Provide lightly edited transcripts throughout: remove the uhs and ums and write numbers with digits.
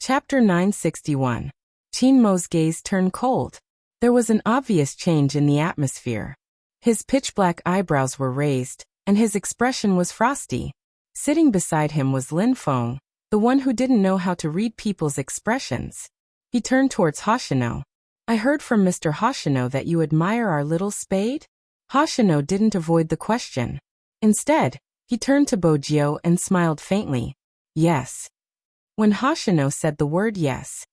Chapter 961. Chinmo's gaze turned cold. There was an obvious change in the atmosphere. His pitch-black eyebrows were raised, and his expression was frosty. Sitting beside him was Lin Feng, the one who didn't know how to read people's expressions. He turned towards Hoshino. "I heard from Mr. Hoshino that you admire our little spade?" Hoshino didn't avoid the question. Instead, he turned to Bojio and smiled faintly. "Yes." When Hoshino said the word yes,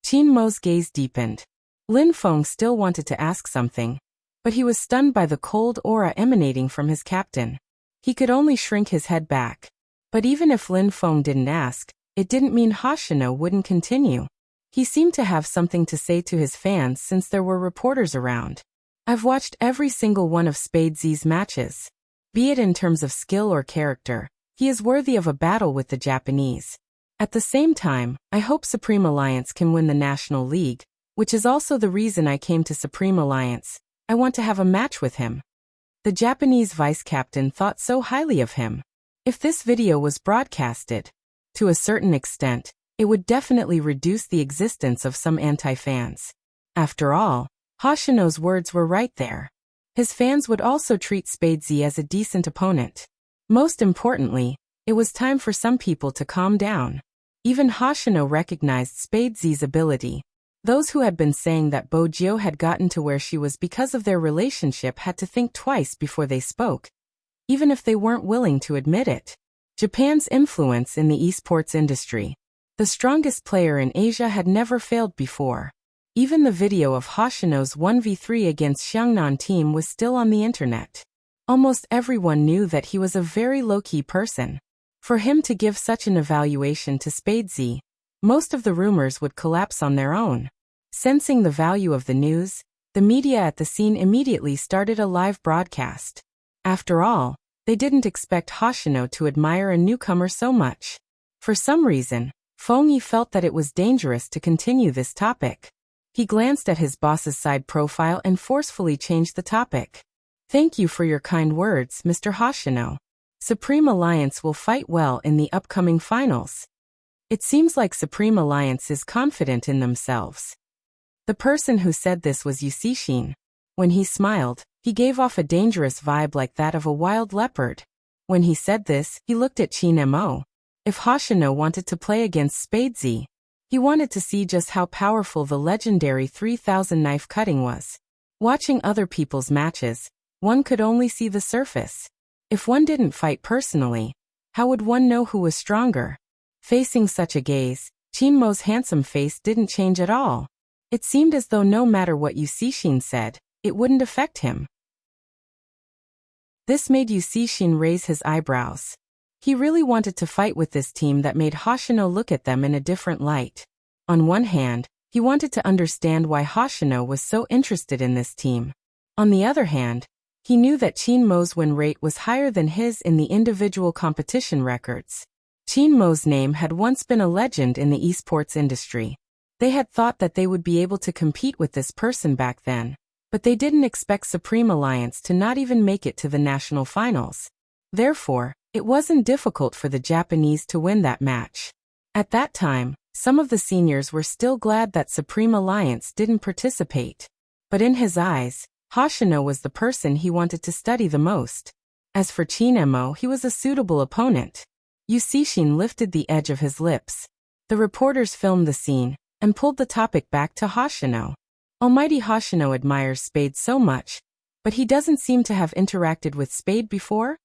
Chinmo's gaze deepened. Lin Feng still wanted to ask something, but he was stunned by the cold aura emanating from his captain. He could only shrink his head back. But even if Lin Feng didn't ask, it didn't mean Hoshino wouldn't continue. He seemed to have something to say to his fans since there were reporters around. "I've watched every single one of Spade Z's matches. Be it in terms of skill or character, he is worthy of a battle with the Japanese. At the same time, I hope Supreme Alliance can win the National League, which is also the reason I came to Supreme Alliance. I want to have a match with him." The Japanese vice-captain thought so highly of him. If this video was broadcasted, to a certain extent, it would definitely reduce the existence of some anti-fans. After all, Hoshino's words were right there. His fans would also treat Spade Z as a decent opponent. Most importantly, it was time for some people to calm down. Even Hoshino recognized Spade Z's ability. Those who had been saying that Bojio had gotten to where she was because of their relationship had to think twice before they spoke, even if they weren't willing to admit it. Japan's influence in the esports industry. The strongest player in Asia had never failed before. Even the video of Hoshino's 1v3 against Xiangnan team was still on the internet. Almost everyone knew that he was a very low-key person. For him to give such an evaluation to Spade Z, most of the rumors would collapse on their own. Sensing the value of the news, the media at the scene immediately started a live broadcast. After all, they didn't expect Hoshino to admire a newcomer so much. For some reason, Feng Yi felt that it was dangerous to continue this topic. He glanced at his boss's side profile and forcefully changed the topic. "Thank you for your kind words, Mr. Hoshino. Supreme Alliance will fight well in the upcoming finals." It seems like Supreme Alliance is confident in themselves. The person who said this was Yusishin. When he smiled, he gave off a dangerous vibe like that of a wild leopard. When he said this, he looked at Chinmo. If Hoshino wanted to play against Spade Z, he wanted to see just how powerful the legendary 3000 knife cutting was. Watching other people's matches, one could only see the surface. If one didn't fight personally, how would one know who was stronger? Facing such a gaze, Chinmo's handsome face didn't change at all. It seemed as though no matter what Yusishin said, it wouldn't affect him. This made Yusishin raise his eyebrows. He really wanted to fight with this team that made Hoshino look at them in a different light. On one hand, he wanted to understand why Hoshino was so interested in this team. On the other hand, he knew that Chinmo's win rate was higher than his in the individual competition records. Chinmo's name had once been a legend in the esports industry. They had thought that they would be able to compete with this person back then, but they didn't expect Supreme Alliance to not even make it to the national finals. Therefore, it wasn't difficult for the Japanese to win that match. At that time, some of the seniors were still glad that Supreme Alliance didn't participate. But in his eyes, Hoshino was the person he wanted to study the most. As for Chinmo, he was a suitable opponent. Yusishin lifted the edge of his lips. The reporters filmed the scene and pulled the topic back to Hoshino. Almighty Hoshino admires Spade so much, but he doesn't seem to have interacted with Spade before?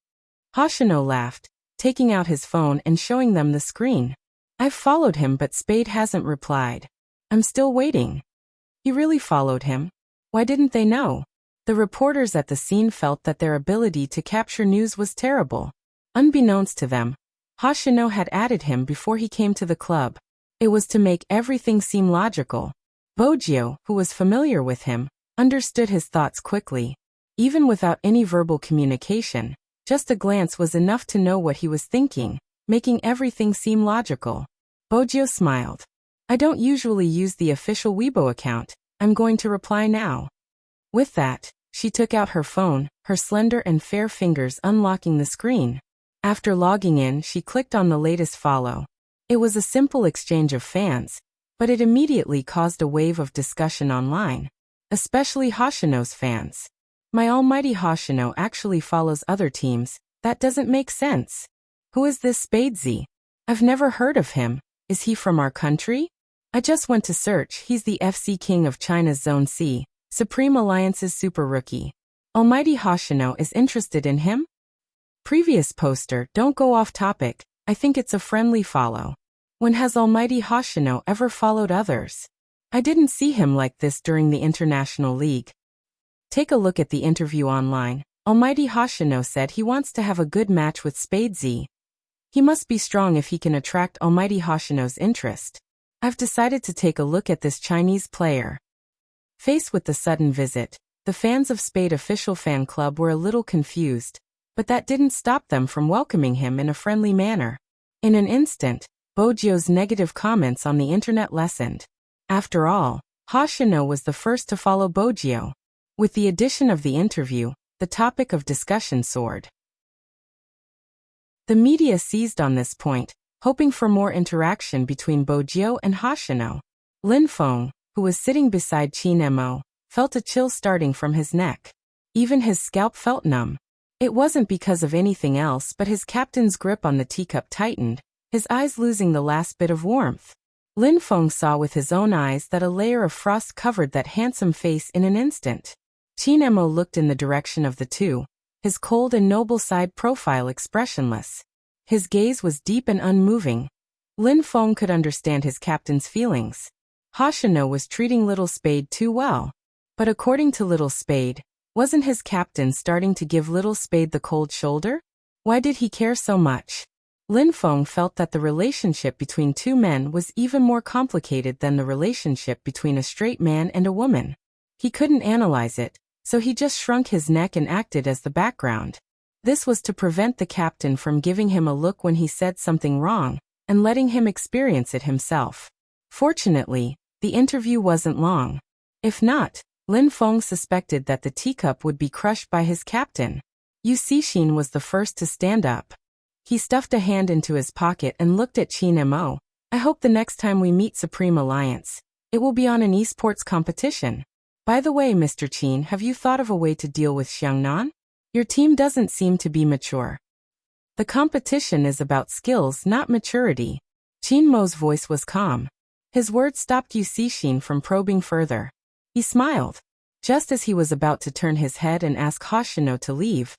Hoshino laughed, taking out his phone and showing them the screen. "I've followed him but Spade hasn't replied. I'm still waiting." He really followed him? Why didn't they know? The reporters at the scene felt that their ability to capture news was terrible. Unbeknownst to them, Hoshino had added him before he came to the club. It was to make everything seem logical. Bojio, who was familiar with him, understood his thoughts quickly. Even without any verbal communication, just a glance was enough to know what he was thinking, making everything seem logical. Bojio smiled. "I don't usually use the official Weibo account. I'm going to reply now." With that, she took out her phone, her slender and fair fingers unlocking the screen. After logging in, she clicked on the latest follow. It was a simple exchange of fans, but it immediately caused a wave of discussion online, especially Hoshino's fans. My almighty Hoshino actually follows other teams. That doesn't make sense. Who is this Spadesy? I've never heard of him. Is he from our country? I just went to search. He's the FC King of China's Zone C, Supreme Alliance's super rookie. Almighty Hoshino is interested in him? Previous poster, don't go off topic. I think it's a friendly follow. When has Almighty Hoshino ever followed others? I didn't see him like this during the International League. Take a look at the interview online. Almighty Hoshino said he wants to have a good match with Spadesy. He must be strong if he can attract Almighty Hoshino's interest. I've decided to take a look at this Chinese player. Faced with the sudden visit, the fans of Spade official fan club were a little confused, but that didn't stop them from welcoming him in a friendly manner. In an instant, Bojio's negative comments on the internet lessened. After all, Hoshino was the first to follow Bojio. With the addition of the interview, the topic of discussion soared. The media seized on this point, hoping for more interaction between Bojio and Hoshino. Lin Feng, who was sitting beside Qin Mo, felt a chill starting from his neck. Even his scalp felt numb. It wasn't because of anything else, but his captain's grip on the teacup tightened, his eyes losing the last bit of warmth. Lin Feng saw with his own eyes that a layer of frost covered that handsome face in an instant. Qin Mo looked in the direction of the two, his cold and noble side profile expressionless. His gaze was deep and unmoving. Lin Feng could understand his captain's feelings. Hoshino was treating Little Spade too well. But according to Little Spade, wasn't his captain starting to give Little Spade the cold shoulder? Why did he care so much? Lin Feng felt that the relationship between two men was even more complicated than the relationship between a straight man and a woman. He couldn't analyze it, so he just shrunk his neck and acted as the background. This was to prevent the captain from giving him a look when he said something wrong, and letting him experience it himself. Fortunately, the interview wasn't long. If not, Lin Feng suspected that the teacup would be crushed by his captain. Yu Cixin was the first to stand up. He stuffed a hand into his pocket and looked at Qin Mo. I hope the next time we meet Supreme Alliance, it will be on an esports competition. By the way, Mr. Qin, have you thought of a way to deal with Xiangnan? Your team doesn't seem to be mature. The competition is about skills, not maturity. Qin Mo's voice was calm. His words stopped Yu Cixin from probing further. He smiled. Just as he was about to turn his head and ask Hoshino to leave,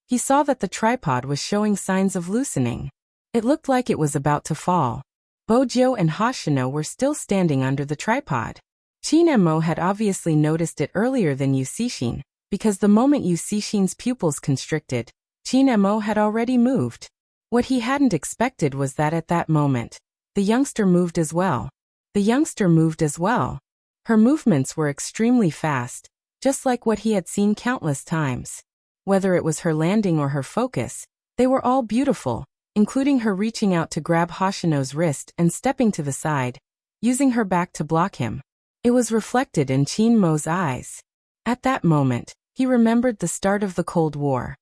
he saw that the tripod was showing signs of loosening. It looked like it was about to fall. Bojio and Hoshino were still standing under the tripod. Qin Mo had obviously noticed it earlier than Yu Cixin, because the moment Yu Cixin's pupils constricted, Qin Mo had already moved. What he hadn't expected was that at that moment, the youngster moved as well. The youngster moved as well. Her movements were extremely fast, just like what he had seen countless times. Whether it was her landing or her focus, they were all beautiful, including her reaching out to grab Hoshino's wrist and stepping to the side, using her back to block him. It was reflected in Qin Mo's eyes. At that moment, he remembered the start of the Cold War.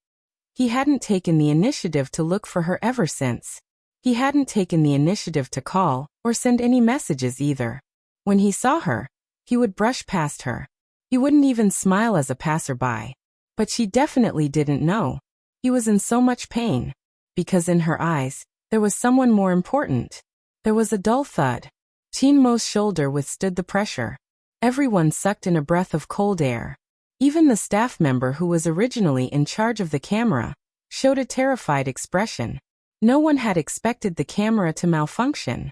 He hadn't taken the initiative to look for her ever since. He hadn't taken the initiative to call or send any messages either. When he saw her, he would brush past her. He wouldn't even smile as a passerby. But she definitely didn't know. He was in so much pain. Because in her eyes, there was someone more important. There was a dull thud. Qin Mo's shoulder withstood the pressure. Everyone sucked in a breath of cold air. Even the staff member who was originally in charge of the camera showed a terrified expression. No one had expected the camera to malfunction.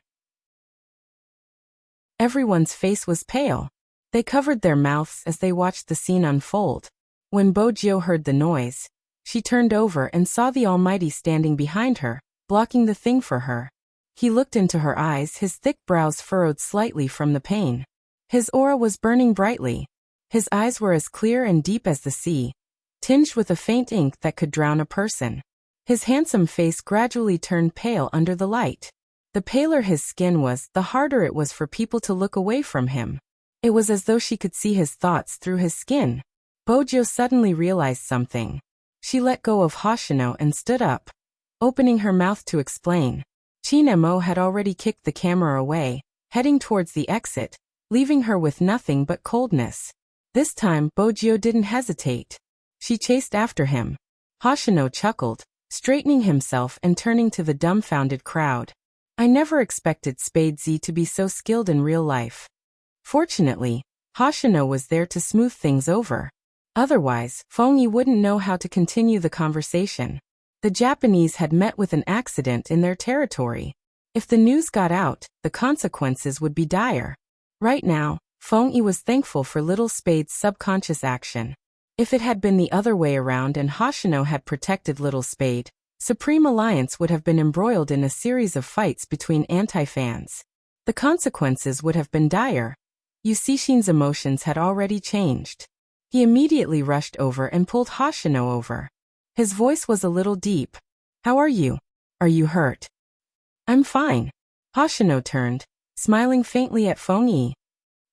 Everyone's face was pale. They covered their mouths as they watched the scene unfold. When Bojio heard the noise, she turned over and saw the Almighty standing behind her, blocking the thing for her. He looked into her eyes, his thick brows furrowed slightly from the pain. His aura was burning brightly. His eyes were as clear and deep as the sea, tinged with a faint ink that could drown a person. His handsome face gradually turned pale under the light. The paler his skin was, the harder it was for people to look away from him. It was as though she could see his thoughts through his skin. Bojio suddenly realized something. She let go of Hoshino and stood up. Opening her mouth to explain, Chin Mo had already kicked the camera away, heading towards the exit, leaving her with nothing but coldness. This time, Bojio didn't hesitate. She chased after him. Hoshino chuckled, straightening himself and turning to the dumbfounded crowd. I never expected Spade Z to be so skilled in real life. Fortunately, Hoshino was there to smooth things over. Otherwise, Fengyi wouldn't know how to continue the conversation. The Japanese had met with an accident in their territory. If the news got out, the consequences would be dire. Right now, Fengyi was thankful for Little Spade's subconscious action. If it had been the other way around and Hoshino had protected Little Spade, Supreme Alliance would have been embroiled in a series of fights between anti-fans. The consequences would have been dire. Yusishin's emotions had already changed. He immediately rushed over and pulled Hoshino over. His voice was a little deep. How are you? Are you hurt? I'm fine. Hoshino turned, smiling faintly at Fengyi.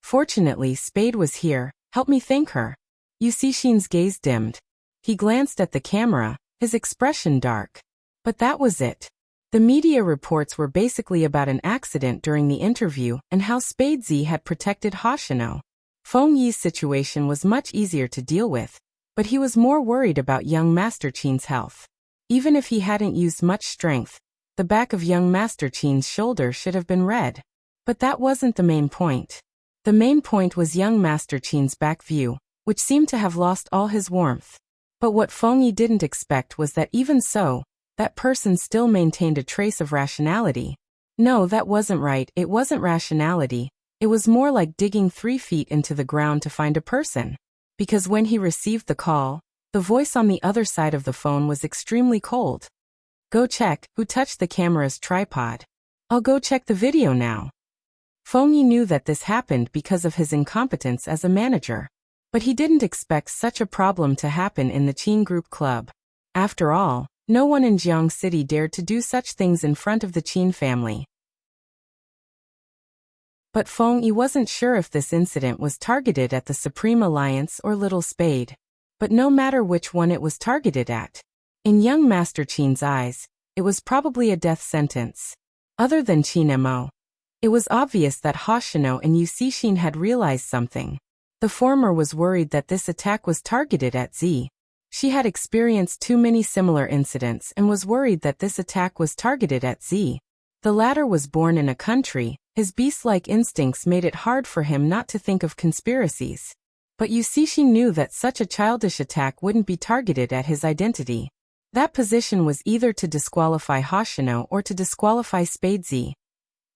Fortunately, Spade was here. Help me thank her. Yusishin's gaze dimmed. He glanced at the camera, his expression dark. But that was it. The media reports were basically about an accident during the interview and how Spade Z had protected Hoshino. Fengyi's situation was much easier to deal with, but he was more worried about young Master Qin's health. Even if he hadn't used much strength, the back of young Master Qin's shoulder should have been red. But that wasn't the main point. The main point was young Master Qin's back view, which seemed to have lost all his warmth. But what Fengyi didn't expect was that even so, that person still maintained a trace of rationality. No, that wasn't right, it wasn't rationality. It was more like digging 3 feet into the ground to find a person. Because when he received the call, the voice on the other side of the phone was extremely cold. Go check who touched the camera's tripod. I'll go check the video now. Fengyi knew that this happened because of his incompetence as a manager. But he didn't expect such a problem to happen in the Qin Group Club. After all, no one in Jiang City dared to do such things in front of the Qin family. But Fengyi wasn't sure if this incident was targeted at the Supreme Alliance or Little Spade. But no matter which one it was targeted at, in young Master Qin's eyes, it was probably a death sentence. Other than Qin Mo, it was obvious that Hoshino and Yusishin had realized something. The former was worried that this attack was targeted at Z. She had experienced too many similar incidents and was worried that this attack was targeted at Z. The latter was born in a country. His beast-like instincts made it hard for him not to think of conspiracies. But Yusishin knew that such a childish attack wouldn't be targeted at his identity. That position was either to disqualify Hoshino or to disqualify Spade Z.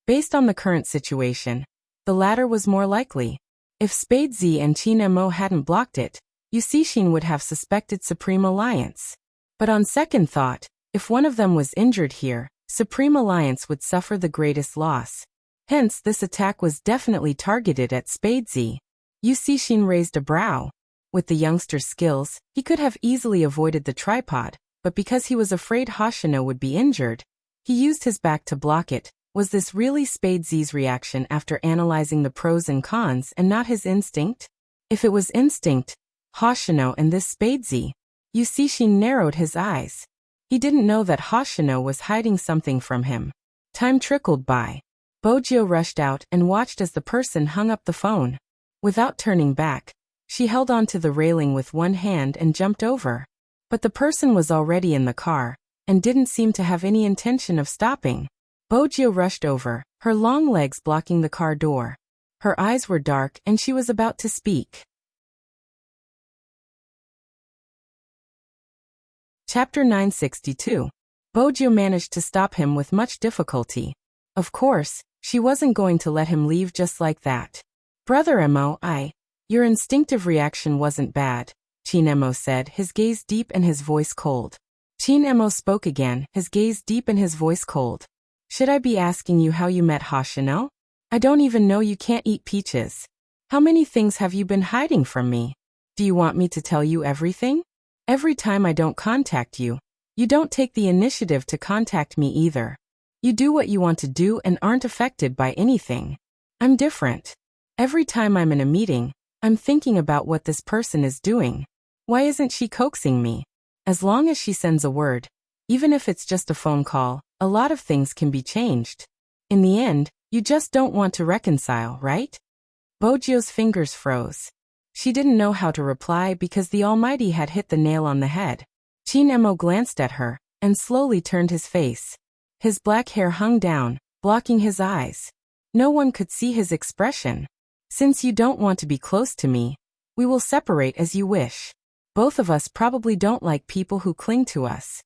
Based on the current situation, the latter was more likely. If Spade Z and Qin Mo hadn't blocked it, Yusishin would have suspected Supreme Alliance. But on second thought, if one of them was injured here, Supreme Alliance would suffer the greatest loss. Hence, this attack was definitely targeted at Spade Z. Yusishin raised a brow. With the youngster's skills, he could have easily avoided the tripod, but because he was afraid Hoshino would be injured, he used his back to block it. Was this really Spade Z's reaction after analyzing the pros and cons and not his instinct? If it was instinct, Hoshino and this Spade Z, Yusishin narrowed his eyes. He didn't know that Hoshino was hiding something from him. Time trickled by. Bojio rushed out and watched as the person hung up the phone. Without turning back, she held onto the railing with one hand and jumped over. But the person was already in the car, and didn't seem to have any intention of stopping. Bojio rushed over, her long legs blocking the car door. Her eyes were dark and she was about to speak. Chapter 962. Bojio managed to stop him with much difficulty. Of course, she wasn't going to let him leave just like that. Brother Mo, your instinctive reaction wasn't bad, Qin Mo said, his gaze deep and his voice cold. Qin Mo spoke again, his gaze deep and his voice cold. Should I be asking you how you met Hoshino? I don't even know you can't eat peaches. How many things have you been hiding from me? Do you want me to tell you everything? Every time I don't contact you, you don't take the initiative to contact me either. You do what you want to do and aren't affected by anything. I'm different. Every time I'm in a meeting, I'm thinking about what this person is doing. Why isn't she coaxing me? As long as she sends a word, even if it's just a phone call, A lot of things can be changed. In the end, you just don't want to reconcile, right? Bojio's fingers froze. She didn't know how to reply because the Almighty had hit the nail on the head. Chin Emo glanced at her and slowly turned his face. His black hair hung down, blocking his eyes. No one could see his expression. Since you don't want to be close to me, we will separate as you wish. Both of us probably don't like people who cling to us.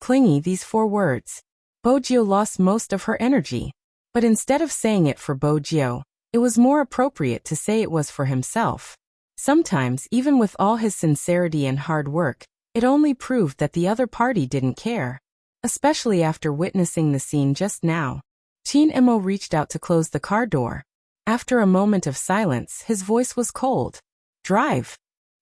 Clingy, these 4 words. Bojio lost most of her energy. But instead of saying it for Bojio, it was more appropriate to say it was for himself. Sometimes, even with all his sincerity and hard work, it only proved that the other party didn't care. Especially after witnessing the scene just now. Chin Emo reached out to close the car door. After a moment of silence, his voice was cold. Drive.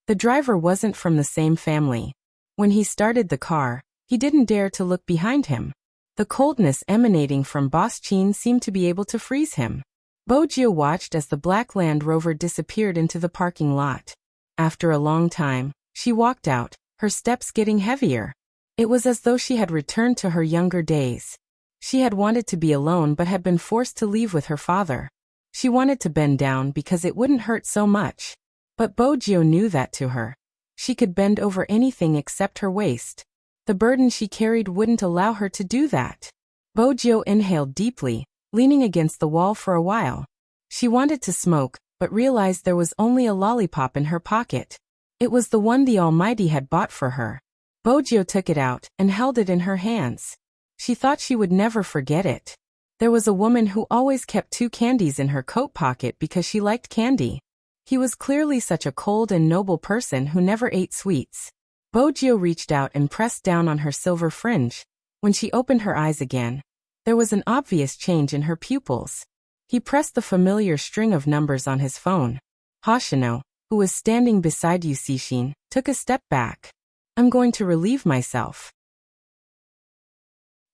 The driver wasn't from the same family. When he started the car, he didn't dare to look behind him. The coldness emanating from Boss Chin seemed to be able to freeze him. Bojio watched as the black Land Rover disappeared into the parking lot. After a long time, she walked out, her steps getting heavier. It was as though she had returned to her younger days. She had wanted to be alone but had been forced to leave with her father. She wanted to bend down because it wouldn't hurt so much. But Bojio knew that to her. She could bend over anything except her waist. The burden she carried wouldn't allow her to do that. Bojio inhaled deeply, leaning against the wall for a while. She wanted to smoke, but realized there was only a lollipop in her pocket. It was the one the Almighty had bought for her. Bojio took it out and held it in her hands. She thought she would never forget it. There was a woman who always kept 2 candies in her coat pocket because she liked candy. He was clearly such a cold and noble person who never ate sweets. Bojio reached out and pressed down on her silver fringe. When she opened her eyes again, there was an obvious change in her pupils. He pressed the familiar string of numbers on his phone. Hoshino, who was standing beside Yusishin, took a step back. I'm going to relieve myself.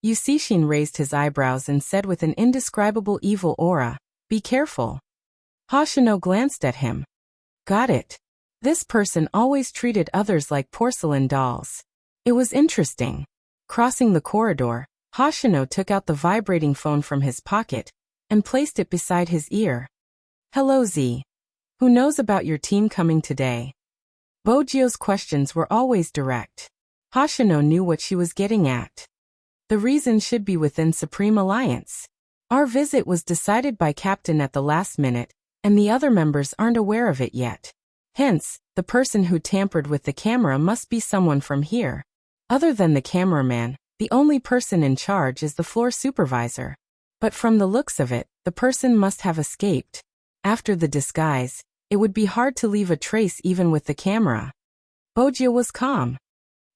Yusishin raised his eyebrows and said with an indescribable evil aura, be careful. Hoshino glanced at him. Got it. This person always treated others like porcelain dolls. It was interesting. Crossing the corridor, Hoshino took out the vibrating phone from his pocket and placed it beside his ear. Hello Z. Who knows about your team coming today? Bojio's questions were always direct. Hoshino knew what she was getting at. The reason should be within Supreme Alliance. Our visit was decided by Captain at the last minute, and the other members aren't aware of it yet. Hence, the person who tampered with the camera must be someone from here. Other than the cameraman, the only person in charge is the floor supervisor. But from the looks of it, the person must have escaped. After the disguise, it would be hard to leave a trace even with the camera. Bojio was calm.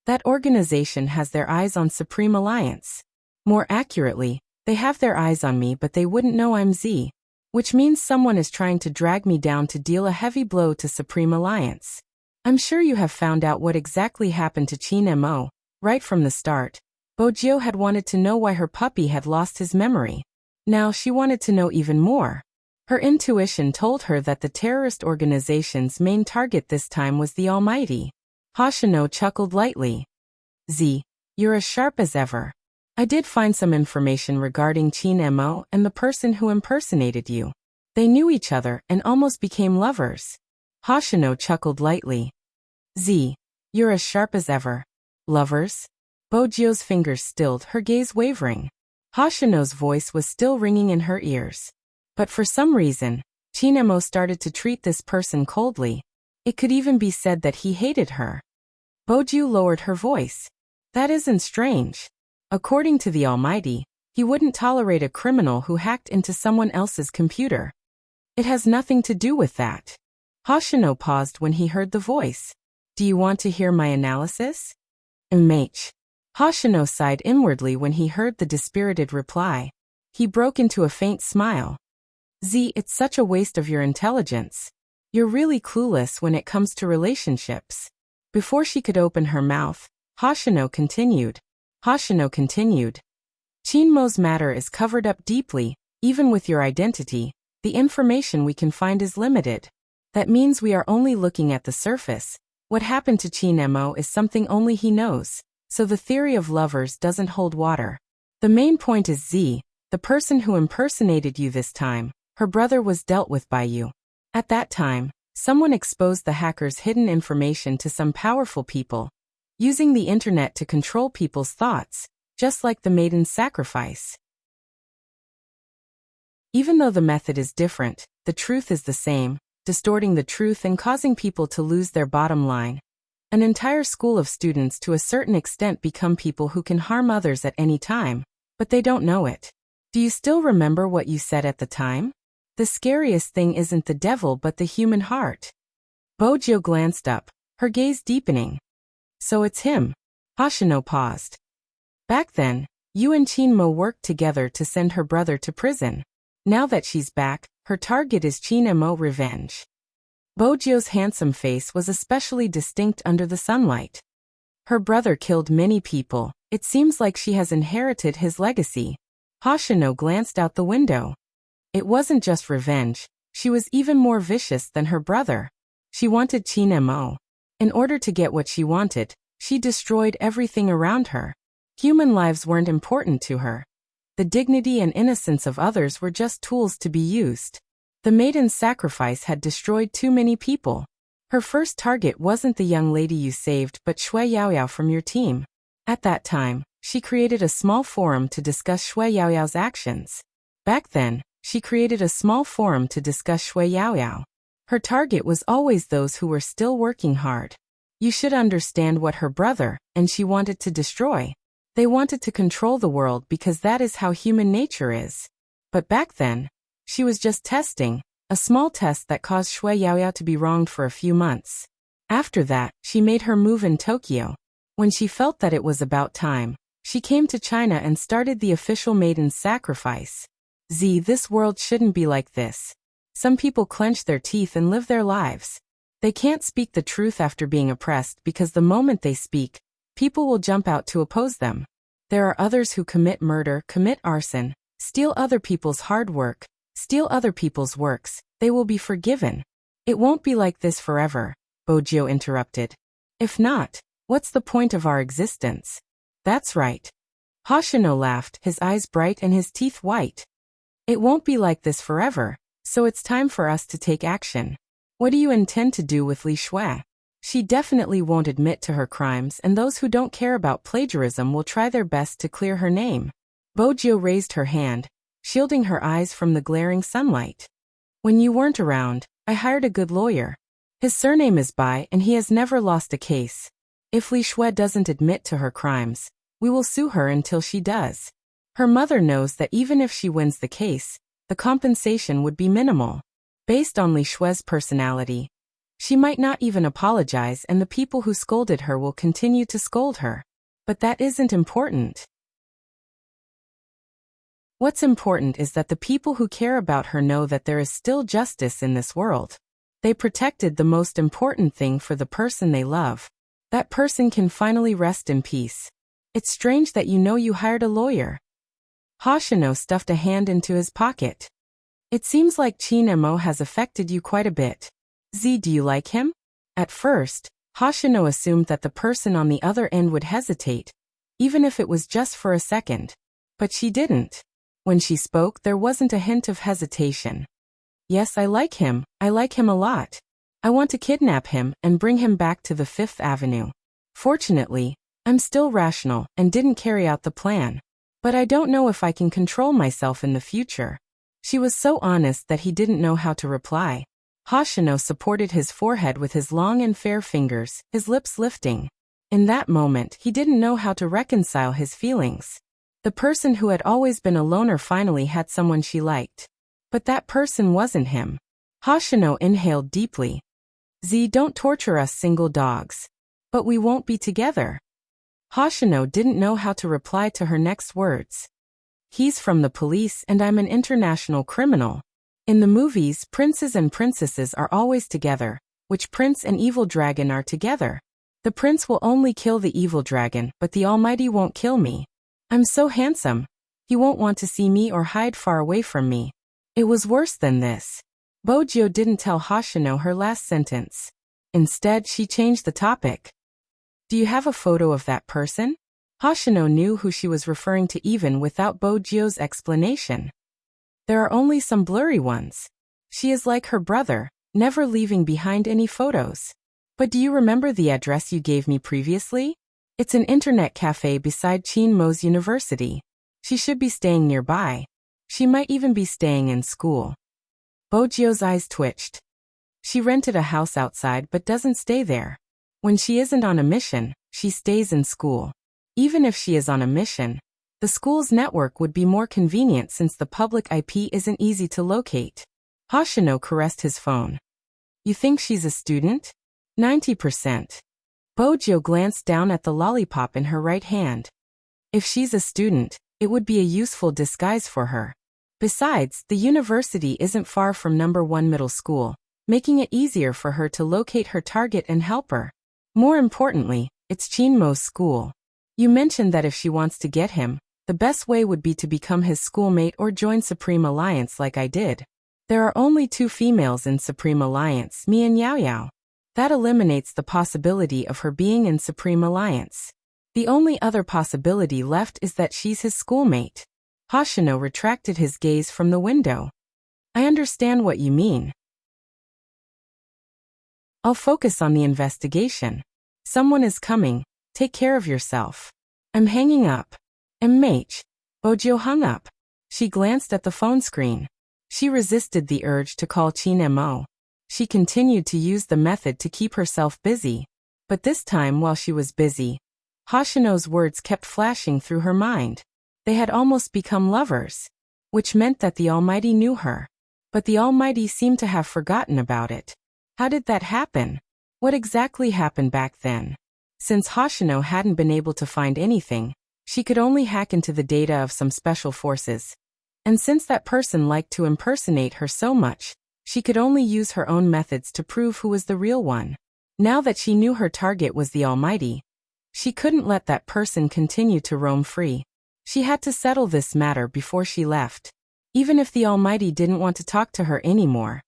That organization has their eyes on Supreme Alliance. More accurately, they have their eyes on me but they wouldn't know I'm Z. Which means someone is trying to drag me down to deal a heavy blow to Supreme Alliance. I'm sure you have found out what exactly happened to Chin Emo. Right from the start, Bojio had wanted to know why her puppy had lost his memory. Now she wanted to know even more. Her intuition told her that the terrorist organization's main target this time was the Almighty. Hoshino chuckled lightly. Z, you're as sharp as ever. I did find some information regarding Chin Emo and the person who impersonated you. They knew each other and almost became lovers. Hoshino chuckled lightly. Z, you're as sharp as ever. Lovers? Bojio's fingers stilled, her gaze wavering. Hoshino's voice was still ringing in her ears. But for some reason, Chin Emo started to treat this person coldly. It could even be said that he hated her. Bojio lowered her voice. That isn't strange. According to the Almighty, he wouldn't tolerate a criminal who hacked into someone else's computer. It has nothing to do with that. Hoshino paused when he heard the voice. Do you want to hear my analysis? Immersing. Hoshino sighed inwardly when he heard the dispirited reply. He broke into a faint smile. Z, it's such a waste of your intelligence. You're really clueless when it comes to relationships. Before she could open her mouth, Hoshino continued. Chinmo's matter is covered up deeply, even with your identity, the information we can find is limited. That means we are only looking at the surface. What happened to Chin Emo is something only he knows, so the theory of lovers doesn't hold water. The main point is Z, the person who impersonated you this time, her brother was dealt with by you. At that time, someone exposed the hacker's hidden information to some powerful people, using the internet to control people's thoughts, just like the maiden's sacrifice. Even though the method is different, the truth is the same, distorting the truth and causing people to lose their bottom line. An entire school of students to a certain extent become people who can harm others at any time, but they don't know it. Do you still remember what you said at the time? The scariest thing isn't the devil but the human heart. Bojo glanced up, her gaze deepening. So it's him. Hoshino paused. Back then, you and Chinmo worked together to send her brother to prison. Now that she's back, her target is Chinmo revenge. Bojo's handsome face was especially distinct under the sunlight. Her brother killed many people, it seems like she has inherited his legacy. Hoshino glanced out the window. It wasn't just revenge, she was even more vicious than her brother. She wanted Chinmo. In order to get what she wanted, she destroyed everything around her. Human lives weren't important to her. The dignity and innocence of others were just tools to be used. The maiden's sacrifice had destroyed too many people. Her first target wasn't the young lady you saved but Shui Yaoyao from your team. At that time, she created a small forum to discuss Shui Yaoyao's actions. Back then, she created a small forum to discuss Shui Yaoyao. Her target was always those who were still working hard. You should understand what her brother and she wanted to destroy. They wanted to control the world because that is how human nature is. But back then, she was just testing, a small test that caused Shui Yaoyao to be wronged for a few months. After that, she made her move in Tokyo. When she felt that it was about time, she came to China and started the official maiden's sacrifice. Z, this world shouldn't be like this. Some people clench their teeth and live their lives. They can't speak the truth after being oppressed because the moment they speak, people will jump out to oppose them. There are others who commit murder, commit arson, steal other people's hard work, steal other people's works. They will be forgiven. It won't be like this forever, Bojo interrupted. If not, what's the point of our existence? That's right. Hoshino laughed, his eyes bright and his teeth white. It won't be like this forever, so it's time for us to take action. What do you intend to do with Li Shui? She definitely won't admit to her crimes and those who don't care about plagiarism will try their best to clear her name. Bojo raised her hand, shielding her eyes from the glaring sunlight. When you weren't around, I hired a good lawyer. His surname is Bai and he has never lost a case. If Li Shui doesn't admit to her crimes, we will sue her until she does. Her mother knows that even if she wins the case, the compensation would be minimal. Based on Li Shui's personality, she might not even apologize and the people who scolded her will continue to scold her. But that isn't important. What's important is that the people who care about her know that there is still justice in this world. They protected the most important thing for the person they love. That person can finally rest in peace. It's strange that you know you hired a lawyer. Hoshino stuffed a hand into his pocket. It seems like Chinmo has affected you quite a bit. Z, do you like him? At first, Hoshino assumed that the person on the other end would hesitate, even if it was just for a second. But she didn't. When she spoke, there wasn't a hint of hesitation. Yes, I like him a lot. I want to kidnap him and bring him back to the Fifth Avenue. Fortunately, I'm still rational and didn't carry out the plan. But I don't know if I can control myself in the future. She was so honest that he didn't know how to reply. Hoshino supported his forehead with his long and fair fingers, his lips lifting. In that moment, he didn't know how to reconcile his feelings. The person who had always been a loner finally had someone she liked. But that person wasn't him. Hoshino inhaled deeply. Z, don't torture us single dogs. But we won't be together. Hoshino didn't know how to reply to her next words. He's from the police and I'm an international criminal. In the movies, princes and princesses are always together, which prince and evil dragon are together. The prince will only kill the evil dragon, but the Almighty won't kill me. I'm so handsome. He won't want to see me or hide far away from me. It was worse than this. Bojo didn't tell Hoshino her last sentence. Instead, she changed the topic. Do you have a photo of that person? Hoshino knew who she was referring to even without Bojio's explanation. There are only some blurry ones. She is like her brother, never leaving behind any photos. But do you remember the address you gave me previously? It's an internet cafe beside Chinmo's University. She should be staying nearby. She might even be staying in school. Bojio's eyes twitched. She rented a house outside but doesn't stay there. When she isn't on a mission, she stays in school. Even if she is on a mission, the school's network would be more convenient since the public IP isn't easy to locate. Hoshino caressed his phone. You think she's a student? 90%. Bojio glanced down at the lollipop in her right hand. If she's a student, it would be a useful disguise for her. Besides, the university isn't far from number 1 middle school, making it easier for her to locate her target and help her. More importantly, it's Chinmo's school. You mentioned that if she wants to get him, the best way would be to become his schoolmate or join Supreme Alliance like I did. There are only 2 females in Supreme Alliance, me and Yao Yao. That eliminates the possibility of her being in Supreme Alliance. The only other possibility left is that she's his schoolmate. Hoshino retracted his gaze from the window. I understand what you mean. I'll focus on the investigation. Someone is coming. Take care of yourself. I'm hanging up. Immersing. Bojio hung up. She glanced at the phone screen. She resisted the urge to call Chinmo. She continued to use the method to keep herself busy. But this time while she was busy, Hoshino's words kept flashing through her mind. They had almost become lovers, which meant that the Almighty knew her. But the Almighty seemed to have forgotten about it. How did that happen? What exactly happened back then? Since Hoshino hadn't been able to find anything, she could only hack into the data of some special forces. And since that person liked to impersonate her so much, she could only use her own methods to prove who was the real one. Now that she knew her target was the Almighty, she couldn't let that person continue to roam free. She had to settle this matter before she left. Even if the Almighty didn't want to talk to her anymore.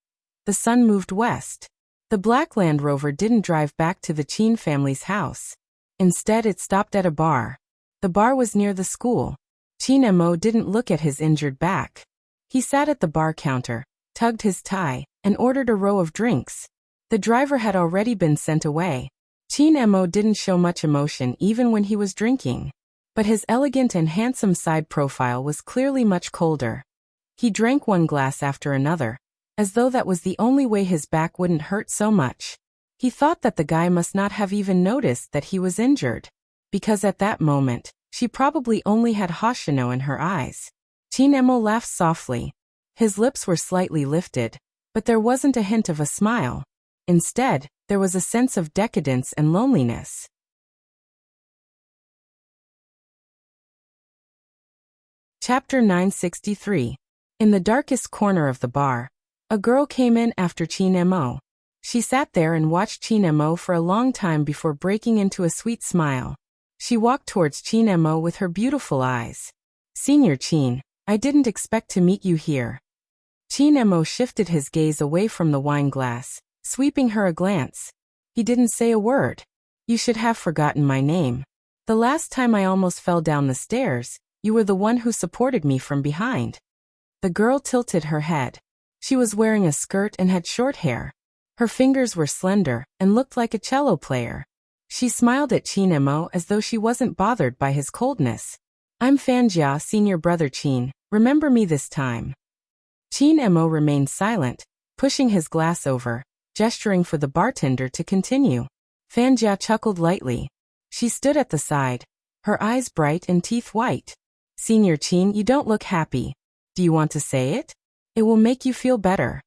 The sun moved west. The black Land Rover didn't drive back to the Chin family's house. Instead, it stopped at a bar. The bar was near the school. Chinmo didn't look at his injured back. He sat at the bar counter, tugged his tie, and ordered a row of drinks. The driver had already been sent away. Chinmo didn't show much emotion even when he was drinking. But his elegant and handsome side profile was clearly much colder. He drank one glass after another, as though that was the only way his back wouldn't hurt so much. He thought that the guy must not have even noticed that he was injured. Because at that moment, she probably only had Hoshino in her eyes. Chinmo laughed softly. His lips were slightly lifted, but there wasn't a hint of a smile. Instead, there was a sense of decadence and loneliness. Chapter 963. In the darkest corner of the bar, a girl came in after Chinmo. She sat there and watched Chinmo for a long time before breaking into a sweet smile. She walked towards Chinmo with her beautiful eyes. Senior Chin, I didn't expect to meet you here. Chinmo shifted his gaze away from the wine glass, sweeping her a glance. He didn't say a word. You should have forgotten my name. The last time I almost fell down the stairs, you were the one who supported me from behind. The girl tilted her head. She was wearing a skirt and had short hair. Her fingers were slender and looked like a cello player. She smiled at Chinmo as though she wasn't bothered by his coldness. I'm Fanjia, senior brother Chin. Remember me this time. Chinmo remained silent, pushing his glass over, gesturing for the bartender to continue. Fanjia chuckled lightly. She stood at the side, her eyes bright and teeth white. Senior Chin, you don't look happy. Do you want to say it? It will make you feel better.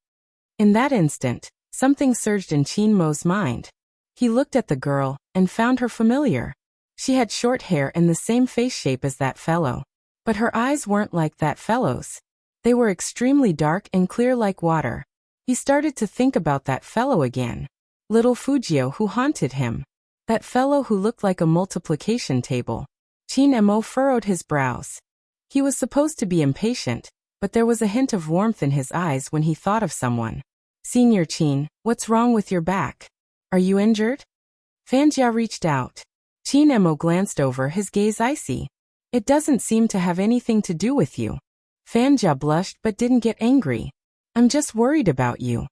In that instant, something surged in Chinmo's mind. He looked at the girl and found her familiar. She had short hair and the same face shape as that fellow. But her eyes weren't like that fellow's. They were extremely dark and clear like water. He started to think about that fellow again. Little Fujio who haunted him. That fellow who looked like a multiplication table. Chinmo furrowed his brows. He was supposed to be impatient, but there was a hint of warmth in his eyes when he thought of someone. Senior Chin, what's wrong with your back? Are you injured? Fanjia reached out. Chin Emo glanced over, his gaze icy. It doesn't seem to have anything to do with you. Fanja blushed but didn't get angry. I'm just worried about you.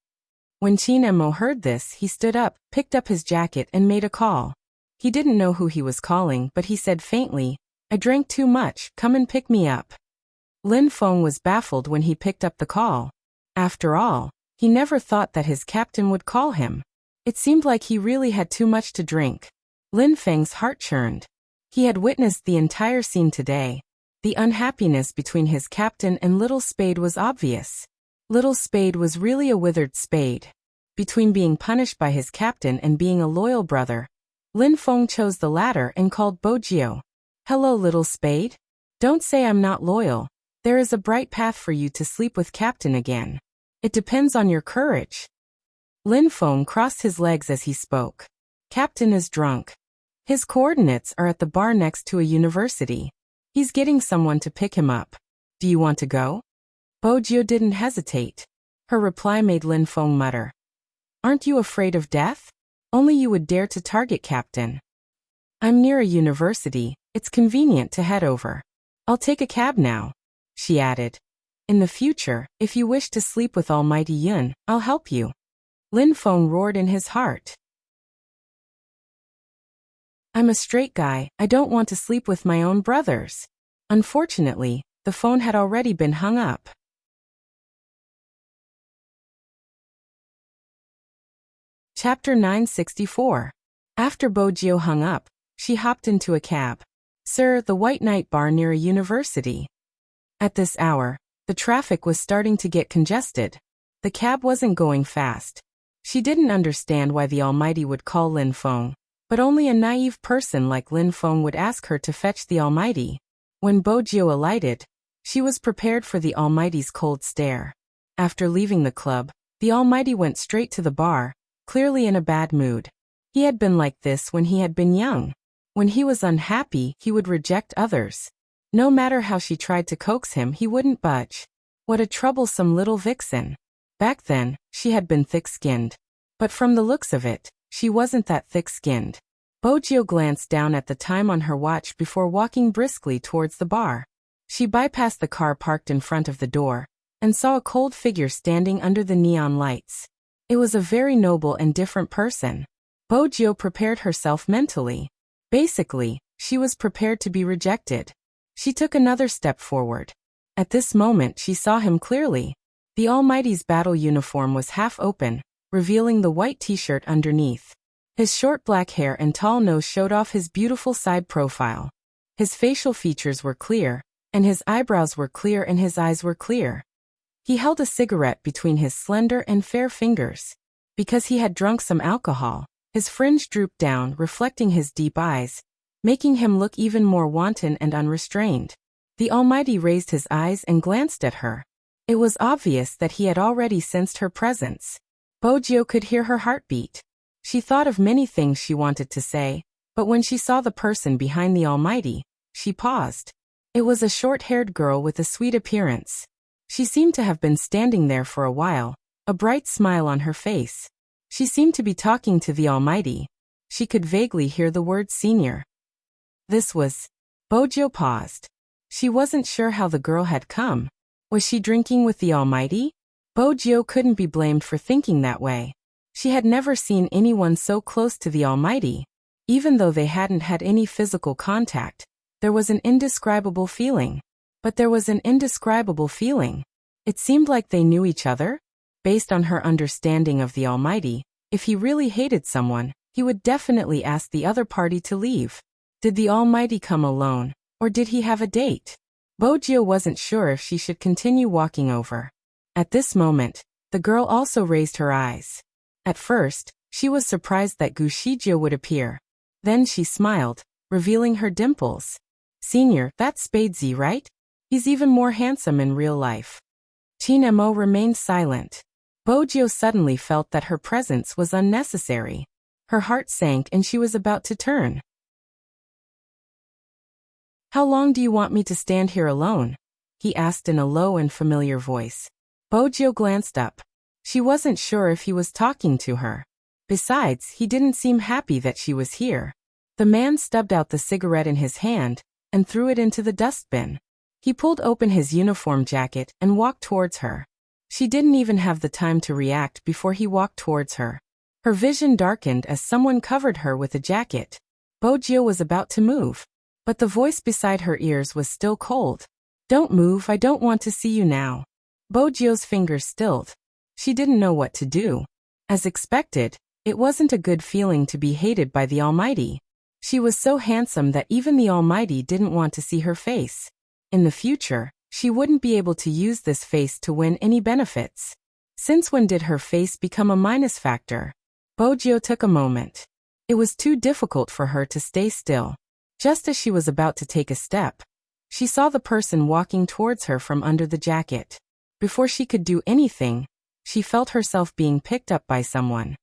When Chin Emo heard this, he stood up, picked up his jacket and made a call. He didn't know who he was calling, but he said faintly, I drank too much, come and pick me up. Lin Feng was baffled when he picked up the call. After all, he never thought that his captain would call him. It seemed like he really had too much to drink. Lin Feng's heart churned. He had witnessed the entire scene today. The unhappiness between his captain and Little Spade was obvious. Little Spade was really a withered spade. Between being punished by his captain and being a loyal brother, Lin Feng chose the latter and called Bojio. Hello, Little Spade. Don't say I'm not loyal. There is a bright path for you to sleep with Captain again. It depends on your courage. Lin Feng crossed his legs as he spoke. Captain is drunk. His coordinates are at the bar next to a university. He's getting someone to pick him up. Do you want to go? Bojio didn't hesitate. Her reply made Lin Feng mutter. Aren't you afraid of death? Only you would dare to target Captain. I'm near a university. It's convenient to head over. I'll take a cab now, she added. In the future, if you wish to sleep with Almighty Yun, I'll help you. Lin Feng roared in his heart. I'm a straight guy, I don't want to sleep with my own brothers. Unfortunately, the phone had already been hung up. Chapter 964. After Bojio hung up, she hopped into a cab. Sir, the White Knight bar near a university. At this hour, the traffic was starting to get congested. The cab wasn't going fast. She didn't understand why the Almighty would call Lin Feng, but only a naive person like Lin Feng would ask her to fetch the Almighty. When Bojio alighted, she was prepared for the Almighty's cold stare. After leaving the club, the Almighty went straight to the bar, clearly in a bad mood. He had been like this when he had been young. When he was unhappy, he would reject others. No matter how she tried to coax him, he wouldn't budge. What a troublesome little vixen. Back then, she had been thick-skinned. But from the looks of it, she wasn't that thick-skinned. Bojio glanced down at the time on her watch before walking briskly towards the bar. She bypassed the car parked in front of the door, and saw a cold figure standing under the neon lights. It was a very noble and different person. Bojio prepared herself mentally. Basically, she was prepared to be rejected. She took another step forward. At this moment she saw him clearly. The Almighty's battle uniform was half open, revealing the white t-shirt underneath. His short black hair and tall nose showed off his beautiful side profile. His facial features were clear, and his eyebrows were clear and his eyes were clear. He held a cigarette between his slender and fair fingers. Because he had drunk some alcohol, his fringe drooped down, reflecting his deep eyes, making him look even more wanton and unrestrained. The Almighty raised his eyes and glanced at her. It was obvious that he had already sensed her presence. Bojio could hear her heartbeat. She thought of many things she wanted to say, but when she saw the person behind the Almighty, she paused. It was a short-haired girl with a sweet appearance. She seemed to have been standing there for a while, a bright smile on her face. She seemed to be talking to the Almighty. She could vaguely hear the word senior. This was... Bojio paused. She wasn't sure how the girl had come. Was she drinking with the Almighty? Bojio couldn't be blamed for thinking that way. She had never seen anyone so close to the Almighty. Even though they hadn't had any physical contact, there was an indescribable feeling. But there was an indescribable feeling. It seemed like they knew each other. Based on her understanding of the Almighty, if he really hated someone, he would definitely ask the other party to leave. Did the Almighty come alone, or did he have a date? Bojio wasn't sure if she should continue walking over. At this moment, the girl also raised her eyes. At first, she was surprised that Gu Shijie would appear. Then she smiled, revealing her dimples. Senior, that's Spadesy, right? He's even more handsome in real life. Chin Mo remained silent. Bojio suddenly felt that her presence was unnecessary. Her heart sank and she was about to turn. How long do you want me to stand here alone? He asked in a low and familiar voice. Bojio glanced up. She wasn't sure if he was talking to her. Besides, he didn't seem happy that she was here. The man stubbed out the cigarette in his hand and threw it into the dustbin. He pulled open his uniform jacket and walked towards her. She didn't even have the time to react before he walked towards her. Her vision darkened as someone covered her with a jacket. Bojio was about to move, but the voice beside her ears was still cold. "Don't move, I don't want to see you now." Bojio's fingers stilled. She didn't know what to do. As expected, it wasn't a good feeling to be hated by the Almighty. She was so handsome that even the Almighty didn't want to see her face. In the future, she wouldn't be able to use this face to win any benefits. Since when did her face become a minus factor? Bojio took a moment. It was too difficult for her to stay still. Just as she was about to take a step, she saw the person walking towards her from under the jacket. Before she could do anything, she felt herself being picked up by someone.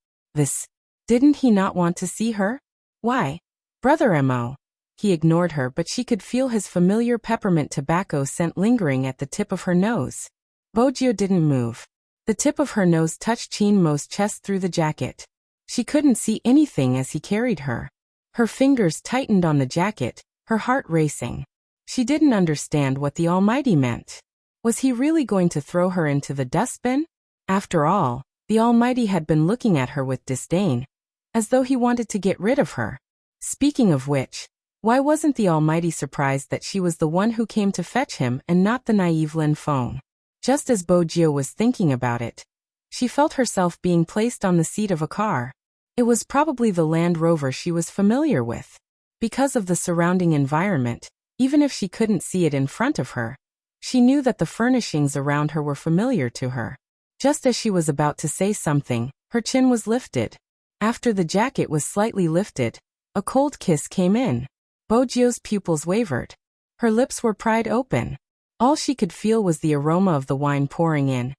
Didn't he not want to see her? Why? Brother Mo. He ignored her, but she could feel his familiar peppermint tobacco scent lingering at the tip of her nose. Bojio didn't move. The tip of her nose touched Chin Mo's chest through the jacket. She couldn't see anything as he carried her. Her fingers tightened on the jacket, her heart racing. She didn't understand what the Almighty meant. Was he really going to throw her into the dustbin? After all, the Almighty had been looking at her with disdain, as though he wanted to get rid of her. Speaking of which, why wasn't the Almighty surprised that she was the one who came to fetch him and not the naive Lin Feng? Just as Bojio was thinking about it, she felt herself being placed on the seat of a car. It was probably the Land Rover she was familiar with. Because of the surrounding environment, even if she couldn't see it in front of her, she knew that the furnishings around her were familiar to her. Just as she was about to say something, her chin was lifted. After the jacket was slightly lifted, a cold kiss came in. Bojio's pupils wavered. Her lips were pried open. All she could feel was the aroma of the wine pouring in,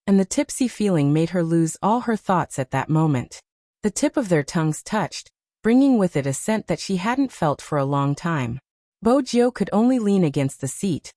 and the tipsy feeling made her lose all her thoughts at that moment. The tip of their tongues touched, bringing with it a scent that she hadn't felt for a long time. Bojio could only lean against the seat,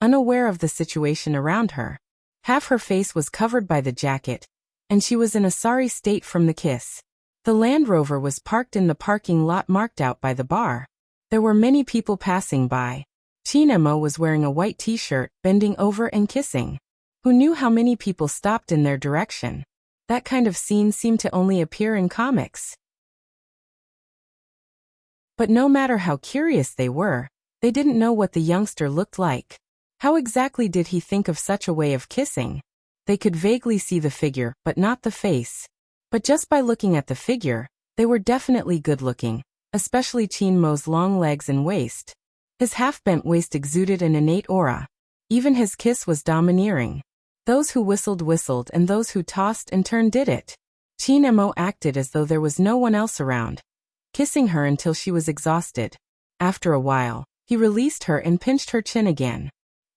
unaware of the situation around her. Half her face was covered by the jacket, and she was in a sorry state from the kiss. The Land Rover was parked in the parking lot marked out by the bar. There were many people passing by. Chin Mo was wearing a white t-shirt, bending over and kissing. Who knew how many people stopped in their direction? That kind of scene seemed to only appear in comics. But no matter how curious they were, they didn't know what the youngster looked like. How exactly did he think of such a way of kissing? They could vaguely see the figure, but not the face. But just by looking at the figure, they were definitely good-looking, especially Chin Mo's long legs and waist. His half-bent waist exuded an innate aura. Even his kiss was domineering. Those who whistled whistled and those who tossed and turned did it. Chin Mo acted as though there was no one else around, kissing her until she was exhausted. After a while, he released her and pinched her chin again.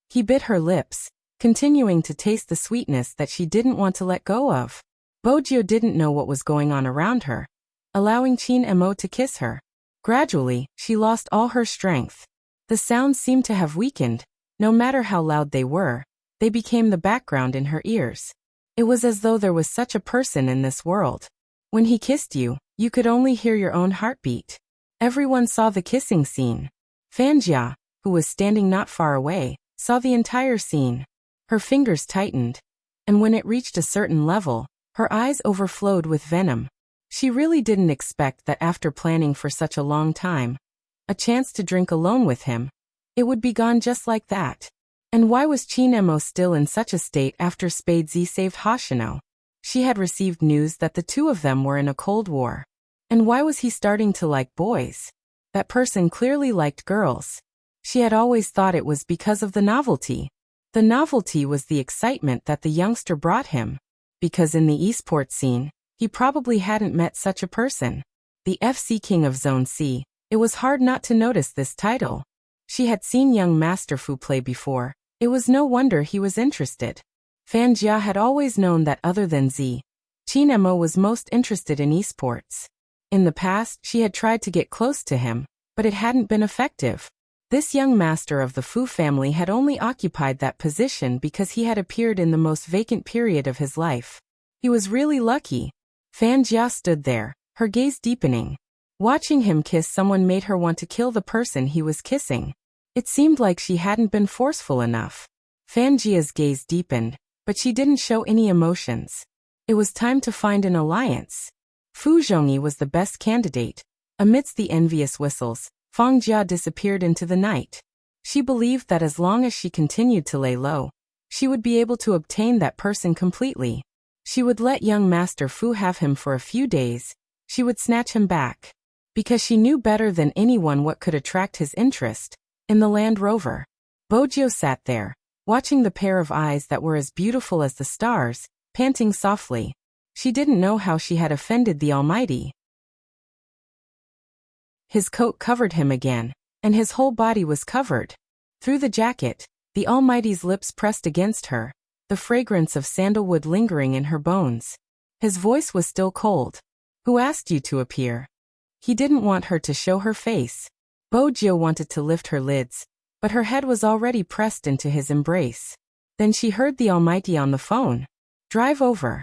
He bit her lips, continuing to taste the sweetness that she didn't want to let go of. Bojio didn't know what was going on around her, allowing Chin Mo to kiss her. Gradually, she lost all her strength. The sounds seemed to have weakened. No matter how loud they were, they became the background in her ears. It was as though there was such a person in this world. When he kissed you, you could only hear your own heartbeat. Everyone saw the kissing scene. Fanjia, who was standing not far away, saw the entire scene. Her fingers tightened, and when it reached a certain level, her eyes overflowed with venom. She really didn't expect that after planning for such a long time, a chance to drink alone with him, it would be gone just like that. And why was Chin Mo still in such a state after Spade Z saved Hoshino? She had received news that the two of them were in a cold war. And why was he starting to like boys? That person clearly liked girls. She had always thought it was because of the novelty. The novelty was the excitement that the youngster brought him. Because in the esports scene, he probably hadn't met such a person. The FC King of Zone C, it was hard not to notice this title. She had seen young Master Fu play before. It was no wonder he was interested. Fanjia had always known that other than Z, Chin Mo was most interested in esports. In the past, she had tried to get close to him, but it hadn't been effective. This young master of the Fu family had only occupied that position because he had appeared in the most vacant period of his life. He was really lucky. Fanjia stood there, her gaze deepening. Watching him kiss someone made her want to kill the person he was kissing. It seemed like she hadn't been forceful enough. Fanjia's gaze deepened, but she didn't show any emotions. It was time to find an alliance. Fu Zhongyi was the best candidate. Amidst the envious whistles, Fang Jia disappeared into the night. She believed that as long as she continued to lay low, she would be able to obtain that person completely. She would let young Master Fu have him for a few days. She would snatch him back. Because she knew better than anyone what could attract his interest. In the Land Rover, Bojio sat there, watching the pair of eyes that were as beautiful as the stars, panting softly. She didn't know how she had offended the Almighty. His coat covered him again, and his whole body was covered. Through the jacket, the Almighty's lips pressed against her, the fragrance of sandalwood lingering in her bones. His voice was still cold. Who asked you to appear? He didn't want her to show her face. Bojio wanted to lift her lids, but her head was already pressed into his embrace. Then she heard the Almighty on the phone. Drive over.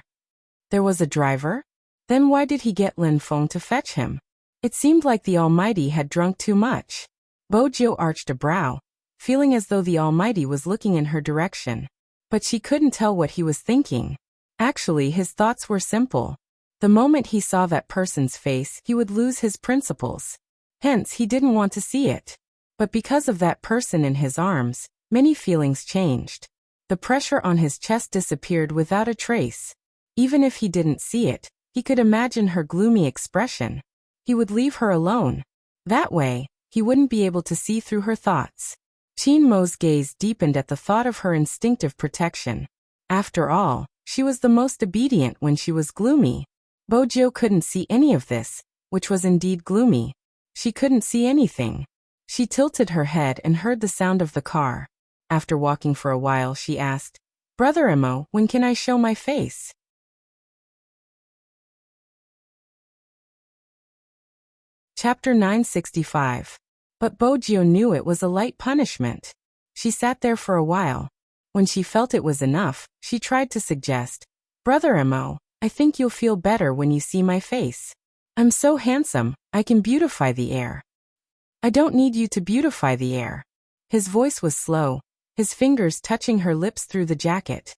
There was a driver? Then why did he get Lin Feng to fetch him? It seemed like the Almighty had drunk too much. Bojio arched a brow, feeling as though the Almighty was looking in her direction. But she couldn't tell what he was thinking. Actually, his thoughts were simple. The moment he saw that person's face, he would lose his principles. Hence, he didn't want to see it. But because of that person in his arms, many feelings changed. The pressure on his chest disappeared without a trace. Even if he didn't see it, he could imagine her gloomy expression. He would leave her alone. That way, he wouldn't be able to see through her thoughts. Qin Mo's gaze deepened at the thought of her instinctive protection. After all, she was the most obedient when she was gloomy. Bojio couldn't see any of this, which was indeed gloomy. She couldn't see anything. She tilted her head and heard the sound of the car. After walking for a while, she asked, Brother Emo, when can I show my face? Chapter 965. But Bojio knew it was a light punishment. She sat there for a while. When she felt it was enough, she tried to suggest, Brother Emo, I think you'll feel better when you see my face. I'm so handsome, I can beautify the air. I don't need you to beautify the air. His voice was slow, his fingers touching her lips through the jacket.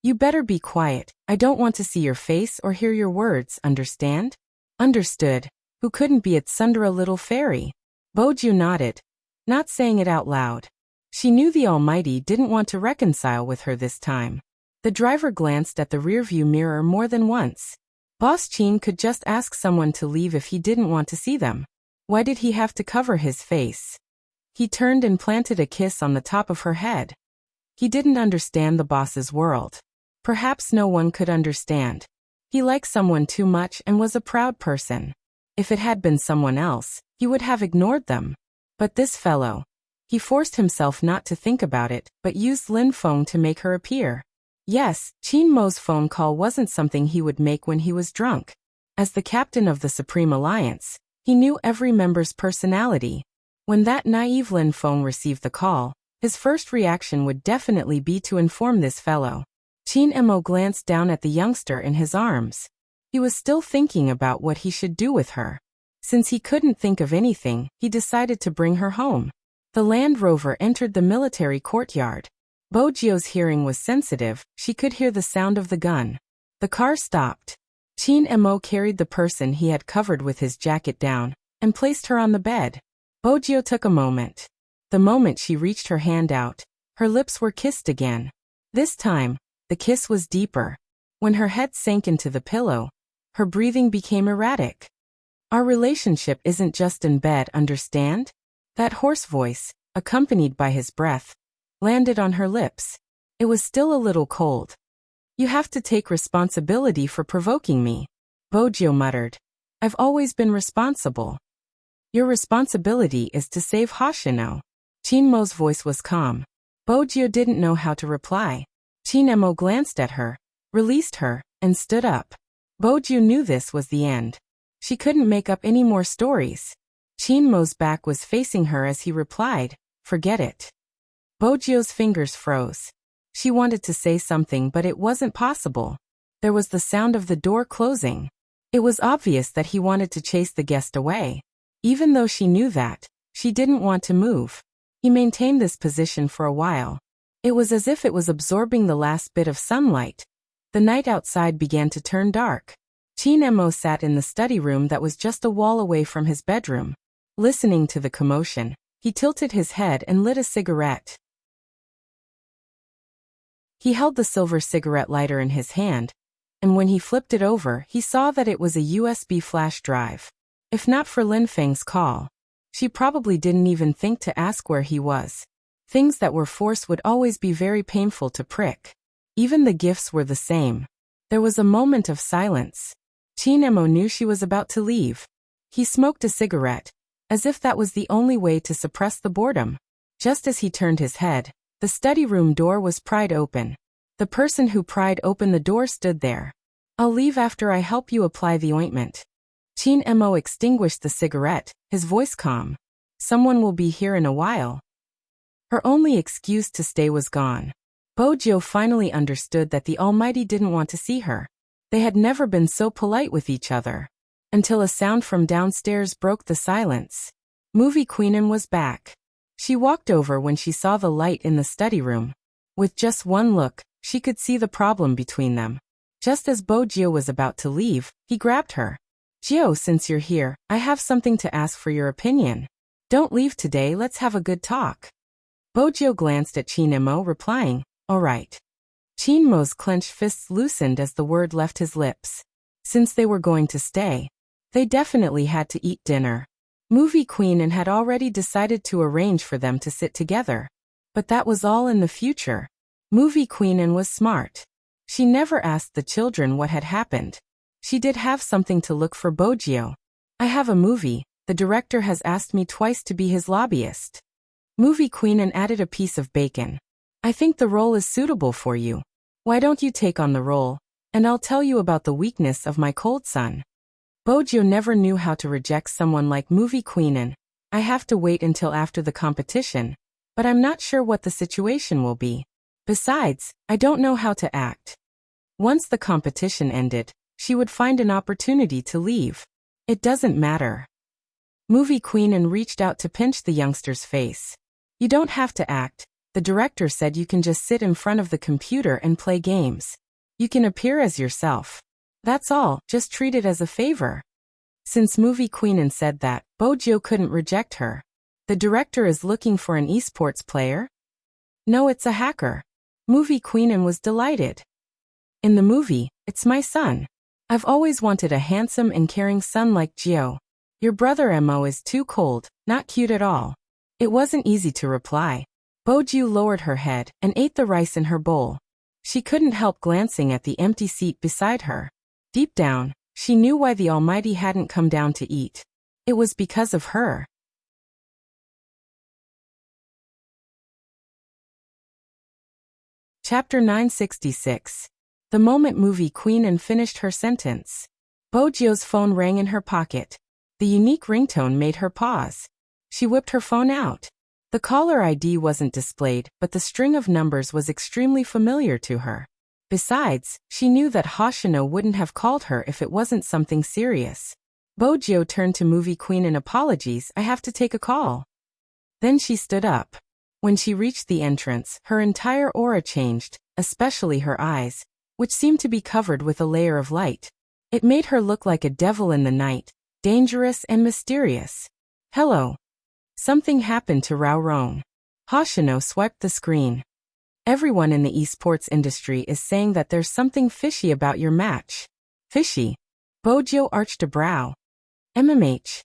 You better be quiet, I don't want to see your face or hear your words, understand? Understood. Who couldn't be at Sundara little fairy? Bojio nodded, not saying it out loud. She knew the Almighty didn't want to reconcile with her this time. The driver glanced at the rearview mirror more than once. Boss Qin could just ask someone to leave if he didn't want to see them. Why did he have to cover his face? He turned and planted a kiss on the top of her head. He didn't understand the boss's world. Perhaps no one could understand. He liked someone too much and was a proud person. If it had been someone else, he would have ignored them. But this fellow. He forced himself not to think about it, but used Lin Feng to make her appear. Yes, Qin Mo's phone call wasn't something he would make when he was drunk. As the captain of the Supreme Alliance, he knew every member's personality. When that naive Lin Feng received the call, his first reaction would definitely be to inform this fellow. Qin Mo glanced down at the youngster in his arms. He was still thinking about what he should do with her. Since he couldn't think of anything, he decided to bring her home. The Land Rover entered the military courtyard. Bojio's hearing was sensitive, she could hear the sound of the gun. The car stopped. Qin Mo carried the person he had covered with his jacket down, and placed her on the bed. Bojio took a moment. The moment she reached her hand out, her lips were kissed again. This time, the kiss was deeper. When her head sank into the pillow, her breathing became erratic. Our relationship isn't just in bed, understand? That hoarse voice, accompanied by his breath, landed on her lips. It was still a little cold. You have to take responsibility for provoking me, Bojio muttered. I've always been responsible. Your responsibility is to save Hoshino. Qin Mo's voice was calm. Bojio didn't know how to reply. Qin Mo glanced at her, released her, and stood up. Bojio knew this was the end. She couldn't make up any more stories. Qin Mo's back was facing her as he replied, forget it. Bojio's fingers froze. She wanted to say something but it wasn't possible. There was the sound of the door closing. It was obvious that he wanted to chase the guest away. Even though she knew that, she didn't want to move. He maintained this position for a while. It was as if it was absorbing the last bit of sunlight. The night outside began to turn dark. Chin-mo sat in the study room that was just a wall away from his bedroom. Listening to the commotion, he tilted his head and lit a cigarette. He held the silver cigarette lighter in his hand, and when he flipped it over, he saw that it was a USB flash drive. If not for Lin Feng's call, she probably didn't even think to ask where he was. Things that were forced would always be very painful to prick. Even the gifts were the same. There was a moment of silence. Chin-mo knew she was about to leave. He smoked a cigarette, as if that was the only way to suppress the boredom. Just as he turned his head, the study room door was pried open. The person who pried open the door stood there. "I'll leave after I help you apply the ointment." Chin-mo extinguished the cigarette, his voice calm. "Someone will be here in a while." Her only excuse to stay was gone. Bojo finally understood that the Almighty didn't want to see her. They had never been so polite with each other. Until a sound from downstairs broke the silence. Movie Queenin was back. She walked over when she saw the light in the study room. With just one look, she could see the problem between them. Just as Bojo was about to leave, he grabbed her. "Jio, since you're here, I have something to ask for your opinion. Don't leave today, let's have a good talk." Bojo glanced at Chin-mo, replying, "All right." Chin-mo's clenched fists loosened as the word left his lips. Since they were going to stay, they definitely had to eat dinner. Movie Queenin had already decided to arrange for them to sit together. But that was all in the future. Movie Queenin was smart. She never asked the children what had happened. She did have something to look for Bojo. "I have a movie. The director has asked me twice to be his lobbyist." Movie Queenin added a piece of bacon. "I think the role is suitable for you. Why don't you take on the role, and I'll tell you about the weakness of my cold son." Bojo never knew how to reject someone like Movie Queenin. "I have to wait until after the competition, but I'm not sure what the situation will be. Besides, I don't know how to act." Once the competition ended, she would find an opportunity to leave. "It doesn't matter." Movie Queenin reached out to pinch the youngster's face. "You don't have to act. The director said you can just sit in front of the computer and play games. You can appear as yourself. That's all, just treat it as a favor." Since Movie Queenin said that, Bojo couldn't reject her. "The director is looking for an esports player?" "No, it's a hacker." Movie Queenin was delighted. "In the movie, it's my son. I've always wanted a handsome and caring son like Jio. Your brother Mo is too cold, not cute at all." It wasn't easy to reply. Bojo lowered her head and ate the rice in her bowl. She couldn't help glancing at the empty seat beside her. Deep down, she knew why the Almighty hadn't come down to eat. It was because of her. Chapter 966. The moment Movie Queenin finished her sentence, Bojo's phone rang in her pocket. The unique ringtone made her pause. She whipped her phone out. The caller ID wasn't displayed, but the string of numbers was extremely familiar to her. Besides, she knew that Hoshino wouldn't have called her if it wasn't something serious. Bojo turned to Movie Queenin. "Apologies, I have to take a call." Then she stood up. When she reached the entrance, her entire aura changed, especially her eyes, which seemed to be covered with a layer of light. It made her look like a devil in the night, dangerous and mysterious. "Hello." Something happened to Rao Rong. Hoshino swiped the screen. "Everyone in the esports industry is saying that there's something fishy about your match." "Fishy?" Bojo arched a brow. "MMH."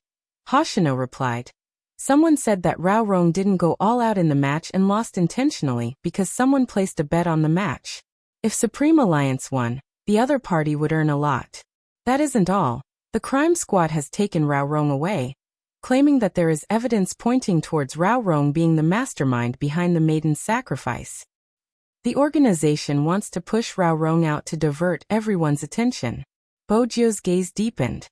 Hoshino replied. "Someone said that Rao Rong didn't go all out in the match and lost intentionally because someone placed a bet on the match. If Supreme Alliance won, the other party would earn a lot. That isn't all. The crime squad has taken Rao Rong away, claiming that there is evidence pointing towards Rao Rong being the mastermind behind the maiden's sacrifice. The organization wants to push Rao Rong out to divert everyone's attention." Bojo's gaze deepened.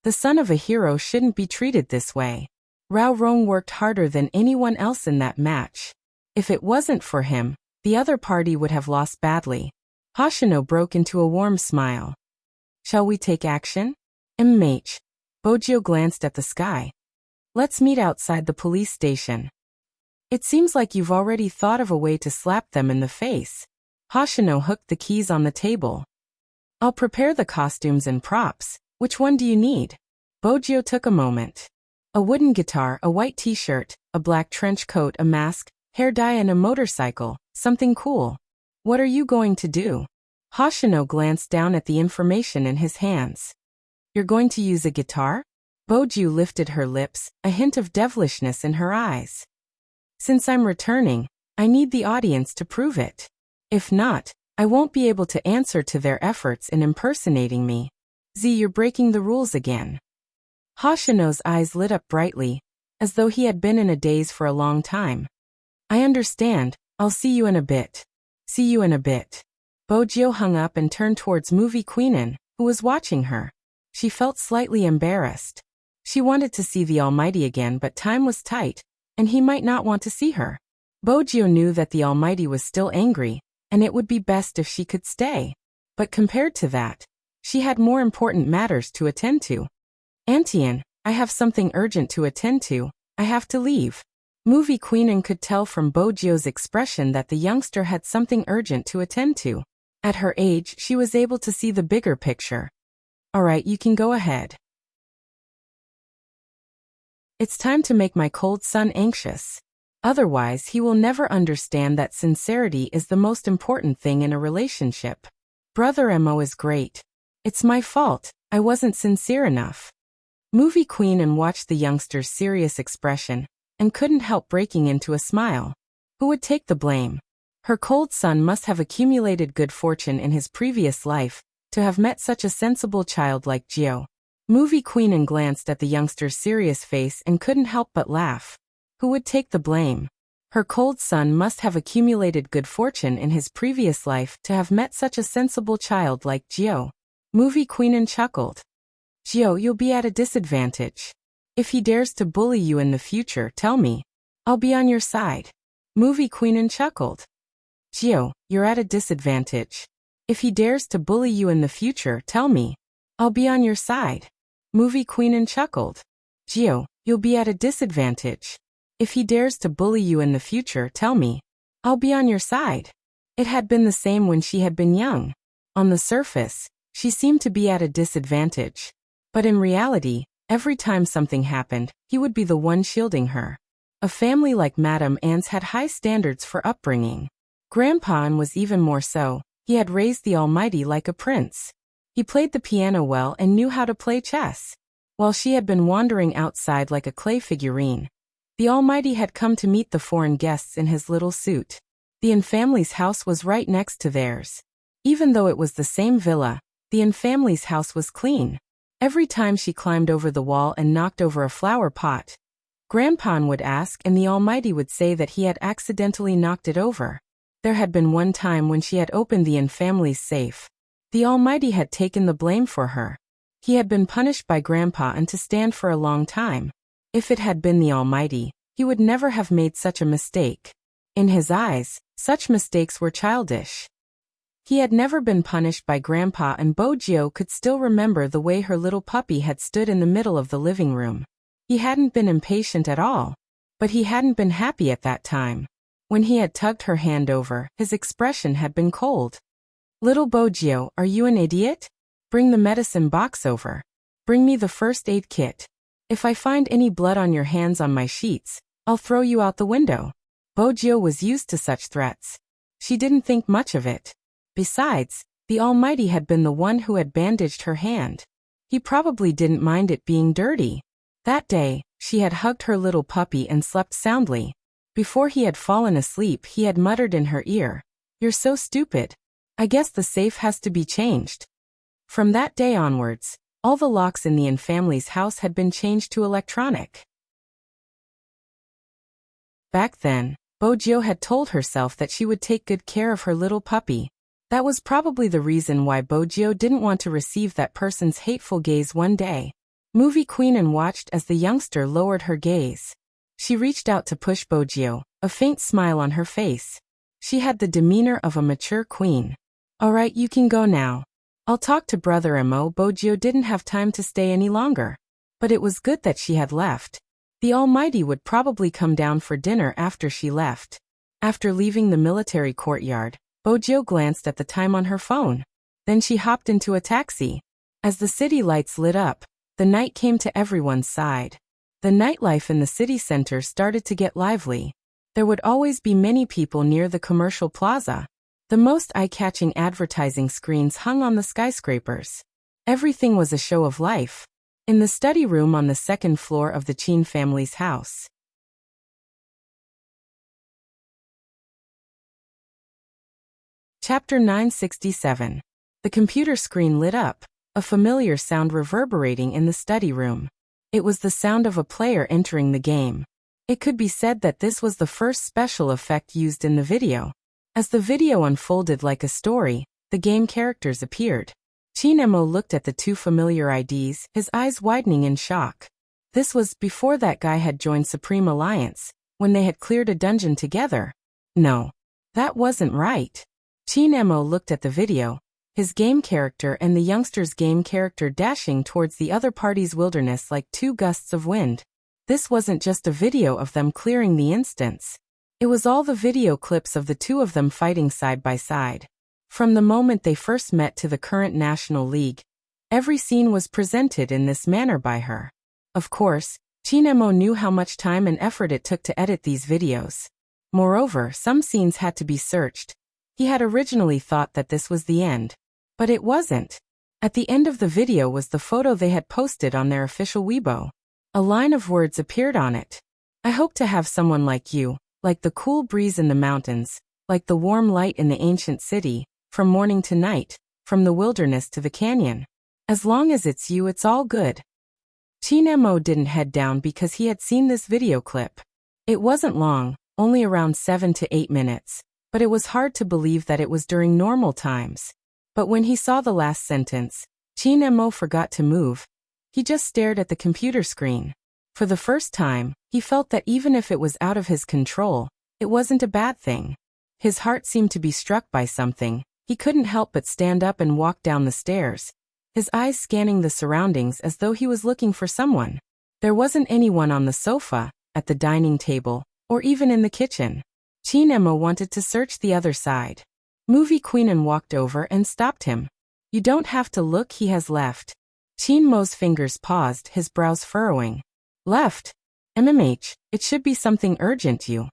The son of a hero shouldn't be treated this way. Rao Rong worked harder than anyone else in that match. If it wasn't for him, the other party would have lost badly. Hoshino broke into a warm smile. "Shall we take action?" Immersing. Bojo glanced at the sky. Let's meet outside the police station. It seems like you've already thought of a way to slap them in the face. Hoshino hooked the keys on the table. I'll prepare the costumes and props. Which one do you need? Bojo took a moment. A wooden guitar, a white t-shirt, a black trench coat, a mask, hair dye and a motorcycle. Something cool. What are you going to do? Hoshino glanced down at the information in his hands. You're going to use a guitar? Bojo lifted her lips, a hint of devilishness in her eyes. Since I'm returning, I need the audience to prove it. If not, I won't be able to answer to their efforts in impersonating me. You're breaking the rules again. Hoshino's eyes lit up brightly, as though he had been in a daze for a long time. I understand, I'll see you in a bit. See you in a bit. Bojo hung up and turned towards Movie Queenan, who was watching her. She felt slightly embarrassed. She wanted to see the Almighty again, but time was tight, and he might not want to see her. Bojo knew that the Almighty was still angry, and it would be best if she could stay. But compared to that, she had more important matters to attend to. Antian, I have something urgent to attend to. I have to leave. Movie Queenan could tell from Bojo's expression that the youngster had something urgent to attend to. At her age, she was able to see the bigger picture. All right, you can go ahead. It's time to make my cold son anxious. Otherwise, he will never understand that sincerity is the most important thing in a relationship. Brother Mo is great. It's my fault, I wasn't sincere enough. Movie Queenan watched the youngster's serious expression, and couldn't help breaking into a smile. Who would take the blame? Her cold son must have accumulated good fortune in his previous life, to have met such a sensible child like Gio. Movie Queenan glanced at the youngster's serious face and couldn't help but laugh. Who would take the blame? Her cold son must have accumulated good fortune in his previous life to have met such a sensible child like Gio. Movie Queenan chuckled. Gio, you'll be at a disadvantage. If he dares to bully you in the future, tell me. I'll be on your side. Movie Queenan chuckled. Gio, you're at a disadvantage. If he dares to bully you in the future, tell me. I'll be on your side. Movie Queenan chuckled. Gio, you'll be at a disadvantage. If he dares to bully you in the future, tell me. I'll be on your side. It had been the same when she had been young. On the surface, she seemed to be at a disadvantage. But in reality, every time something happened, he would be the one shielding her. A family like Madame Anne's had high standards for upbringing. Grandpa Anne was even more so. He had raised the Almighty like a prince. He played the piano well and knew how to play chess. While she had been wandering outside like a clay figurine, the Almighty had come to meet the foreign guests in his little suit. The Anne family's house was right next to theirs. Even though it was the same villa, the Anne family's house was clean. Every time she climbed over the wall and knocked over a flower pot, Grandpa Anne would ask and the Almighty would say that he had accidentally knocked it over. There had been one time when she had opened the Anne family's safe. The Almighty had taken the blame for her. He had been punished by Grandpa Anne to stand for a long time. If it had been the Almighty, he would never have made such a mistake. In his eyes, such mistakes were childish. He had never been punished by Grandpa, and Bojo could still remember the way her little puppy had stood in the middle of the living room. He hadn't been impatient at all, but he hadn't been happy at that time. When he had tugged her hand over, his expression had been cold. Little Bojo, are you an idiot? Bring the medicine box over. Bring me the first aid kit. If I find any blood on your hands on my sheets, I'll throw you out the window. Bojo was used to such threats. She didn't think much of it. Besides, the Almighty had been the one who had bandaged her hand. He probably didn't mind it being dirty. That day, she had hugged her little puppy and slept soundly. Before he had fallen asleep, he had muttered in her ear, "You're so stupid. I guess the safe has to be changed." From that day onwards, all the locks in the Anne family's house had been changed to electronic. Back then, Bojo had told herself that she would take good care of her little puppy. That was probably the reason why Bojo didn't want to receive that person's hateful gaze one day. Movie Queenan watched as the youngster lowered her gaze. She reached out to push Bojo, a faint smile on her face. She had the demeanor of a mature queen. "All right, you can go now. I'll talk to Brother Mo. Bojio didn't have time to stay any longer. But it was good that she had left. The Almighty would probably come down for dinner after she left. After leaving the military courtyard, Bojio glanced at the time on her phone. Then she hopped into a taxi. As the city lights lit up, the night came to everyone's side. The nightlife in the city center started to get lively. There would always be many people near the commercial plaza. The most eye-catching advertising screens hung on the skyscrapers. Everything was a show of life. In the study room on the second floor of the Chin family's house. Chapter 967. The computer screen lit up, a familiar sound reverberating in the study room. It was the sound of a player entering the game. It could be said that this was the first special effect used in the video. As the video unfolded like a story, the game characters appeared. Chinemo looked at the two familiar IDs, his eyes widening in shock. This was before that guy had joined Supreme Alliance, when they had cleared a dungeon together. No. That wasn't right. Chinemo looked at the video, his game character and the youngster's game character dashing towards the other party's wilderness like two gusts of wind. This wasn't just a video of them clearing the instance. It was all the video clips of the two of them fighting side by side. From the moment they first met to the current National League, every scene was presented in this manner by her. Of course, Chinemo knew how much time and effort it took to edit these videos. Moreover, some scenes had to be searched. He had originally thought that this was the end. But it wasn't. At the end of the video was the photo they had posted on their official Weibo. A line of words appeared on it. I hope to have someone like you, like the cool breeze in the mountains, like the warm light in the ancient city, from morning to night, from the wilderness to the canyon. As long as it's you, it's all good. Chinemo didn't head down because he had seen this video clip. It wasn't long, only around 7 to 8 minutes, but it was hard to believe that it was during normal times. But when he saw the last sentence, Chinemo forgot to move. He just stared at the computer screen. For the first time, he felt that even if it was out of his control, it wasn't a bad thing. His heart seemed to be struck by something. He couldn't help but stand up and walk down the stairs, his eyes scanning the surroundings as though he was looking for someone. There wasn't anyone on the sofa, at the dining table, or even in the kitchen. Chinemo wanted to search the other side. Movie Queenan walked over and stopped him. You don't have to look, he has left. Chinmo's fingers paused, his brows furrowing. Left? MMH, it should be something urgent, you.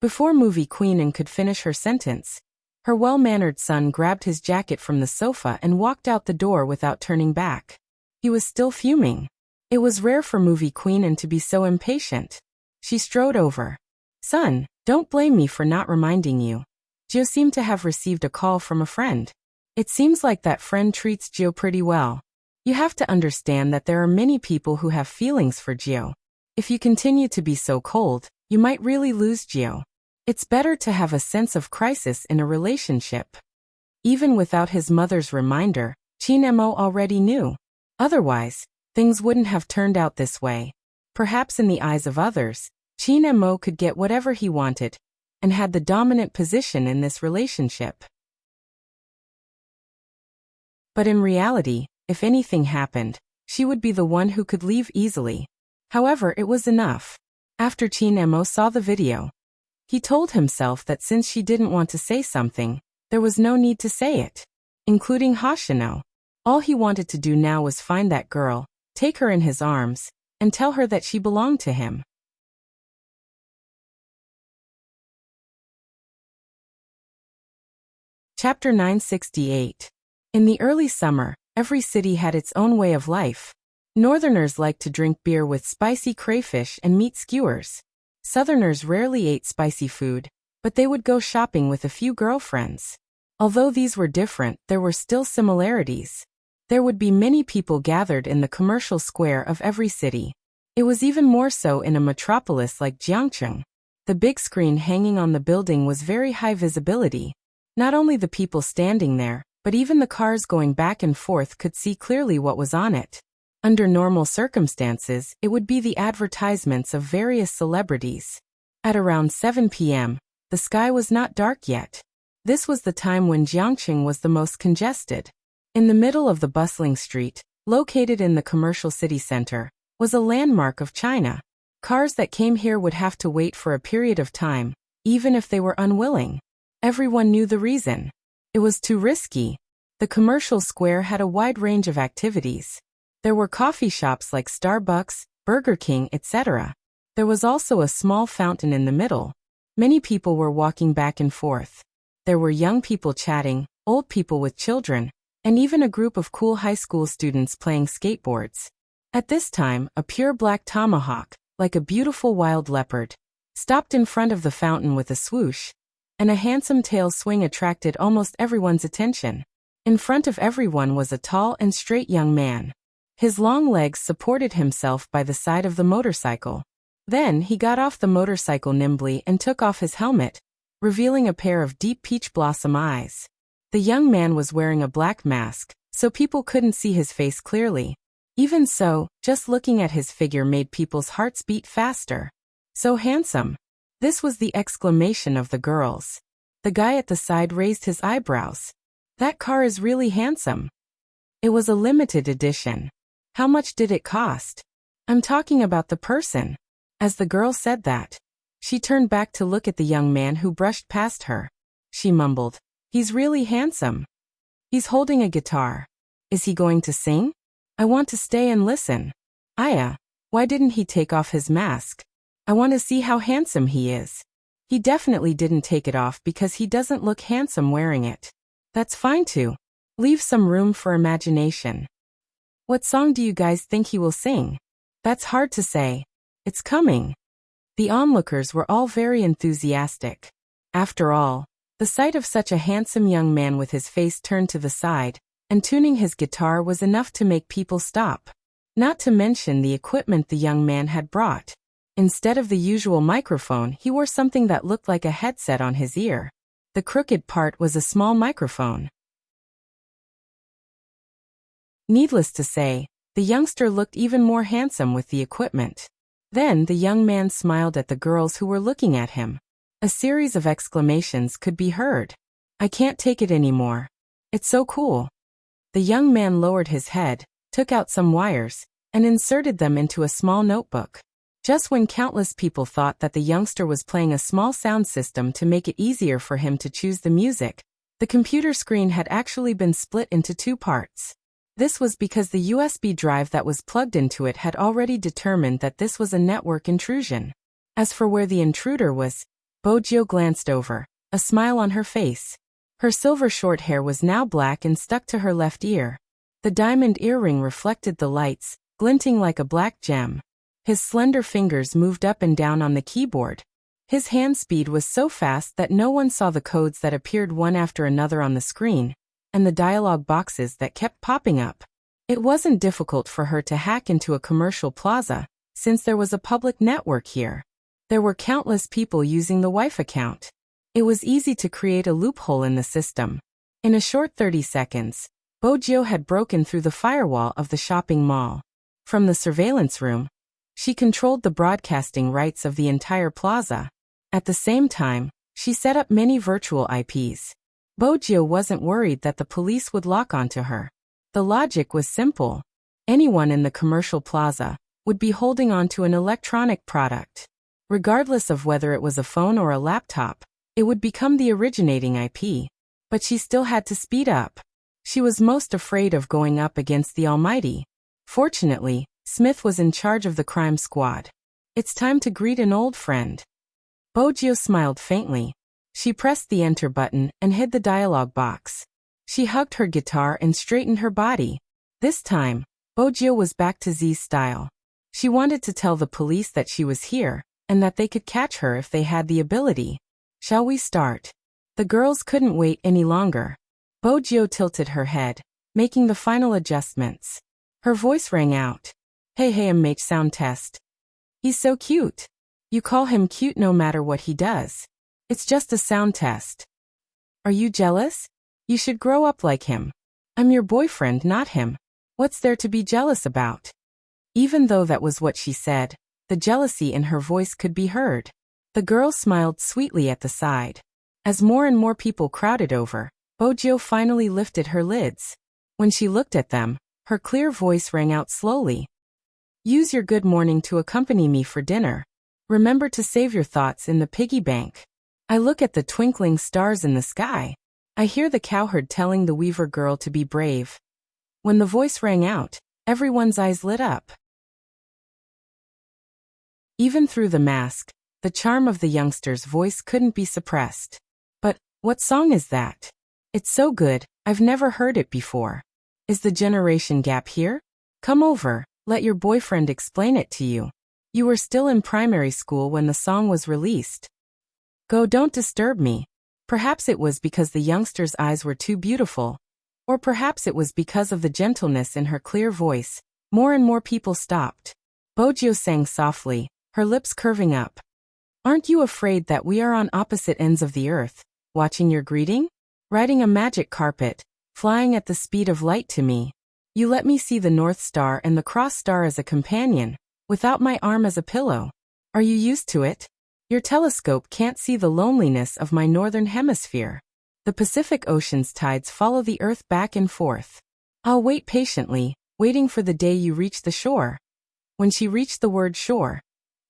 Before Movie Queenan could finish her sentence, her well-mannered son grabbed his jacket from the sofa and walked out the door without turning back. He was still fuming. It was rare for Movie Queenan to be so impatient. She strode over. Son, don't blame me for not reminding you. Gio seemed to have received a call from a friend. It seems like that friend treats Gio pretty well. You have to understand that there are many people who have feelings for Gio. If you continue to be so cold, you might really lose Gio. It's better to have a sense of crisis in a relationship. Even without his mother's reminder, Chinemo already knew. Otherwise, things wouldn't have turned out this way. Perhaps in the eyes of others, Chinemo could get whatever he wanted, and had the dominant position in this relationship. But in reality, if anything happened, she would be the one who could leave easily. However, it was enough. After Chinemo saw the video, he told himself that since she didn't want to say something, there was no need to say it. Including Hoshino. All he wanted to do now was find that girl, take her in his arms, and tell her that she belonged to him. Chapter 968. In the early summer, every city had its own way of life. Northerners liked to drink beer with spicy crayfish and meat skewers. Southerners rarely ate spicy food, but they would go shopping with a few girlfriends. Although these were different, there were still similarities. There would be many people gathered in the commercial square of every city. It was even more so in a metropolis like Jiangcheng. The big screen hanging on the building was very high visibility. Not only the people standing there, but even the cars going back and forth could see clearly what was on it. Under normal circumstances, it would be the advertisements of various celebrities. At around 7 p.m., the sky was not dark yet. This was the time when Jiangcheng was the most congested. In the middle of the bustling street, located in the commercial city center, was a landmark of China. Cars that came here would have to wait for a period of time, even if they were unwilling. Everyone knew the reason. It was too risky. The commercial square had a wide range of activities. There were coffee shops like Starbucks, Burger King, etc. There was also a small fountain in the middle. Many people were walking back and forth. There were young people chatting, old people with children, and even a group of cool high school students playing skateboards. At this time, a pure black tomahawk, like a beautiful wild leopard, stopped in front of the fountain with a swoosh, and a handsome tail swing attracted almost everyone's attention. In front of everyone was a tall and straight young man. His long legs supported himself by the side of the motorcycle. Then he got off the motorcycle nimbly and took off his helmet, revealing a pair of deep peach blossom eyes. The young man was wearing a black mask, so people couldn't see his face clearly. Even so, just looking at his figure made people's hearts beat faster. So handsome. This was the exclamation of the girls. The guy at the side raised his eyebrows. That car is really handsome. It was a limited edition. How much did it cost? I'm talking about the person. As the girl said that, she turned back to look at the young man who brushed past her. She mumbled, "He's really handsome. He's holding a guitar. Is he going to sing? I want to stay and listen. Aya, why didn't he take off his mask? I want to see how handsome he is. He definitely didn't take it off because he doesn't look handsome wearing it. That's fine too. Leave some room for imagination. What song do you guys think he will sing? That's hard to say. It's coming." The onlookers were all very enthusiastic. After all, the sight of such a handsome young man with his face turned to the side and tuning his guitar was enough to make people stop. Not to mention the equipment the young man had brought. Instead of the usual microphone, he wore something that looked like a headset on his ear. The crooked part was a small microphone. Needless to say, the youngster looked even more handsome with the equipment. Then the young man smiled at the girls who were looking at him. A series of exclamations could be heard. "I can't take it anymore. It's so cool." The young man lowered his head, took out some wires, and inserted them into a small notebook. Just when countless people thought that the youngster was playing a small sound system to make it easier for him to choose the music, the computer screen had actually been split into two parts. This was because the USB drive that was plugged into it had already determined that this was a network intrusion. As for where the intruder was, Bojo glanced over, a smile on her face. Her silver short hair was now black and stuck to her left ear. The diamond earring reflected the lights, glinting like a black gem. His slender fingers moved up and down on the keyboard. His hand speed was so fast that no one saw the codes that appeared one after another on the screen, and the dialogue boxes that kept popping up. It wasn't difficult for her to hack into a commercial plaza, since there was a public network here. There were countless people using the Wi-Fi account. It was easy to create a loophole in the system. In a short 30 seconds, Bojo had broken through the firewall of the shopping mall. From the surveillance room, she controlled the broadcasting rights of the entire plaza. At the same time, she set up many virtual IPs. Bojo wasn't worried that the police would lock onto her. The logic was simple. Anyone in the commercial plaza would be holding onto an electronic product. Regardless of whether it was a phone or a laptop, it would become the originating IP. But she still had to speed up. She was most afraid of going up against the Almighty. Fortunately, Smith was in charge of the crime squad. "It's time to greet an old friend." Bojo smiled faintly. She pressed the enter button and hid the dialogue box. She hugged her guitar and straightened her body. This time, Bojo was back to Z's style. She wanted to tell the police that she was here, and that they could catch her if they had the ability. "Shall we start?" The girls couldn't wait any longer. Bojo tilted her head, making the final adjustments. Her voice rang out. Hey, mate, sound test. He's so cute. You call him cute no matter what he does. It's just a sound test. Are you jealous? You should grow up like him. I'm your boyfriend, not him. What's there to be jealous about? Even though that was what she said, the jealousy in her voice could be heard. The girl smiled sweetly at the side. As more and more people crowded over, Bojo finally lifted her lids. When she looked at them, her clear voice rang out slowly. Use your good morning to accompany me for dinner. Remember to save your thoughts in the piggy bank. I look at the twinkling stars in the sky. I hear the cowherd telling the weaver girl to be brave. When the voice rang out, everyone's eyes lit up. Even through the mask, the charm of the youngster's voice couldn't be suppressed. But, what song is that? It's so good, I've never heard it before. Is the generation gap here? Come over, let your boyfriend explain it to you. You were still in primary school when the song was released. Go, don't disturb me. Perhaps it was because the youngster's eyes were too beautiful. Or perhaps it was because of the gentleness in her clear voice. More and more people stopped. Bojo sang softly, her lips curving up. Aren't you afraid that we are on opposite ends of the earth, watching your greeting? Riding a magic carpet, flying at the speed of light to me. You let me see the North Star and the Cross Star as a companion, without my arm as a pillow. Are you used to it? Your telescope can't see the loneliness of my northern hemisphere. The Pacific Ocean's tides follow the earth back and forth. I'll wait patiently, waiting for the day you reach the shore. When she reached the word shore,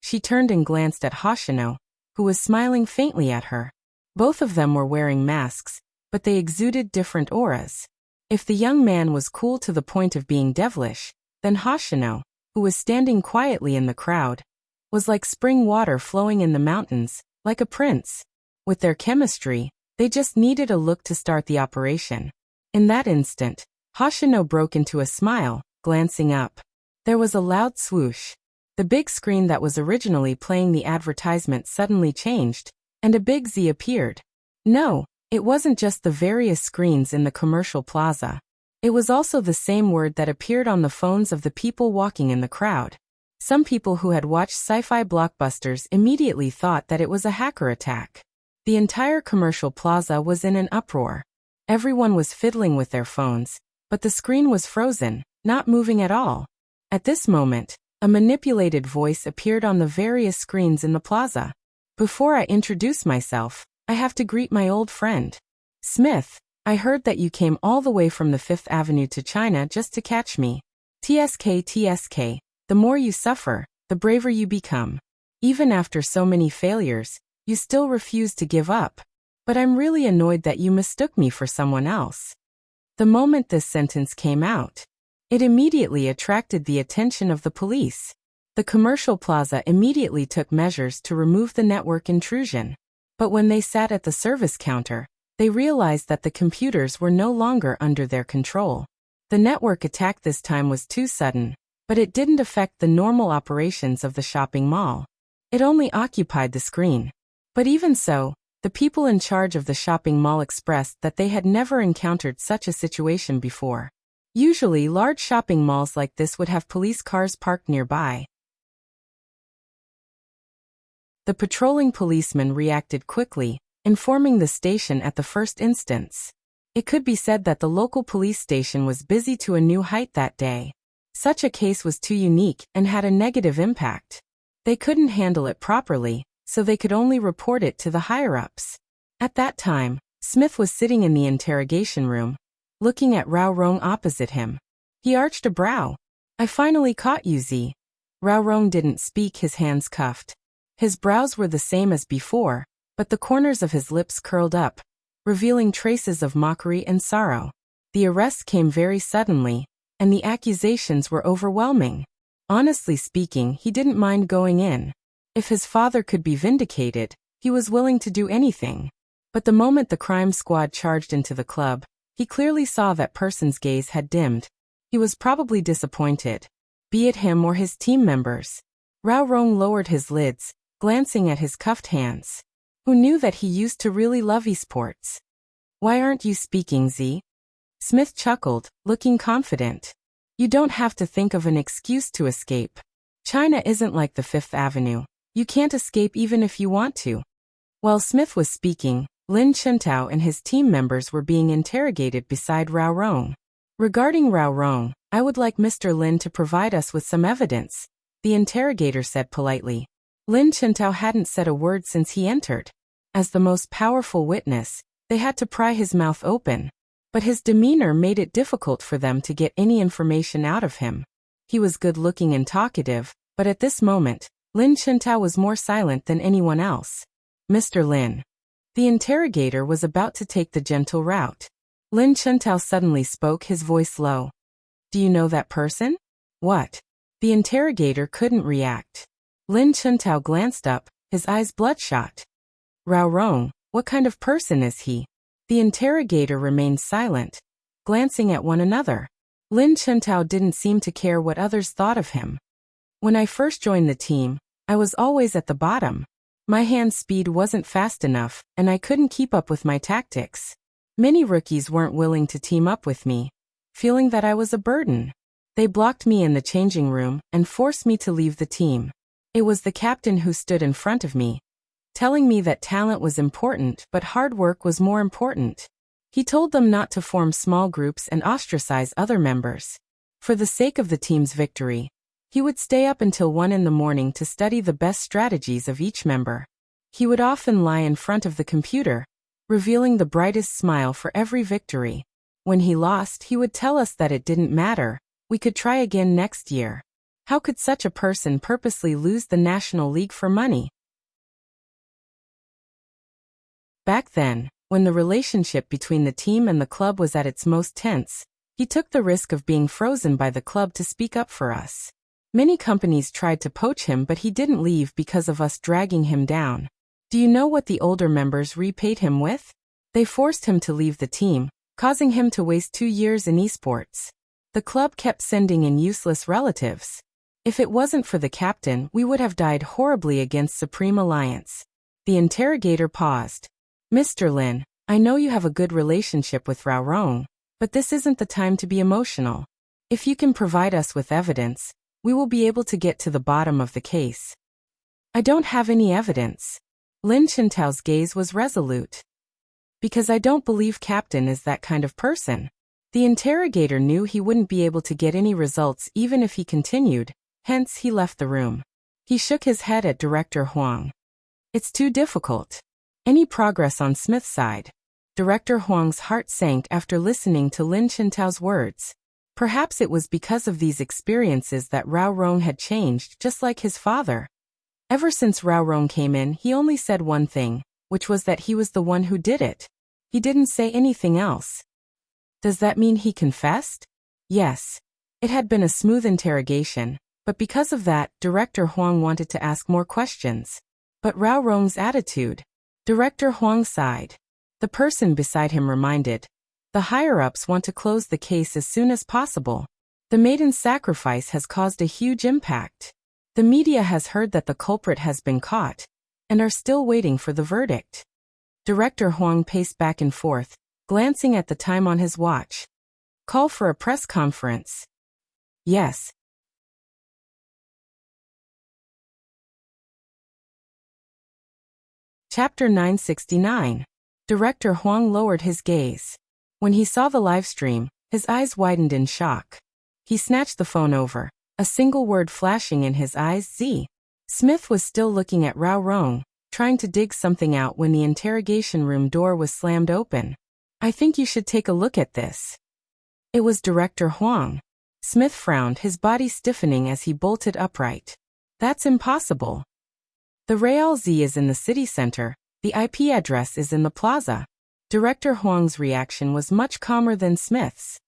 she turned and glanced at Hoshino, who was smiling faintly at her. Both of them were wearing masks, but they exuded different auras. If the young man was cool to the point of being devilish, then Hoshino, who was standing quietly in the crowd, was like spring water flowing in the mountains, like a prince. With their chemistry, they just needed a look to start the operation. In that instant, Hoshino broke into a smile, glancing up. There was a loud swoosh. The big screen that was originally playing the advertisement suddenly changed, and a big Z appeared. No, it wasn't just the various screens in the commercial plaza. It was also the same word that appeared on the phones of the people walking in the crowd. Some people who had watched sci-fi blockbusters immediately thought that it was a hacker attack. The entire commercial plaza was in an uproar. Everyone was fiddling with their phones, but the screen was frozen, not moving at all. At this moment, a manipulated voice appeared on the various screens in the plaza. Before I introduce myself, I have to greet my old friend. Smith, I heard that you came all the way from the Fifth Avenue to China just to catch me. TSK. The more you suffer, the braver you become. Even after so many failures, you still refuse to give up. But I'm really annoyed that you mistook me for someone else. The moment this sentence came out, it immediately attracted the attention of the police. The commercial plaza immediately took measures to remove the network intrusion. But when they sat at the service counter, they realized that the computers were no longer under their control. The network attack this time was too sudden, but it didn't affect the normal operations of the shopping mall. It only occupied the screen. But even so, the people in charge of the shopping mall expressed that they had never encountered such a situation before. Usually, large shopping malls like this would have police cars parked nearby. The patrolling policeman reacted quickly, informing the station at the first instance. It could be said that the local police station was busy to a new height that day. Such a case was too unique and had a negative impact. They couldn't handle it properly, so they could only report it to the higher-ups. At that time, Smith was sitting in the interrogation room, looking at Rao Rong opposite him. He arched a brow. I finally caught you, Z. Rao Rong didn't speak, his hands cuffed. His brows were the same as before, but the corners of his lips curled up, revealing traces of mockery and sorrow. The arrest came very suddenly, and the accusations were overwhelming. Honestly speaking, he didn't mind going in. If his father could be vindicated, he was willing to do anything. But the moment the crime squad charged into the club, he clearly saw that person's gaze had dimmed. He was probably disappointed, be it him or his team members. Rao Rong lowered his lids, glancing at his cuffed hands. Who knew that he used to really love esports? Why aren't you speaking, Z? Smith chuckled, looking confident. You don't have to think of an excuse to escape. China isn't like the Fifth Avenue. You can't escape even if you want to. While Smith was speaking, Lin Chuntao and his team members were being interrogated beside Rao Rong. Regarding Rao Rong, I would like Mr. Lin to provide us with some evidence, the interrogator said politely. Lin Chuntao hadn't said a word since he entered. As the most powerful witness, they had to pry his mouth open. But his demeanor made it difficult for them to get any information out of him. He was good-looking and talkative, but at this moment, Lin Chentao was more silent than anyone else. Mr. Lin. The interrogator was about to take the gentle route. Lin Chentao suddenly spoke, his voice low. Do you know that person? What? The interrogator couldn't react. Lin Chentao glanced up, his eyes bloodshot. Rao Rong, what kind of person is he? The interrogator remained silent, glancing at one another. Lin Chentao didn't seem to care what others thought of him. When I first joined the team, I was always at the bottom. My hand speed wasn't fast enough, and I couldn't keep up with my tactics. Many rookies weren't willing to team up with me, feeling that I was a burden. They blocked me in the changing room and forced me to leave the team. It was the captain who stood in front of me, telling me that talent was important but hard work was more important. He told them not to form small groups and ostracize other members. For the sake of the team's victory, he would stay up until 1 in the morning to study the best strategies of each member. He would often lie in front of the computer, revealing the brightest smile for every victory. When he lost, he would tell us that it didn't matter, we could try again next year. How could such a person purposely lose the National League for money? Back then, when the relationship between the team and the club was at its most tense, he took the risk of being frozen by the club to speak up for us. Many companies tried to poach him, but he didn't leave because of us dragging him down. Do you know what the older members repaid him with? They forced him to leave the team, causing him to waste 2 years in esports. The club kept sending in useless relatives. If it wasn't for the captain, we would have died horribly against Supreme Alliance. The interrogator paused. Mr. Lin, I know you have a good relationship with Rao Rong, but this isn't the time to be emotional. If you can provide us with evidence, we will be able to get to the bottom of the case. I don't have any evidence. Lin Chentao's gaze was resolute. Because I don't believe Captain is that kind of person. The interrogator knew he wouldn't be able to get any results even if he continued, hence he left the room. He shook his head at Director Huang. It's too difficult. Any progress on Smith's side? Director Huang's heart sank after listening to Lin Chentao's words. Perhaps it was because of these experiences that Rao Rong had changed, just like his father. Ever since Rao Rong came in, he only said one thing, which was that he was the one who did it. He didn't say anything else. Does that mean he confessed? Yes. It had been a smooth interrogation, but because of that, Director Huang wanted to ask more questions. But Rao Rong's attitude. Director Huang sighed. The person beside him reminded. The higher-ups want to close the case as soon as possible. The maiden's sacrifice has caused a huge impact. The media has heard that the culprit has been caught, and are still waiting for the verdict. Director Huang paced back and forth, glancing at the time on his watch. Call for a press conference. Yes. Chapter 969. Director Huang lowered his gaze. When he saw the live stream, his eyes widened in shock. He snatched the phone over, a single word flashing in his eyes, Z. Smith was still looking at Rao Rong, trying to dig something out when the interrogation room door was slammed open. I think you should take a look at this. It was Director Huang. Smith frowned, his body stiffening as he bolted upright. That's impossible. The Real Z is in the city center, the IP address is in the plaza. Director Huang's reaction was much calmer than Smith's.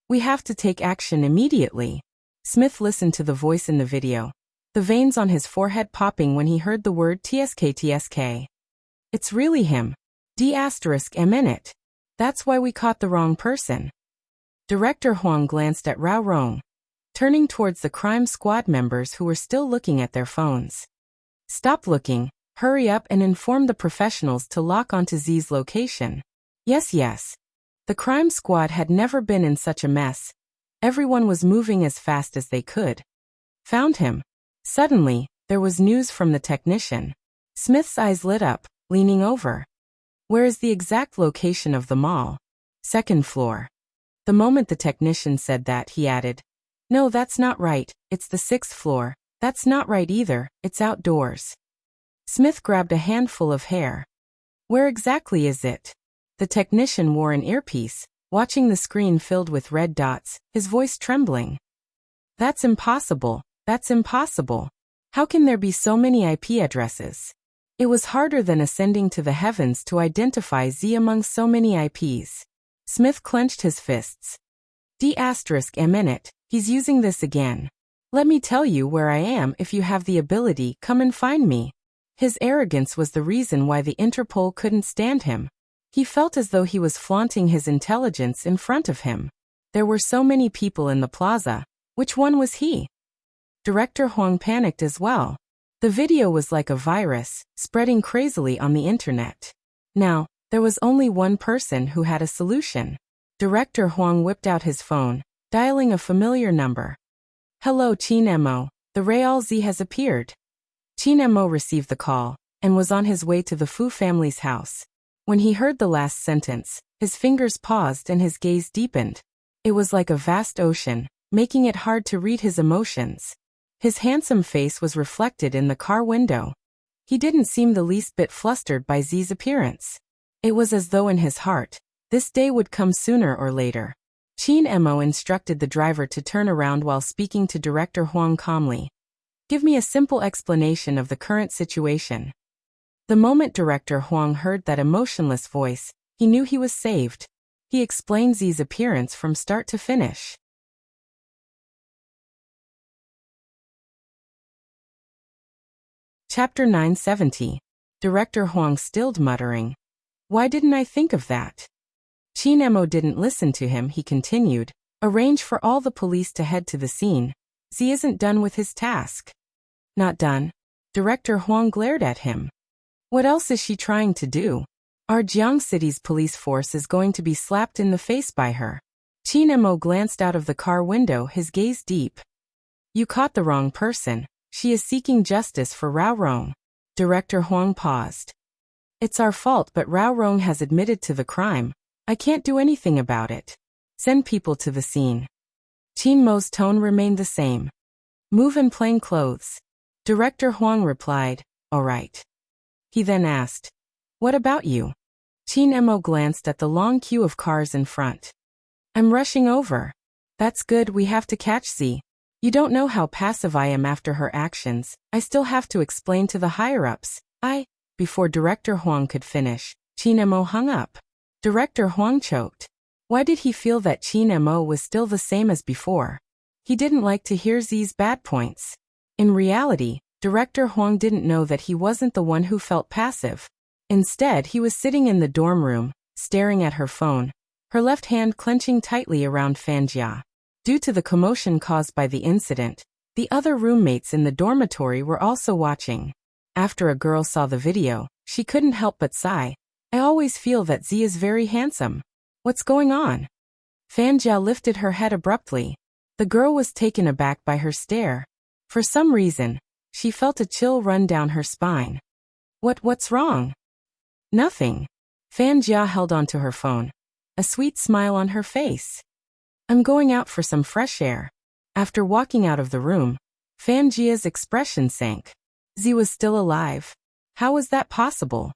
We have to take action immediately. Smith listened to the voice in the video, the veins on his forehead popping when he heard the word TSK. It's really him. D*M in it. That's why we caught the wrong person. Director Huang glanced at Rao Rong, turning towards the crime squad members who were still looking at their phones. Stop looking, hurry up and inform the professionals to lock onto Z's location. Yes. The crime squad had never been in such a mess. Everyone was moving as fast as they could. Found him. Suddenly, there was news from the technician. Smith's eyes lit up, leaning over. Where is the exact location of the mall? 2nd floor. The moment the technician said that, he added, No, that's not right, it's the 6th floor. That's not right either, it's outdoors. Smith grabbed a handful of hair. Where exactly is it? The technician wore an earpiece, watching the screen filled with red dots, his voice trembling. That's impossible. That's impossible. How can there be so many IP addresses? It was harder than ascending to the heavens to identify Z among so many IPs. Smith clenched his fists. D***, he's using this again. Let me tell you where I am if you have the ability, come and find me. His arrogance was the reason why the Interpol couldn't stand him. He felt as though he was flaunting his intelligence in front of him. There were so many people in the plaza. Which one was he? Director Huang panicked as well. The video was like a virus, spreading crazily on the internet. Now, there was only one person who had a solution. Director Huang whipped out his phone, dialing a familiar number. Hello Qin Mo, the Real Z has appeared. Qin Mo received the call, and was on his way to the Fu family's house. When he heard the last sentence, his fingers paused and his gaze deepened. It was like a vast ocean, making it hard to read his emotions. His handsome face was reflected in the car window. He didn't seem the least bit flustered by Z's appearance. It was as though in his heart, this day would come sooner or later. Qin Mo instructed the driver to turn around while speaking to Director Huang calmly. Give me a simple explanation of the current situation. The moment Director Huang heard that emotionless voice, he knew he was saved. He explained Z's appearance from start to finish. Chapter 970. Director Huang stilled muttering. Why didn't I think of that? Qin Mo didn't listen to him, he continued. Arrange for all the police to head to the scene. Z isn't done with his task. Not done? Director Huang glared at him. What else is she trying to do? Our Jiang City's police force is going to be slapped in the face by her. Qin Mo glanced out of the car window, his gaze deep. You caught the wrong person. She is seeking justice for Rao Rong. Director Huang paused. It's our fault, but Rao Rong has admitted to the crime. I can't do anything about it. Send people to the scene. Qin Mo's tone remained the same. Move in plain clothes. Director Huang replied, all right. He then asked, what about you? Qin Mo glanced at the long queue of cars in front. I'm rushing over. That's good, we have to catch Z. You don't know how passive I am after her actions. I still have to explain to the higher-ups. Before Director Huang could finish, Qin Mo hung up. Director Huang choked. Why did he feel that Qin Mo was still the same as before? He didn't like to hear Z's bad points. In reality, Director Huang didn't know that he wasn't the one who felt passive. Instead, he was sitting in the dorm room, staring at her phone, her left hand clenching tightly around Fanjia. Due to the commotion caused by the incident, the other roommates in the dormitory were also watching. After a girl saw the video, she couldn't help but sigh. I always feel that Z is very handsome. What's going on? Fanjia lifted her head abruptly. The girl was taken aback by her stare. For some reason, she felt a chill run down her spine. What's wrong? Nothing. Fanjia held onto her phone, a sweet smile on her face. I'm going out for some fresh air. After walking out of the room, Fanjia's expression sank. Z was still alive. How was that possible?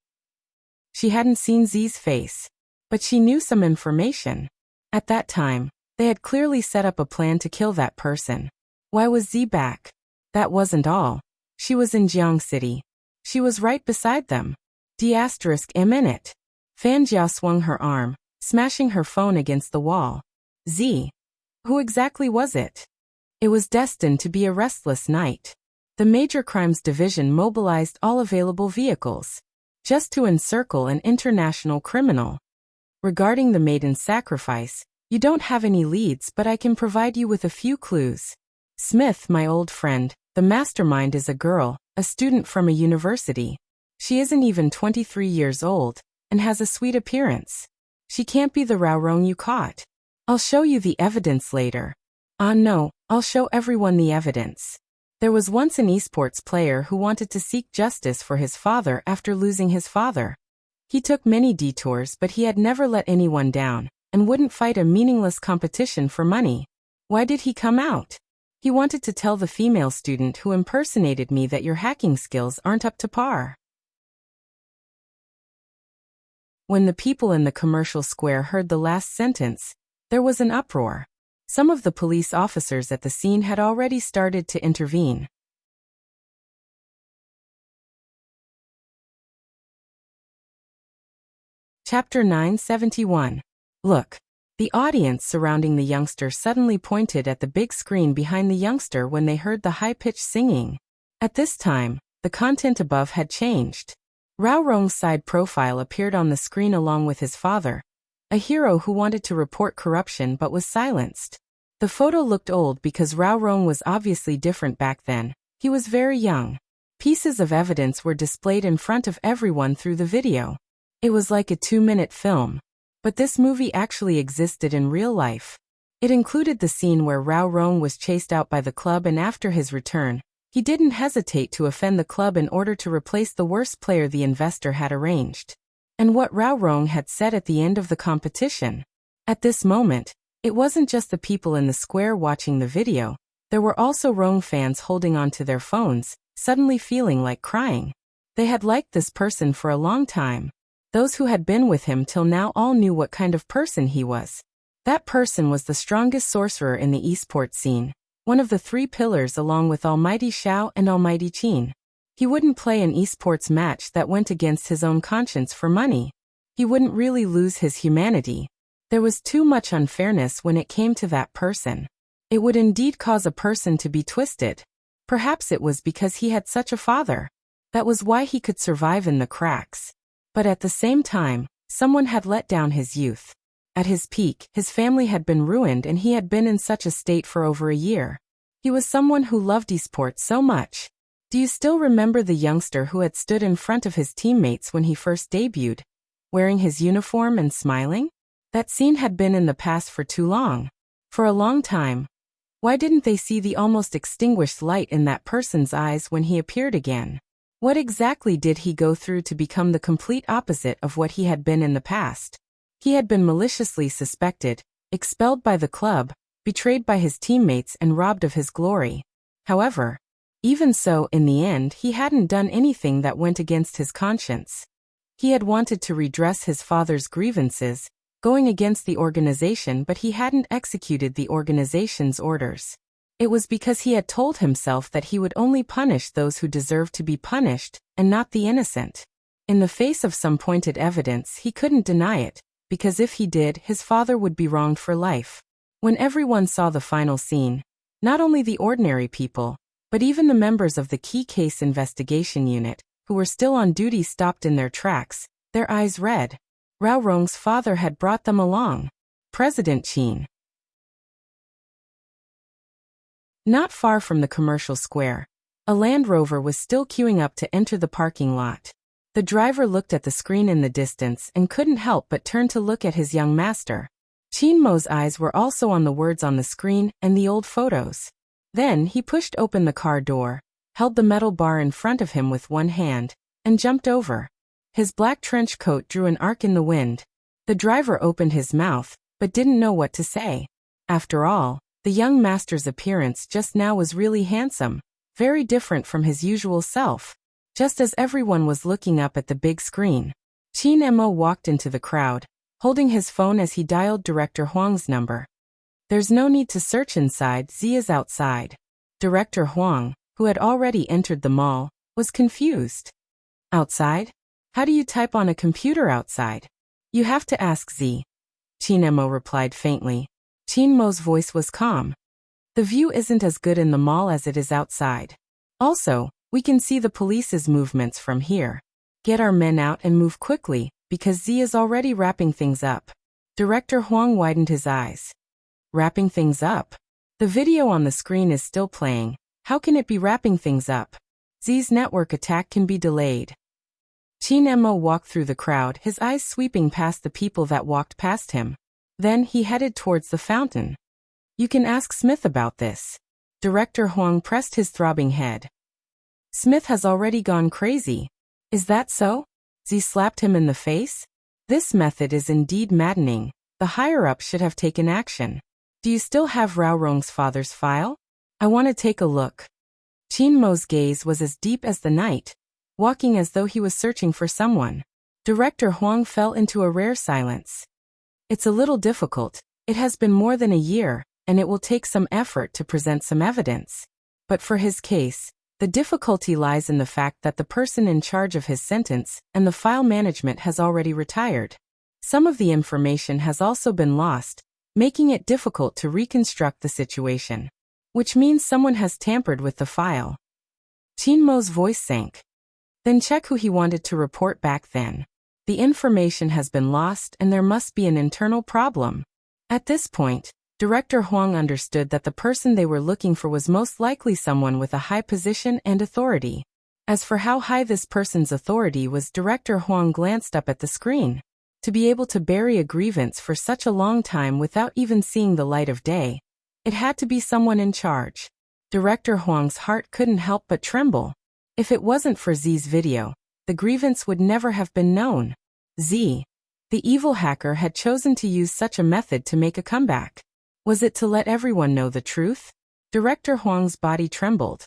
She hadn't seen Z's face, but she knew some information. At that time, they had clearly set up a plan to kill that person. Why was Z back? That wasn't all. She was in Jiang City. She was right beside them. D***. Fanjia swung her arm, smashing her phone against the wall. Z. Who exactly was it? It was destined to be a restless night. The Major Crimes Division mobilized all available vehicles, just to encircle an international criminal. Regarding the maiden's sacrifice, you don't have any leads, but I can provide you with a few clues. Smith, my old friend, the mastermind is a girl, a student from a university. She isn't even 23 years old, and has a sweet appearance. She can't be the Rao Rong you caught. I'll show you the evidence later. No, I'll show everyone the evidence. There was once an esports player who wanted to seek justice for his father after losing his father. He took many detours, but he had never let anyone down, and wouldn't fight a meaningless competition for money. Why did he come out? He wanted to tell the female student who impersonated me that your hacking skills aren't up to par. When the people in the commercial square heard the last sentence, there was an uproar. Some of the police officers at the scene had already started to intervene. Chapter 971. Look. The audience surrounding the youngster suddenly pointed at the big screen behind the youngster when they heard the high-pitched singing. At this time, the content above had changed. Rao Rong's side profile appeared on the screen along with his father, a hero who wanted to report corruption but was silenced. The photo looked old because Rao Rong was obviously different back then. He was very young. Pieces of evidence were displayed in front of everyone through the video. It was like a 2-minute film. But this movie actually existed in real life. It included the scene where Rao Rong was chased out by the club, and after his return, he didn't hesitate to offend the club in order to replace the worst player the investor had arranged. And what Rao Rong had said at the end of the competition. At this moment, it wasn't just the people in the square watching the video. There were also Rong fans holding onto their phones, suddenly feeling like crying. They had liked this person for a long time. Those who had been with him till now all knew what kind of person he was. That person was the strongest sorcerer in the esports scene, one of the 3 pillars along with Almighty Xiao and Almighty Qin. He wouldn't play an esports match that went against his own conscience for money. He wouldn't really lose his humanity. There was too much unfairness when it came to that person. It would indeed cause a person to be twisted. Perhaps it was because he had such a father. That was why he could survive in the cracks. But at the same time, someone had let down his youth. At his peak, his family had been ruined and he had been in such a state for over a year. He was someone who loved esports so much. Do you still remember the youngster who had stood in front of his teammates when he first debuted, wearing his uniform and smiling? That scene had been in the past for too long. For a long time. Why didn't they see the almost extinguished light in that person's eyes when he appeared again? What exactly did he go through to become the complete opposite of what he had been in the past? He had been maliciously suspected, expelled by the club, betrayed by his teammates and robbed of his glory. However, even so, in the end he hadn't done anything that went against his conscience. He had wanted to redress his father's grievances, going against the organization, but he hadn't executed the organization's orders. It was because he had told himself that he would only punish those who deserved to be punished, and not the innocent. In the face of some pointed evidence, he couldn't deny it, because if he did, his father would be wronged for life. When everyone saw the final scene, not only the ordinary people, but even the members of the key case investigation unit, who were still on duty, stopped in their tracks, their eyes red. Rao Rong's father had brought them along. President Qin. Not far from the commercial square, a Land Rover was still queuing up to enter the parking lot. The driver looked at the screen in the distance and couldn't help but turn to look at his young master. Qin Mo's eyes were also on the words on the screen and the old photos. Then he pushed open the car door, held the metal bar in front of him with one hand, and jumped over. His black trench coat drew an arc in the wind. The driver opened his mouth, but didn't know what to say. After all, the young master's appearance just now was really handsome, very different from his usual self. Just as everyone was looking up at the big screen, Qin Mo walked into the crowd, holding his phone as he dialed Director Huang's number. There's no need to search inside, Z is outside. Director Huang, who had already entered the mall, was confused. Outside? How do you type on a computer outside? You have to ask Z. Qin Mo replied faintly. Qin Mo's voice was calm. The view isn't as good in the mall as it is outside. Also, we can see the police's movements from here. Get our men out and move quickly, because Z is already wrapping things up. Director Huang widened his eyes. Wrapping things up? The video on the screen is still playing. How can it be wrapping things up? Z's network attack can be delayed. Qin Mo walked through the crowd, his eyes sweeping past the people that walked past him. Then he headed towards the fountain. You can ask Smith about this. Director Huang pressed his throbbing head. Smith has already gone crazy. Is that so? Z slapped him in the face. This method is indeed maddening. The higher-up should have taken action. Do you still have Rao Rong's father's file? I want to take a look. Qin Mo's gaze was as deep as the night, walking as though he was searching for someone. Director Huang fell into a rare silence. It's a little difficult. It has been more than a year, and it will take some effort to present some evidence. But for his case, the difficulty lies in the fact that the person in charge of his sentence and the file management has already retired. Some of the information has also been lost, making it difficult to reconstruct the situation. Which means someone has tampered with the file. Qin Mo's voice sank. Then check who he wanted to report back then. The information has been lost and there must be an internal problem. At this point, Director Huang understood that the person they were looking for was most likely someone with a high position and authority. As for how high this person's authority was, Director Huang glanced up at the screen. To be able to bury a grievance for such a long time without even seeing the light of day, it had to be someone in charge. Director Huang's heart couldn't help but tremble. If it wasn't for Z's video, the grievance would never have been known. Z, the evil hacker, had chosen to use such a method to make a comeback. Was it to let everyone know the truth? Director Huang's body trembled.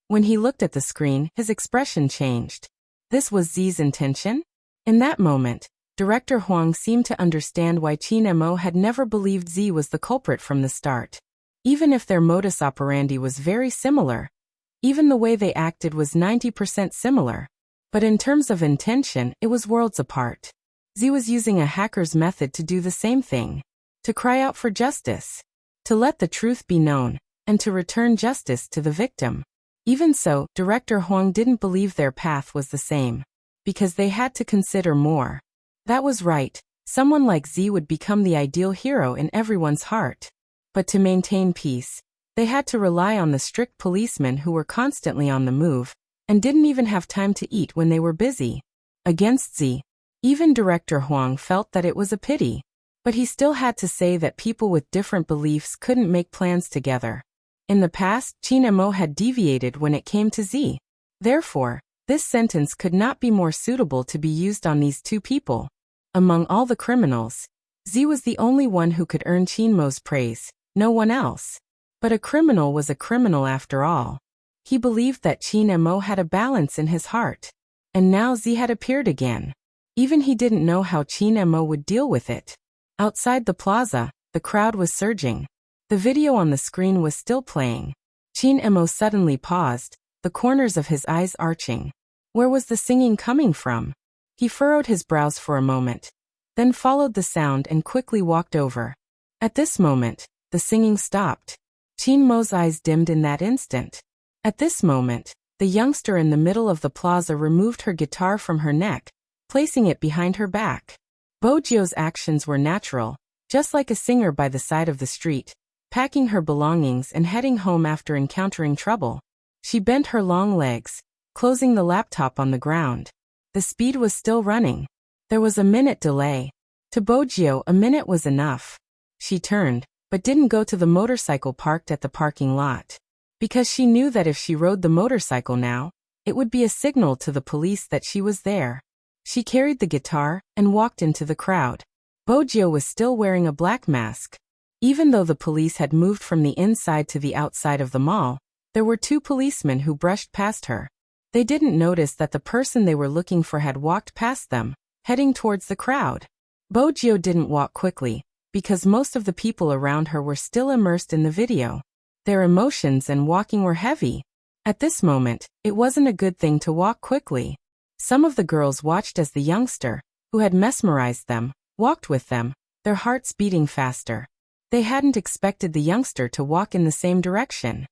When he looked at the screen, his expression changed. This was Z's intention? In that moment, Director Huang seemed to understand why Qin Mo had never believed Z was the culprit from the start. Even if their modus operandi was very similar, even the way they acted was 90% similar. But in terms of intention, it was worlds apart. Z was using a hacker's method to do the same thing. To cry out for justice. To let the truth be known, and to return justice to the victim. Even so, Director Huang didn't believe their path was the same. Because they had to consider more. That was right, someone like Z would become the ideal hero in everyone's heart. But to maintain peace, they had to rely on the strict policemen who were constantly on the move, and didn't even have time to eat when they were busy. Against Z, even Director Huang felt that it was a pity. But he still had to say that people with different beliefs couldn't make plans together. In the past, Qin Mo had deviated when it came to Z. Therefore, this sentence could not be more suitable to be used on these two people. Among all the criminals, Z was the only one who could earn Qin Mo's praise, no one else. But a criminal was a criminal after all. He believed that Qin Mo had a balance in his heart. And now Z had appeared again. Even he didn't know how Qin Mo would deal with it. Outside the plaza, the crowd was surging. The video on the screen was still playing. Qin Mo suddenly paused, the corners of his eyes arching. Where was the singing coming from? He furrowed his brows for a moment, then followed the sound and quickly walked over. At this moment, the singing stopped. Qin Mo's eyes dimmed in that instant. At this moment, the youngster in the middle of the plaza removed her guitar from her neck, placing it behind her back. Bojio's actions were natural, just like a singer by the side of the street, packing her belongings and heading home after encountering trouble. She bent her long legs, closing the laptop on the ground. The speed was still running. There was a minute delay. To Bojio, a minute was enough. She turned, but didn't go to the motorcycle parked at the parking lot. Because she knew that if she rode the motorcycle now, it would be a signal to the police that she was there. She carried the guitar and walked into the crowd. Bojio was still wearing a black mask. Even though the police had moved from the inside to the outside of the mall, there were two policemen who brushed past her. They didn't notice that the person they were looking for had walked past them, heading towards the crowd. Bojio didn't walk quickly, because most of the people around her were still immersed in the video. Their emotions and walking were heavy. At this moment, it wasn't a good thing to walk quickly. Some of the girls watched as the youngster, who had mesmerized them, walked with them, their hearts beating faster. They hadn't expected the youngster to walk in the same direction.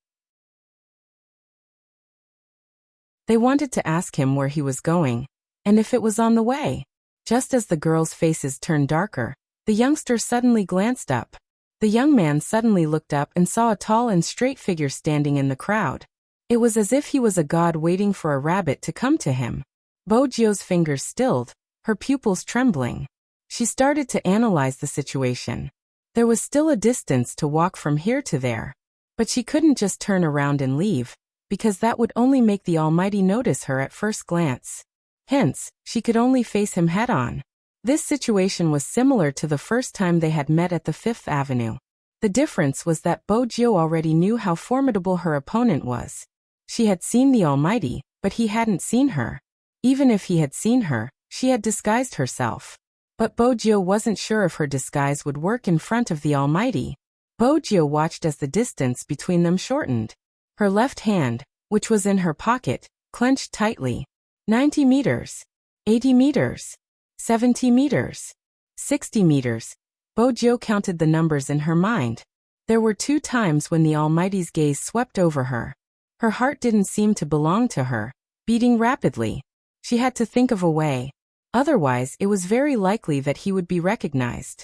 They wanted to ask him where he was going, and if it was on the way. Just as the girls' faces turned darker, the youngster suddenly glanced up. The young man suddenly looked up and saw a tall and straight figure standing in the crowd. It was as if he was a god waiting for a rabbit to come to him. Bojio's fingers stilled, her pupils trembling. She started to analyze the situation. There was still a distance to walk from here to there. But she couldn't just turn around and leave, because that would only make the Almighty notice her at first glance. Hence, she could only face him head-on. This situation was similar to the first time they had met at the Fifth Avenue. The difference was that Bojio already knew how formidable her opponent was. She had seen the Almighty, but he hadn't seen her. Even if he had seen her, she had disguised herself. But Bojo wasn't sure if her disguise would work in front of the Almighty. Bojo watched as the distance between them shortened. Her left hand, which was in her pocket, clenched tightly. 90 meters. 80 meters. 70 meters. 60 meters. Bojo counted the numbers in her mind. There were 2 times when the Almighty's gaze swept over her. Her heart didn't seem to belong to her, beating rapidly. She had to think of a way. Otherwise, it was very likely that he would be recognized.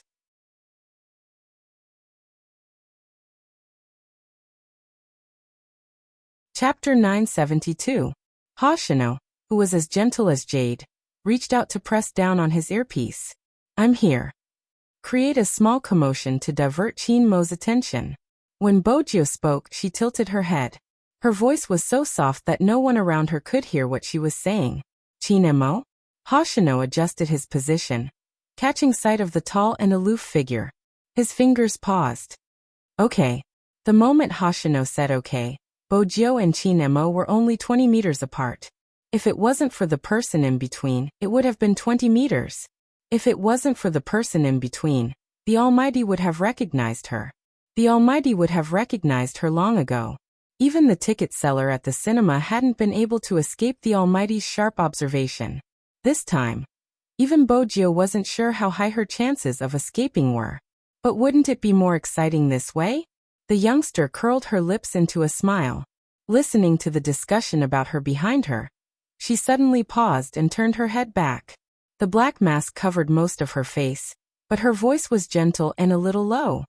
Chapter 972. Hoshino, who was as gentle as jade, reached out to press down on his earpiece. I'm here. Create a small commotion to divert Chinmo's attention. When Bojo spoke, she tilted her head. Her voice was so soft that no one around her could hear what she was saying. Chinmo? Hoshino adjusted his position, catching sight of the tall and aloof figure. His fingers paused. Okay. The moment Hoshino said okay, Bojo and Chinmo were only 20 meters apart. If it wasn't for the person in between, it would have been 20 meters. If it wasn't for the person in between, the Almighty would have recognized her. The Almighty would have recognized her long ago. Even the ticket seller at the cinema hadn't been able to escape the Almighty's sharp observation. This time, even Bojo wasn't sure how high her chances of escaping were. But wouldn't it be more exciting this way? The youngster curled her lips into a smile. Listening to the discussion about her behind her, she suddenly paused and turned her head back. The black mask covered most of her face, but her voice was gentle and a little low.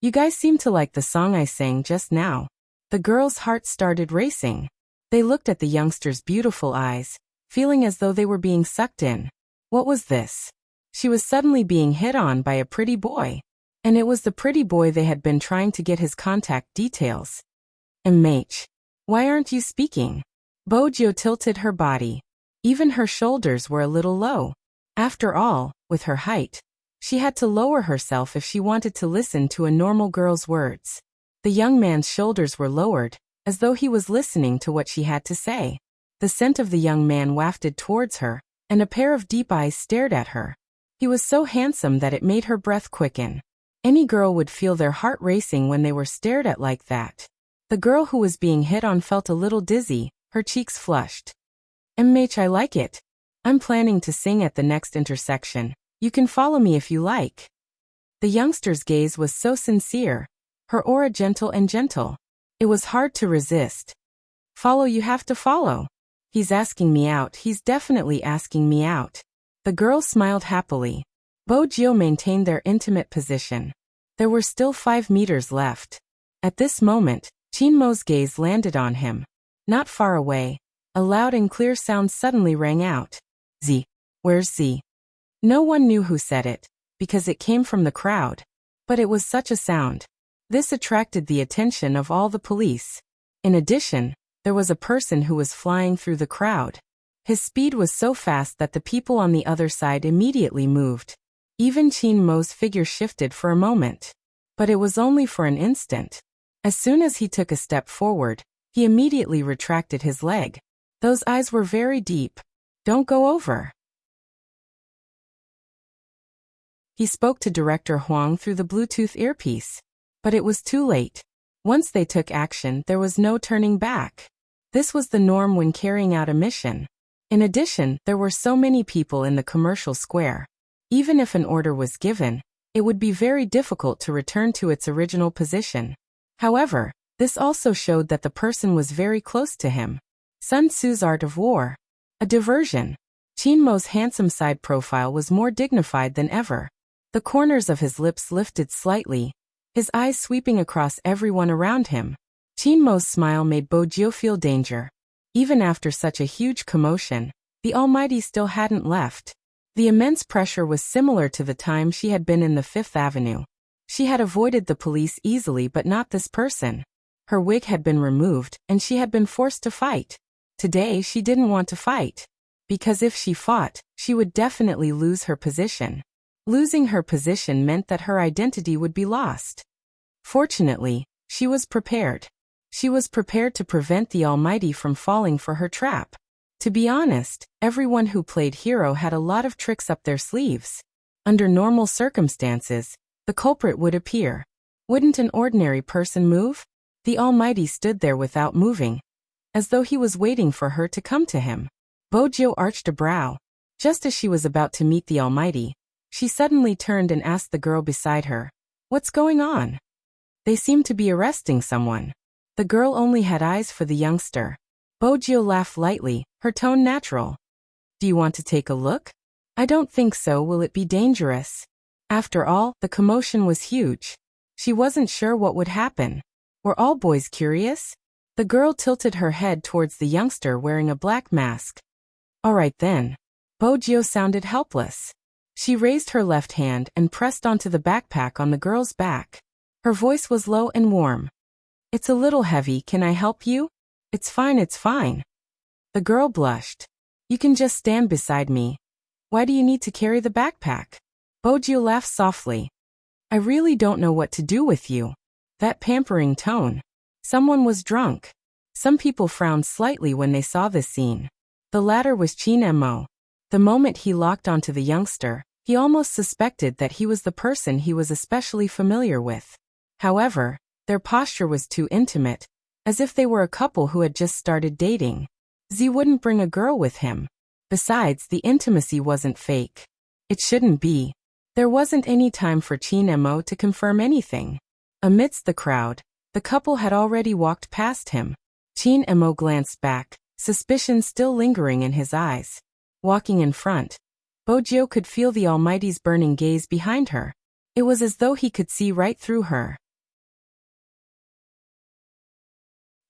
You guys seem to like the song I sang just now. The girl's heart started racing. They looked at the youngster's beautiful eyes, feeling as though they were being sucked in. What was this? She was suddenly being hit on by a pretty boy. And it was the pretty boy they had been trying to get his contact details. Enrich. Why aren't you speaking? Bojo tilted her body. Even her shoulders were a little low. After all, with her height, she had to lower herself if she wanted to listen to a normal girl's words. The young man's shoulders were lowered, as though he was listening to what she had to say. The scent of the young man wafted towards her, and a pair of deep eyes stared at her. He was so handsome that it made her breath quicken. Any girl would feel their heart racing when they were stared at like that. The girl who was being hit on felt a little dizzy, her cheeks flushed. Enrich, I like it. I'm planning to sing at the next intersection. You can follow me if you like. The youngster's gaze was so sincere, her aura gentle and gentle. It was hard to resist. Follow, you have to follow. He's asking me out, he's definitely asking me out. The girl smiled happily. Bojo maintained their intimate position. There were still 5 meters left. At this moment, Chinmo's gaze landed on him. Not far away, a loud and clear sound suddenly rang out. Z. Where's Z? No one knew who said it, because it came from the crowd. But it was such a sound. This attracted the attention of all the police. In addition, there was a person who was flying through the crowd. His speed was so fast that the people on the other side immediately moved. Even Chinmo's figure shifted for a moment. But it was only for an instant. As soon as he took a step forward, he immediately retracted his leg. Those eyes were very deep. Don't go over. He spoke to Director Huang through the Bluetooth earpiece. But it was too late. Once they took action, there was no turning back. This was the norm when carrying out a mission. In addition, there were so many people in the commercial square. Even if an order was given, it would be very difficult to return to its original position. However, this also showed that the person was very close to him. Sun Tzu's Art of War. A diversion. Chinmo's handsome side profile was more dignified than ever. The corners of his lips lifted slightly, his eyes sweeping across everyone around him. Chinmo's smile made Bojo feel danger. Even after such a huge commotion, the Almighty still hadn't left. The immense pressure was similar to the time she had been in the Fifth Avenue. She had avoided the police easily, but not this person. Her wig had been removed, and she had been forced to fight. Today she didn't want to fight. Because if she fought, she would definitely lose her position. Losing her position meant that her identity would be lost. Fortunately, she was prepared. She was prepared to prevent the Almighty from falling for her trap. To be honest, everyone who played hero had a lot of tricks up their sleeves. Under normal circumstances, the culprit would appear. Wouldn't an ordinary person move? The Almighty stood there without moving, as though he was waiting for her to come to him. Bojo arched a brow. Just as she was about to meet the Almighty, she suddenly turned and asked the girl beside her, "What's going on?" They seemed to be arresting someone. The girl only had eyes for the youngster. Bojo laughed lightly, her tone natural. "Do you want to take a look?" "I don't think so. Will it be dangerous?" After all, the commotion was huge. She wasn't sure what would happen. Were all boys curious? The girl tilted her head towards the youngster wearing a black mask. "All right then." Bojo sounded helpless. She raised her left hand and pressed onto the backpack on the girl's back. Her voice was low and warm. "It's a little heavy. Can I help you?" It's fine, it's fine." The girl blushed. "You can just stand beside me. Why do you need to carry the backpack?" Bojo laughed softly. "I really don't know what to do with you." That pampering tone. Someone was drunk. Some people frowned slightly when they saw this scene. The latter was Chin Mo. The moment he locked onto the youngster, he almost suspected that he was the person he was especially familiar with. However, their posture was too intimate, as if they were a couple who had just started dating. Z wouldn't bring a girl with him. Besides, the intimacy wasn't fake. It shouldn't be. There wasn't any time for Chin Mo to confirm anything. Amidst the crowd, the couple had already walked past him. Chin Mo glanced back, suspicion still lingering in his eyes. Walking in front, Bojo could feel the Almighty's burning gaze behind her. It was as though he could see right through her.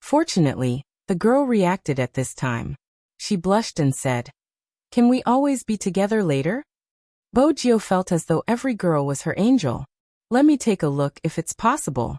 Fortunately, the girl reacted at this time. She blushed and said, "Can we always be together later?" Bojo felt as though every girl was her angel. "Let me take a look if it's possible."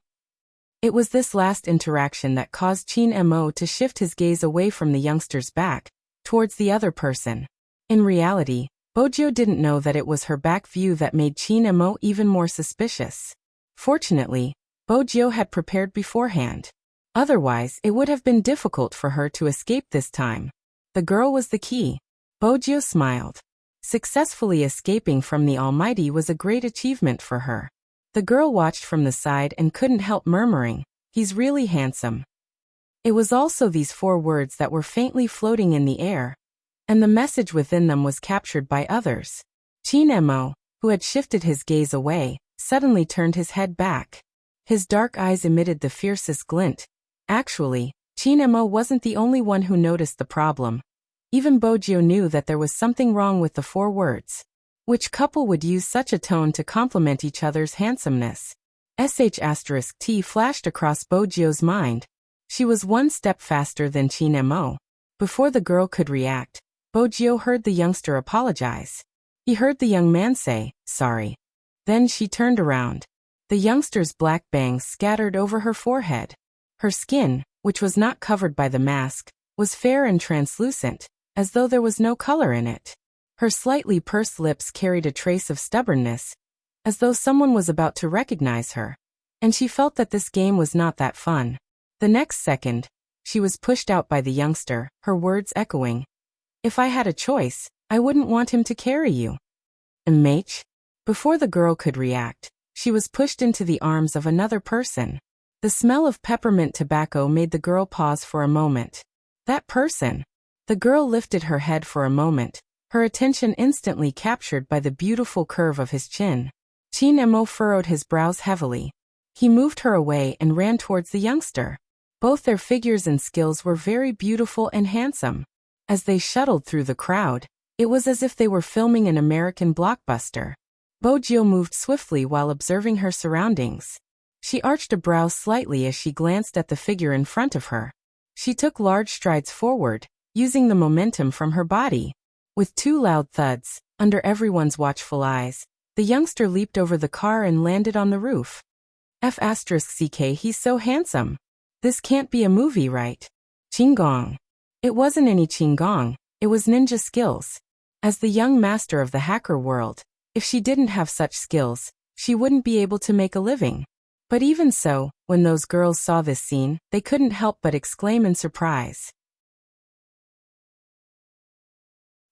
It was this last interaction that caused Chin Mo to shift his gaze away from the youngster's back, towards the other person. In reality, Bojo didn't know that it was her back view that made Chin Mo even more suspicious. Fortunately, Bojo had prepared beforehand. Otherwise, it would have been difficult for her to escape this time. The girl was the key. Bojo smiled. Successfully escaping from the Almighty was a great achievement for her. The girl watched from the side and couldn't help murmuring, "He's really handsome." It was also these 4 words that were faintly floating in the air, and the message within them was captured by others. Chin Mo, who had shifted his gaze away, suddenly turned his head back. His dark eyes emitted the fiercest glint. Actually, Chin Mo wasn't the only one who noticed the problem. Even Bojo knew that there was something wrong with the 4 words. Which couple would use such a tone to compliment each other's handsomeness? *T flashed across Bojo's mind. She was one step faster than Chin Mo. Before the girl could react, Bojo heard the youngster apologize. He heard the young man say, "Sorry." Then she turned around. The youngster's black bangs scattered over her forehead. Her skin, which was not covered by the mask, was fair and translucent, as though there was no color in it. Her slightly pursed lips carried a trace of stubbornness, as though someone was about to recognize her. And she felt that this game was not that fun. The next second, she was pushed out by the youngster, her words echoing, "If I had a choice, I wouldn't want him to carry you." Enrich? Before the girl could react, she was pushed into the arms of another person. The smell of peppermint tobacco made the girl pause for a moment. That person. The girl lifted her head for a moment, her attention instantly captured by the beautiful curve of his chin. Chin Mo furrowed his brows heavily. He moved her away and ran towards the youngster. Both their figures and skills were very beautiful and handsome. As they shuttled through the crowd, it was as if they were filming an American blockbuster. Bojo moved swiftly while observing her surroundings. She arched a brow slightly as she glanced at the figure in front of her. She took large strides forward, using the momentum from her body. With 2 loud thuds, under everyone's watchful eyes, the youngster leaped over the car and landed on the roof. He's so handsome. This can't be a movie, right? Qinggong. It wasn't any Qinggong, it was ninja skills. As the young master of the hacker world, if she didn't have such skills, she wouldn't be able to make a living. But even so, when those girls saw this scene, they couldn't help but exclaim in surprise.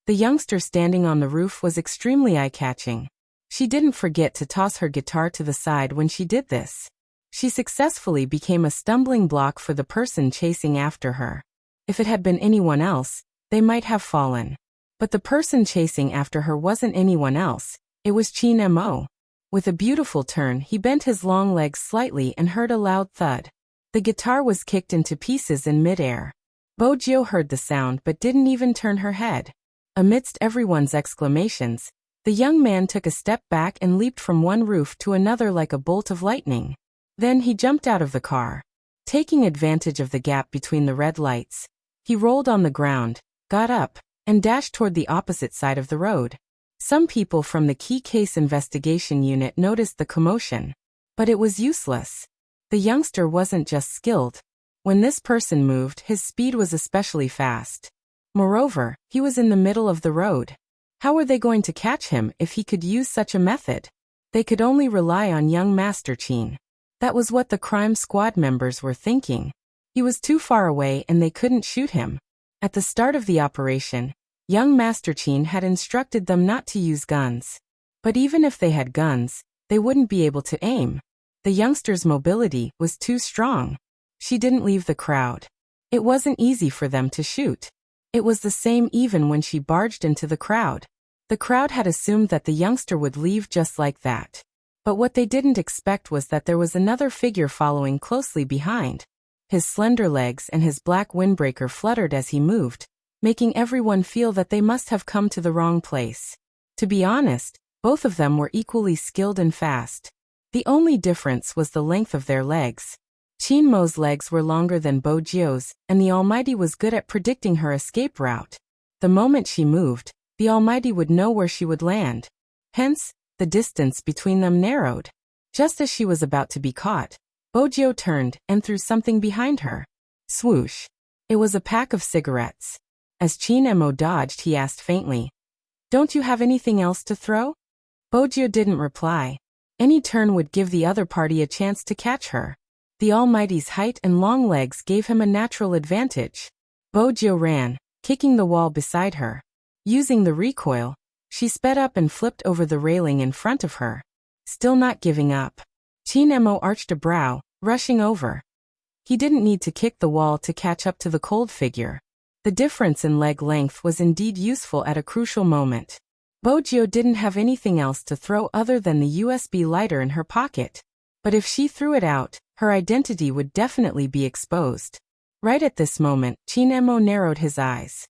The youngster standing on the roof was extremely eye-catching. She didn't forget to toss her guitar to the side when she did this. She successfully became a stumbling block for the person chasing after her. If it had been anyone else, they might have fallen. But the person chasing after her wasn't anyone else, it was Chin Mo. With a beautiful turn, he bent his long legs slightly and heard a loud thud. The guitar was kicked into pieces in midair. Bo-jio heard the sound but didn't even turn her head. Amidst everyone's exclamations, the young man took a step back and leaped from one roof to another like a bolt of lightning. Then he jumped out of the car. Taking advantage of the gap between the red lights, he rolled on the ground, got up, and dashed toward the opposite side of the road. Some people from the Key Case Investigation Unit noticed the commotion. But it was useless. The youngster wasn't just skilled. When this person moved, his speed was especially fast. Moreover, he was in the middle of the road. How were they going to catch him if he could use such a method? They could only rely on young Master Chin. That was what the crime squad members were thinking. He was too far away and they couldn't shoot him. At the start of the operation, young Master Chin had instructed them not to use guns. But even if they had guns, they wouldn't be able to aim. The youngster's mobility was too strong. She didn't leave the crowd. It wasn't easy for them to shoot. It was the same even when she barged into the crowd. The crowd had assumed that the youngster would leave just like that. But what they didn't expect was that there was another figure following closely behind. His slender legs and his black windbreaker fluttered as he moved, making everyone feel that they must have come to the wrong place. To be honest, both of them were equally skilled and fast. The only difference was the length of their legs. Chin Mo's legs were longer than Bo-jio's, and the Almighty was good at predicting her escape route. The moment she moved, the Almighty would know where she would land. Hence, the distance between them narrowed. Just as she was about to be caught, Bo-jio turned and threw something behind her. Swoosh! It was a pack of cigarettes. As Chin Mo dodged, he asked faintly, "Don't you have anything else to throw?" Bo-jio didn't reply. Any turn would give the other party a chance to catch her. The Almighty's height and long legs gave him a natural advantage. Bo-jio ran, kicking the wall beside her. Using the recoil, she sped up and flipped over the railing in front of her. Still not giving up. Chin Mo arched a brow, rushing over. He didn't need to kick the wall to catch up to the cold figure. The difference in leg length was indeed useful at a crucial moment. Bo-jio didn't have anything else to throw other than the USB lighter in her pocket. But if she threw it out, her identity would definitely be exposed. Right at this moment, Chin Mo narrowed his eyes.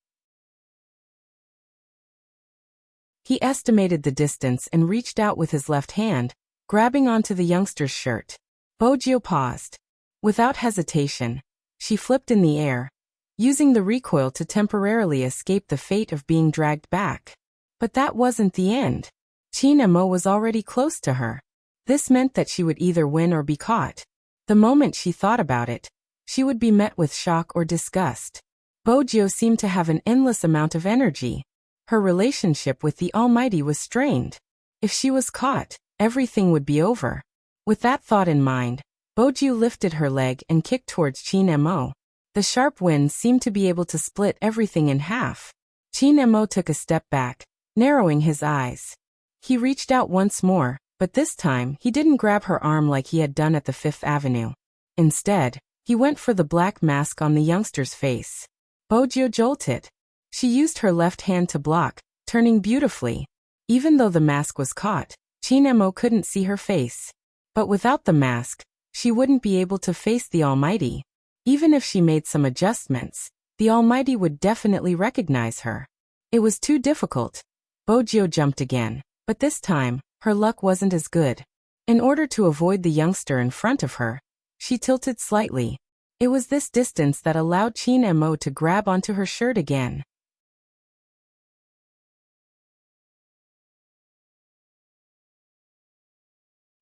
He estimated the distance and reached out with his left hand, grabbing onto the youngster's shirt. Bo-jio paused. Without hesitation, she flipped in the air, using the recoil to temporarily escape the fate of being dragged back. But that wasn't the end. Chin Mo was already close to her. This meant that she would either win or be caught. The moment she thought about it, she would be met with shock or disgust. Bo-jio seemed to have an endless amount of energy. Her relationship with the Almighty was strained. If she was caught, everything would be over. With that thought in mind, Bo-jio lifted her leg and kicked towards Chin Mo. The sharp wind seemed to be able to split everything in half. Chin Mo took a step back, narrowing his eyes. He reached out once more, but this time he didn't grab her arm like he had done at the Fifth Avenue. Instead, he went for the black mask on the youngster's face. Bo-jio jolted. She used her left hand to block, turning beautifully. Even though the mask was caught, Chin Mo couldn't see her face. But without the mask, she wouldn't be able to face the Almighty. Even if she made some adjustments, the Almighty would definitely recognize her. It was too difficult. Bo-jio jumped again, but this time, her luck wasn't as good. In order to avoid the youngster in front of her, she tilted slightly. It was this distance that allowed Chin Mo to grab onto her shirt again.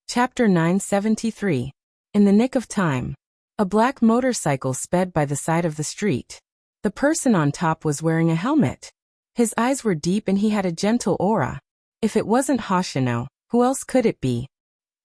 Chapter 973. In the nick of time. A black motorcycle sped by the side of the street. The person on top was wearing a helmet. His eyes were deep and he had a gentle aura. If it wasn't Hoshino, who else could it be?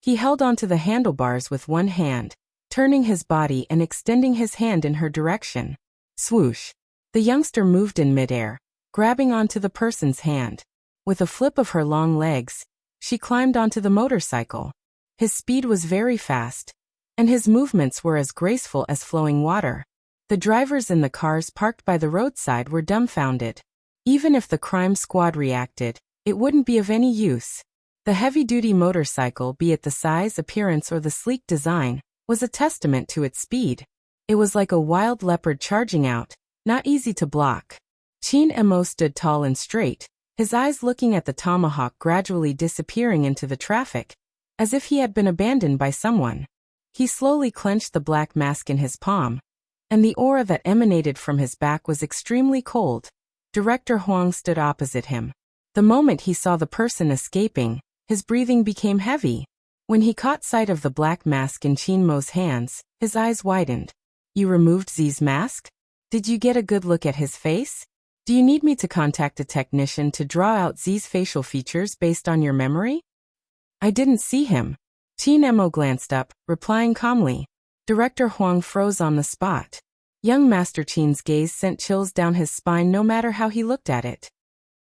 He held onto the handlebars with one hand, turning his body and extending his hand in her direction. Swoosh! The youngster moved in midair, grabbing onto the person's hand. With a flip of her long legs, she climbed onto the motorcycle. His speed was very fast, and his movements were as graceful as flowing water. The drivers in the cars parked by the roadside were dumbfounded. Even if the crime squad reacted, it wouldn't be of any use. The heavy-duty motorcycle, be it the size, appearance, or the sleek design, was a testament to its speed. It was like a wild leopard charging out, not easy to block. Chin Mo stood tall and straight, his eyes looking at the tomahawk gradually disappearing into the traffic, as if he had been abandoned by someone. He slowly clenched the black mask in his palm, and the aura that emanated from his back was extremely cold. Director Huang stood opposite him. The moment he saw the person escaping, his breathing became heavy. When he caught sight of the black mask in Chin Mo's hands, his eyes widened. You removed Z's mask? Did you get a good look at his face? Do you need me to contact a technician to draw out Z's facial features based on your memory? I didn't see him. Chin Mo glanced up, replying calmly. Director Huang froze on the spot. Young Master Chin's gaze sent chills down his spine no matter how he looked at it.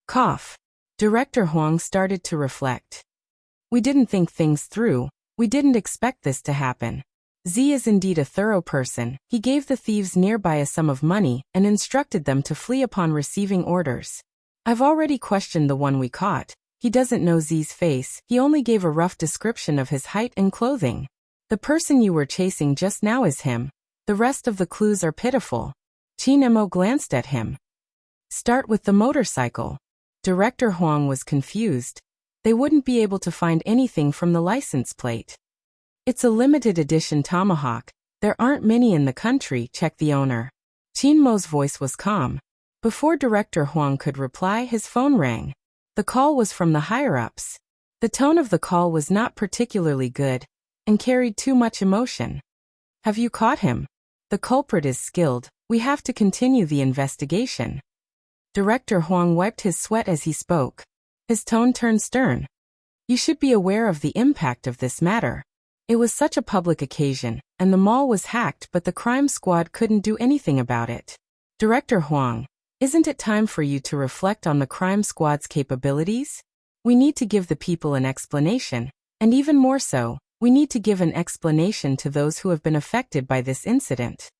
Cough. Director Huang started to reflect. We didn't think things through. We didn't expect this to happen. Z is indeed a thorough person. He gave the thieves nearby a sum of money and instructed them to flee upon receiving orders. I've already questioned the one we caught. He doesn't know Z's face. He only gave a rough description of his height and clothing. The person you were chasing just now is him. The rest of the clues are pitiful. Chin Mo glanced at him. Start with the motorcycle. Director Huang was confused. They wouldn't be able to find anything from the license plate. It's a limited edition tomahawk. There aren't many in the country, checked the owner. Chin Mo's voice was calm. Before Director Huang could reply, his phone rang. The call was from the higher-ups. The tone of the call was not particularly good, and carried too much emotion. Have you caught him? The culprit is skilled. We have to continue the investigation. Director Huang wiped his sweat as he spoke. His tone turned stern. You should be aware of the impact of this matter. It was such a public occasion, and the mall was hacked, but the crime squad couldn't do anything about it. Director Huang, isn't it time for you to reflect on the crime squad's capabilities? We need to give the people an explanation, and even more so, we need to give an explanation to those who have been affected by this incident.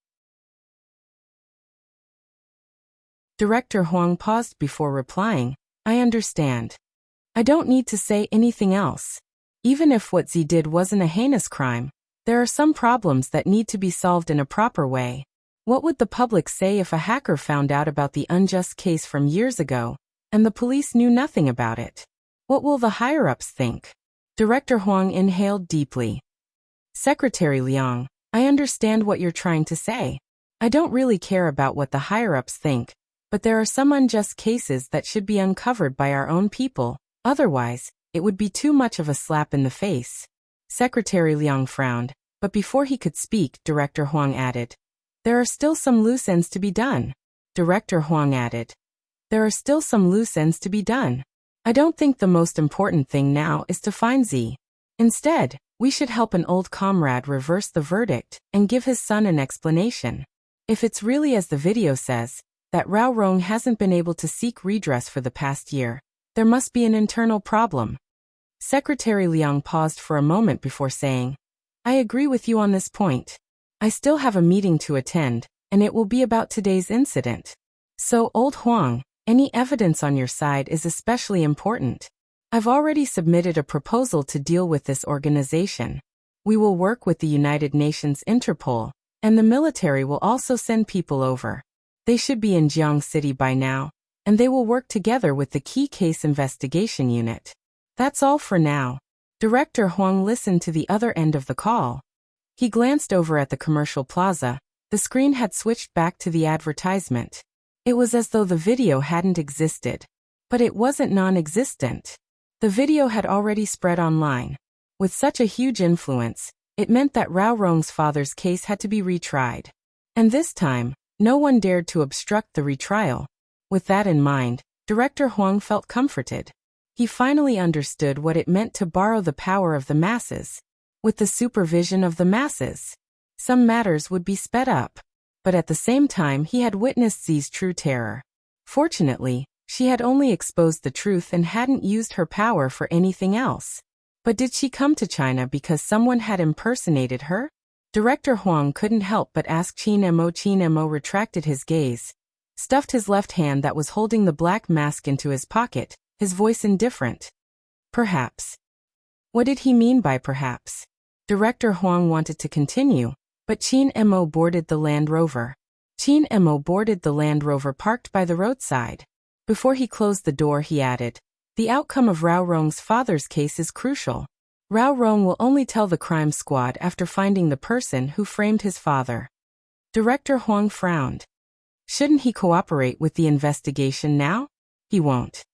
Director Huang paused before replying. I understand. I don't need to say anything else. Even if what Z did wasn't a heinous crime, there are some problems that need to be solved in a proper way. What would the public say if a hacker found out about the unjust case from years ago, and the police knew nothing about it? What will the higher-ups think? Director Huang inhaled deeply. Secretary Liang, I understand what you're trying to say. I don't really care about what the higher-ups think, but there are some unjust cases that should be uncovered by our own people. Otherwise, it would be too much of a slap in the face. Secretary Liang frowned, but before he could speak, Director Huang added, there are still some loose ends to be done. Director Huang added, there are still some loose ends to be done. I don't think the most important thing now is to find Z. Instead, we should help an old comrade reverse the verdict and give his son an explanation. If it's really as the video says, that Rao Rong hasn't been able to seek redress for the past year, there must be an internal problem. Secretary Liang paused for a moment before saying, I agree with you on this point. I still have a meeting to attend, and it will be about today's incident. So, Old Huang, any evidence on your side is especially important. I've already submitted a proposal to deal with this organization. We will work with the United Nations Interpol, and the military will also send people over. They should be in Jiang City by now, and they will work together with the Key Case Investigation Unit. That's all for now. Director Huang listened to the other end of the call. He glanced over at the commercial plaza. The screen had switched back to the advertisement. It was as though the video hadn't existed. But it wasn't non-existent. The video had already spread online. With such a huge influence, it meant that Rao Rong's father's case had to be retried. And this time, no one dared to obstruct the retrial. With that in mind, Director Huang felt comforted. He finally understood what it meant to borrow the power of the masses. With the supervision of the masses, some matters would be sped up. But at the same time he had witnessed Z's true terror. Fortunately, She had only exposed the truth and hadn't used her power for anything else. But did she come to China because someone had impersonated her? Director Huang couldn't help but ask Qin Mo. Qin Mo retracted his gaze, stuffed his left hand that was holding the black mask into his pocket, his voice indifferent. Perhaps. What did he mean by perhaps? Director Huang wanted to continue, but Qin Mo boarded the Land Rover. Qin Mo boarded the Land Rover parked by the roadside. Before he closed the door, he added, "The outcome of Rao Rong's father's case is crucial. Rao Rong will only tell the crime squad after finding the person who framed his father." Director Huang frowned. Shouldn't he cooperate with the investigation now? He won't.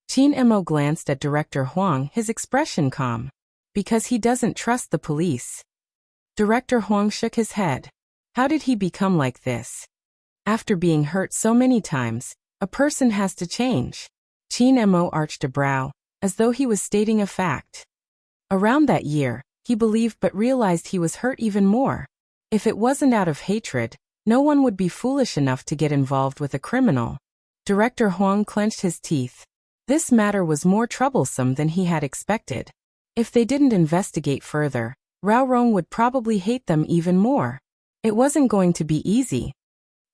Qin Mo glanced at Director Huang, his expression calm. Because he doesn't trust the police. Director Huang shook his head. How did he become like this? After being hurt so many times, a person has to change. Qin Mo arched a brow, as though he was stating a fact. Around that year, he believed but realized he was hurt even more. If it wasn't out of hatred, no one would be foolish enough to get involved with a criminal. Director Huang clenched his teeth. This matter was more troublesome than he had expected. If they didn't investigate further, Rao Rong would probably hate them even more. It wasn't going to be easy.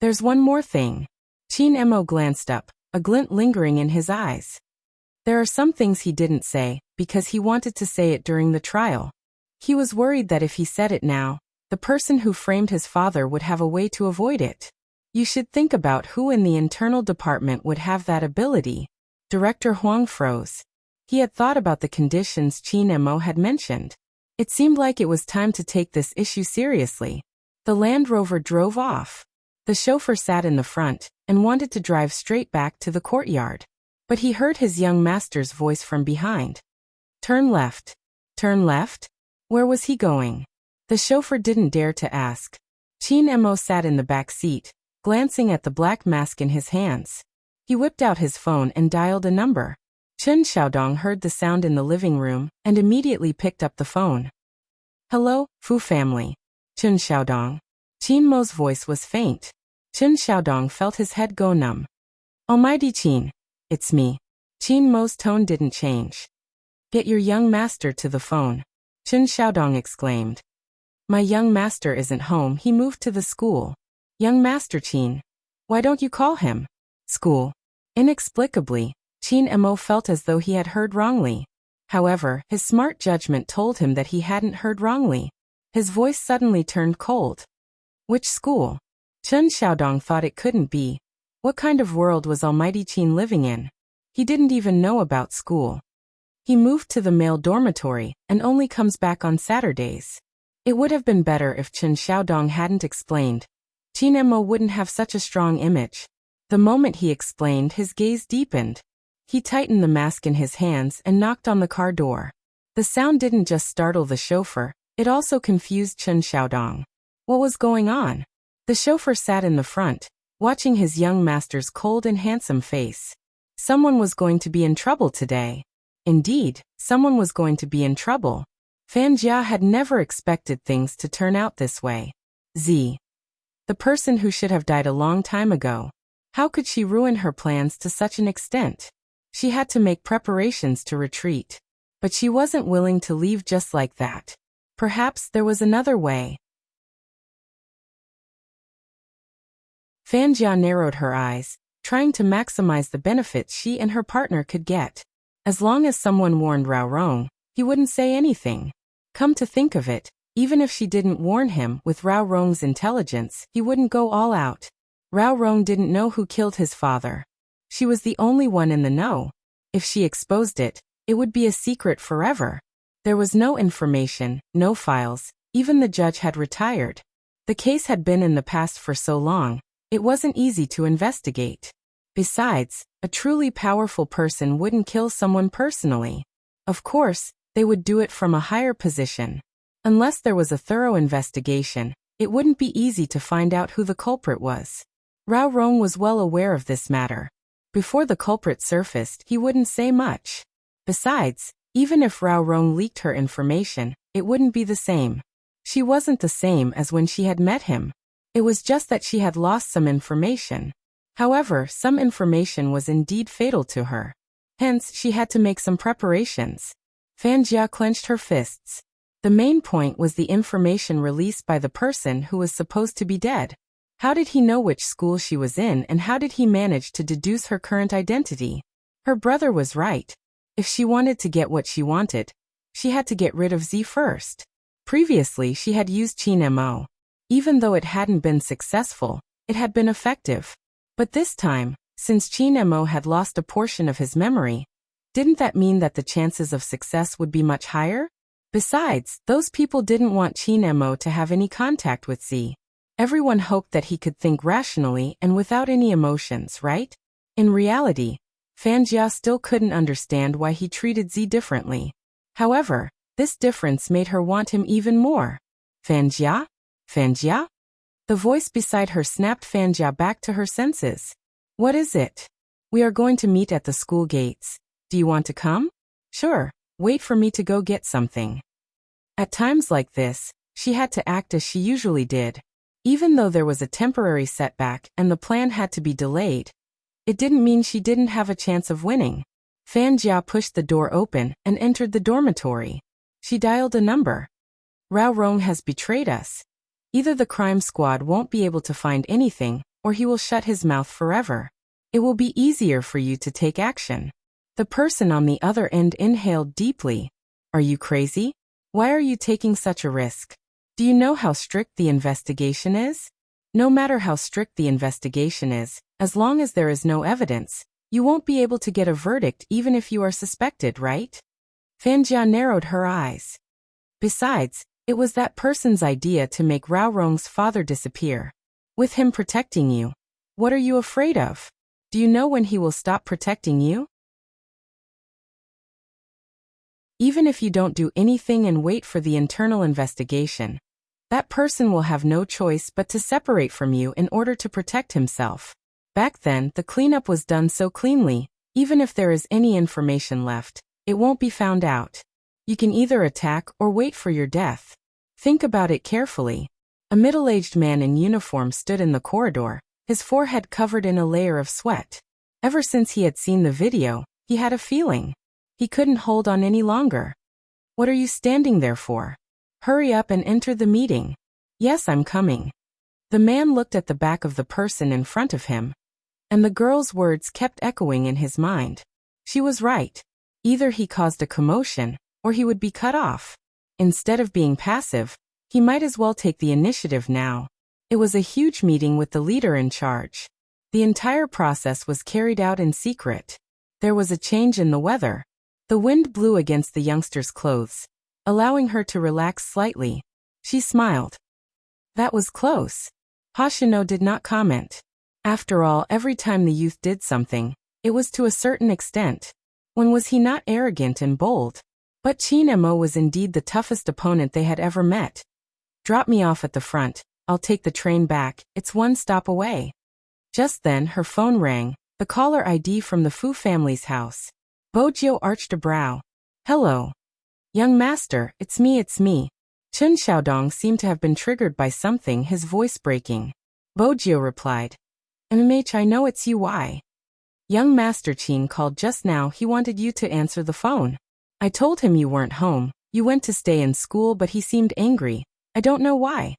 There's one more thing. Qin Mo glanced up, a glint lingering in his eyes. There are some things he didn't say, because he wanted to say it during the trial. He was worried that if he said it now, the person who framed his father would have a way to avoid it. You should think about who in the internal department would have that ability. Director Huang froze. He had thought about the conditions Qin Mo had mentioned. It seemed like it was time to take this issue seriously. The Land Rover drove off. The chauffeur sat in the front and wanted to drive straight back to the courtyard. But he heard his young master's voice from behind. Turn left. Turn left? Where was he going? The chauffeur didn't dare to ask. Qin Mo sat in the back seat, glancing at the black mask in his hands. He whipped out his phone and dialed a number. Chen Xiaodong heard the sound in the living room and immediately picked up the phone. Hello, Fu family. Chen Xiaodong. Qin Mo's voice was faint. Chen Xiaodong felt his head go numb. Almighty Qin. It's me. Qin Mo's tone didn't change. Get your young master to the phone. Chen Xiaodong exclaimed. My young master isn't home, he moved to the school. Young master Qin. Why don't you call him? School. Inexplicably, Qin Mo felt as though he had heard wrongly. However, his smart judgment told him that he hadn't heard wrongly. His voice suddenly turned cold. Which school? Chen Xiaodong thought it couldn't be. What kind of world was Almighty Qin living in? He didn't even know about school. He moved to the male dormitory and only comes back on Saturdays. It would have been better if Chen Xiaodong hadn't explained. Qin Mo wouldn't have such a strong image. The moment he explained, his gaze deepened. He tightened the mask in his hands and knocked on the car door. The sound didn't just startle the chauffeur, it also confused Chen Xiaodong. What was going on? The chauffeur sat in the front, watching his young master's cold and handsome face. Someone was going to be in trouble today. Indeed, someone was going to be in trouble. Fan Jia had never expected things to turn out this way. The person who should have died a long time ago. How could she ruin her plans to such an extent? She had to make preparations to retreat. But she wasn't willing to leave just like that. Perhaps there was another way. Fan Jia narrowed her eyes, trying to maximize the benefits she and her partner could get. As long as someone warned Rao Rong, he wouldn't say anything. Come to think of it, even if she didn't warn him with Rao Rong's intelligence, he wouldn't go all out. Rao Rong didn't know who killed his father. She was the only one in the know. If she exposed it, it would be a secret forever. There was no information, no files, even the judge had retired. The case had been in the past for so long, it wasn't easy to investigate. Besides, a truly powerful person wouldn't kill someone personally. Of course, they would do it from a higher position. Unless there was a thorough investigation, it wouldn't be easy to find out who the culprit was. Rao Rong was well aware of this matter. Before the culprit surfaced, he wouldn't say much. Besides, even if Rao Rong leaked her information, it wouldn't be the same. She wasn't the same as when she had met him. It was just that she had lost some information. However, some information was indeed fatal to her. Hence, she had to make some preparations. Fanjia clenched her fists. The main point was the information released by the person who was supposed to be dead. How did he know which school she was in, and how did he manage to deduce her current identity? Her brother was right. If she wanted to get what she wanted, she had to get rid of Z first. Previously, she had used Qin Mo. Even though it hadn't been successful, it had been effective. But this time, since Qin Mo had lost a portion of his memory, didn't that mean that the chances of success would be much higher? Besides, those people didn't want Qin Mo to have any contact with Z. Everyone hoped that he could think rationally and without any emotions, right? In reality, Fanjia still couldn't understand why he treated Z differently. However, this difference made her want him even more. Fanjia? Fanjia? The voice beside her snapped Fanjia back to her senses. What is it? We are going to meet at the school gates. Do you want to come? Sure, wait for me to go get something. At times like this, she had to act as she usually did. Even though there was a temporary setback and the plan had to be delayed, it didn't mean she didn't have a chance of winning. Fanjia pushed the door open and entered the dormitory. She dialed a number. Rao Rong has betrayed us. Either the crime squad won't be able to find anything, or he will shut his mouth forever. It will be easier for you to take action. The person on the other end inhaled deeply. Are you crazy? Why are you taking such a risk? Do you know how strict the investigation is? No matter how strict the investigation is, as long as there is no evidence, you won't be able to get a verdict even if you are suspected, right? Fanjia narrowed her eyes. Besides, it was that person's idea to make Rao Rong's father disappear. With him protecting you, what are you afraid of? Do you know when he will stop protecting you? Even if you don't do anything and wait for the internal investigation, that person will have no choice but to separate from you in order to protect himself. Back then, the cleanup was done so cleanly, even if there is any information left, it won't be found out. You can either attack or wait for your death. Think about it carefully. A middle-aged man in uniform stood in the corridor, his forehead covered in a layer of sweat. Ever since he had seen the video, he had a feeling. He couldn't hold on any longer. What are you standing there for? Hurry up and enter the meeting. Yes, I'm coming. The man looked at the back of the person in front of him, and the girl's words kept echoing in his mind. She was right. Either he caused a commotion, or he would be cut off. Instead of being passive, he might as well take the initiative now. It was a huge meeting with the leader in charge. The entire process was carried out in secret. There was a change in the weather. The wind blew against the youngster's clothes, allowing her to relax slightly. She smiled. That was close. Hoshino did not comment. After all, every time the youth did something, it was to a certain extent. When was he not arrogant and bold? But Qin Mo was indeed the toughest opponent they had ever met. Drop me off at the front, I'll take the train back, it's one stop away. Just then her phone rang, the caller ID from the Fu family's house. Bojio arched a brow. Hello. Young master, it's me. Chun Xiaodong seemed to have been triggered by something, his voice breaking. Bojio replied. Immersing, I know it's you. Why? Young Master Qin called just now. He wanted you to answer the phone. I told him you weren't home. You went to stay in school, but he seemed angry. I don't know why.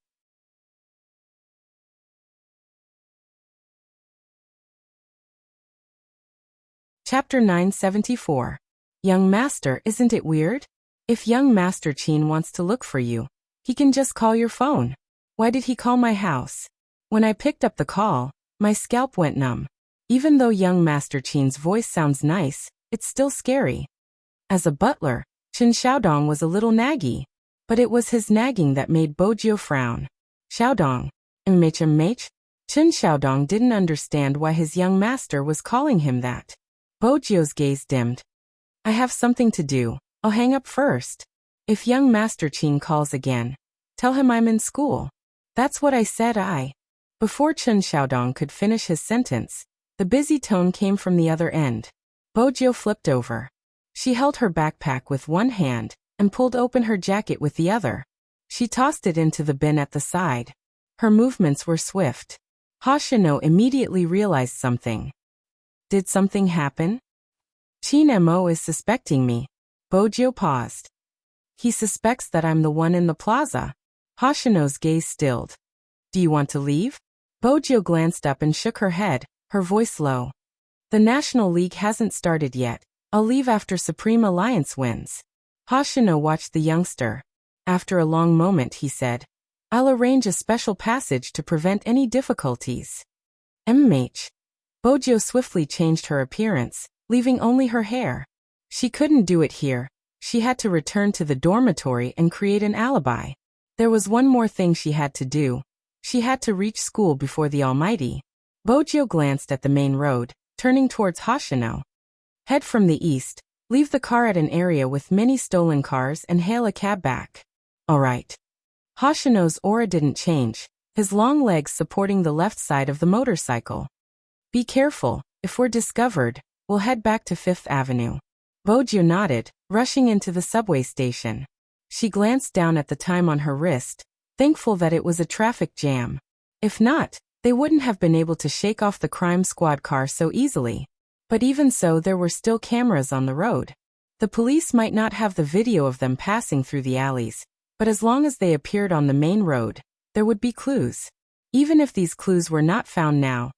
Chapter 974. Young Master, isn't it weird? If young Master Qin wants to look for you, he can just call your phone. Why did he call my house? When I picked up the call, my scalp went numb. Even though young Master Qin's voice sounds nice, it's still scary. As a butler, Chen Xiaodong was a little naggy, but it was his nagging that made Bojio frown. Xiaodong, mh. Chen Xiaodong didn't understand why his young master was calling him that. Bojio's gaze dimmed. I have something to do. I'll hang up first. If young Master Qin calls again, tell him I'm in school. That's what I said. Before Chen Xiaodong could finish his sentence, the busy tone came from the other end. Bojio flipped over. She held her backpack with one hand and pulled open her jacket with the other. She tossed it into the bin at the side. Her movements were swift. Hoshino immediately realized something. Did something happen? Chin-mo is suspecting me. Bojo paused. He suspects that I'm the one in the plaza. Hoshino's gaze stilled. Do you want to leave? Bojo glanced up and shook her head, her voice low. The National League hasn't started yet. I'll leave after Supreme Alliance wins. Hoshino watched the youngster. After a long moment he said, I'll arrange a special passage to prevent any difficulties. MH. Bojo swiftly changed her appearance, leaving only her hair. She couldn't do it here. She had to return to the dormitory and create an alibi. There was one more thing she had to do. She had to reach school before the Almighty. Bojo glanced at the main road, turning towards Hoshino. Head from the east, leave the car at an area with many stolen cars and hail a cab back. All right. Hoshino's aura didn't change, his long legs supporting the left side of the motorcycle. Be careful, if we're discovered, we'll head back to 5th Avenue. Bojo nodded, rushing into the subway station. She glanced down at the time on her wrist, thankful that it was a traffic jam. If not, they wouldn't have been able to shake off the crime squad car so easily. But even so, there were still cameras on the road. The police might not have the video of them passing through the alleys, but as long as they appeared on the main road, there would be clues. Even if these clues were not found now,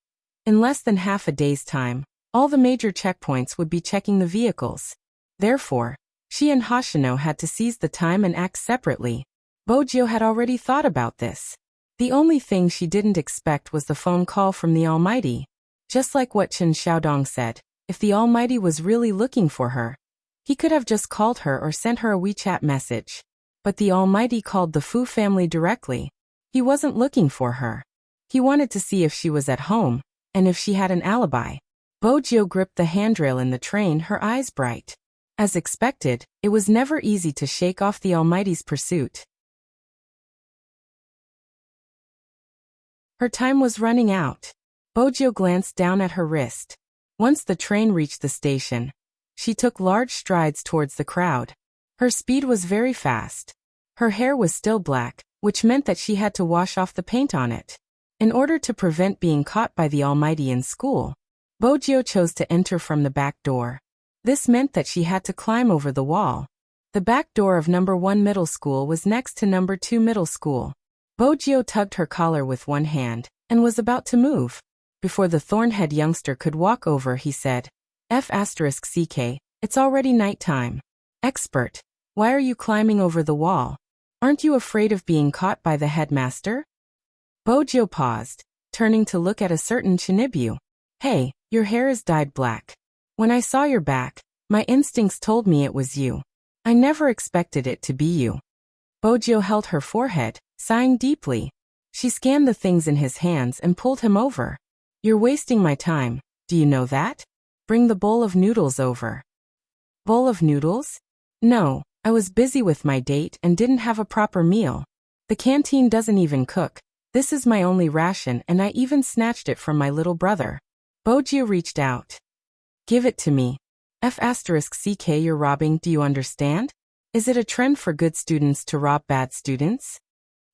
in less than half a day's time, all the major checkpoints would be checking the vehicles. Therefore, she and Hoshino had to seize the time and act separately. Bojo had already thought about this. The only thing she didn't expect was the phone call from the Almighty. Just like what Chen Xiaodong said, if the Almighty was really looking for her, he could have just called her or sent her a WeChat message. But the Almighty called the Fu family directly. He wasn't looking for her. He wanted to see if she was at home, and if she had an alibi. Bojo gripped the handrail in the train, her eyes bright. As expected, it was never easy to shake off the Almighty's pursuit. Her time was running out. Bojo glanced down at her wrist. Once the train reached the station, she took large strides towards the crowd. Her speed was very fast. Her hair was still black, which meant that she had to wash off the paint on it. In order to prevent being caught by the Almighty in school, Bojo chose to enter from the back door. This meant that she had to climb over the wall. The back door of number 1 middle school was next to number 2 middle school. Bojo tugged her collar with one hand, and was about to move. Before the thornhead youngster could walk over, he said, F***CK, it's already night time. Expert, why are you climbing over the wall? Aren't you afraid of being caught by the headmaster? Bojo paused, turning to look at a certain Chinibu. Hey, your hair is dyed black. When I saw your back, my instincts told me it was you. I never expected it to be you. Bojo held her forehead, sighing deeply. She scanned the things in his hands and pulled him over. You're wasting my time, do you know that? Bring the bowl of noodles over. Bowl of noodles? No, I was busy with my date and didn't have a proper meal. The canteen doesn't even cook. This is my only ration and I even snatched it from my little brother. Bojo reached out. Give it to me. F***CK, you're robbing, do you understand? Is it a trend for good students to rob bad students?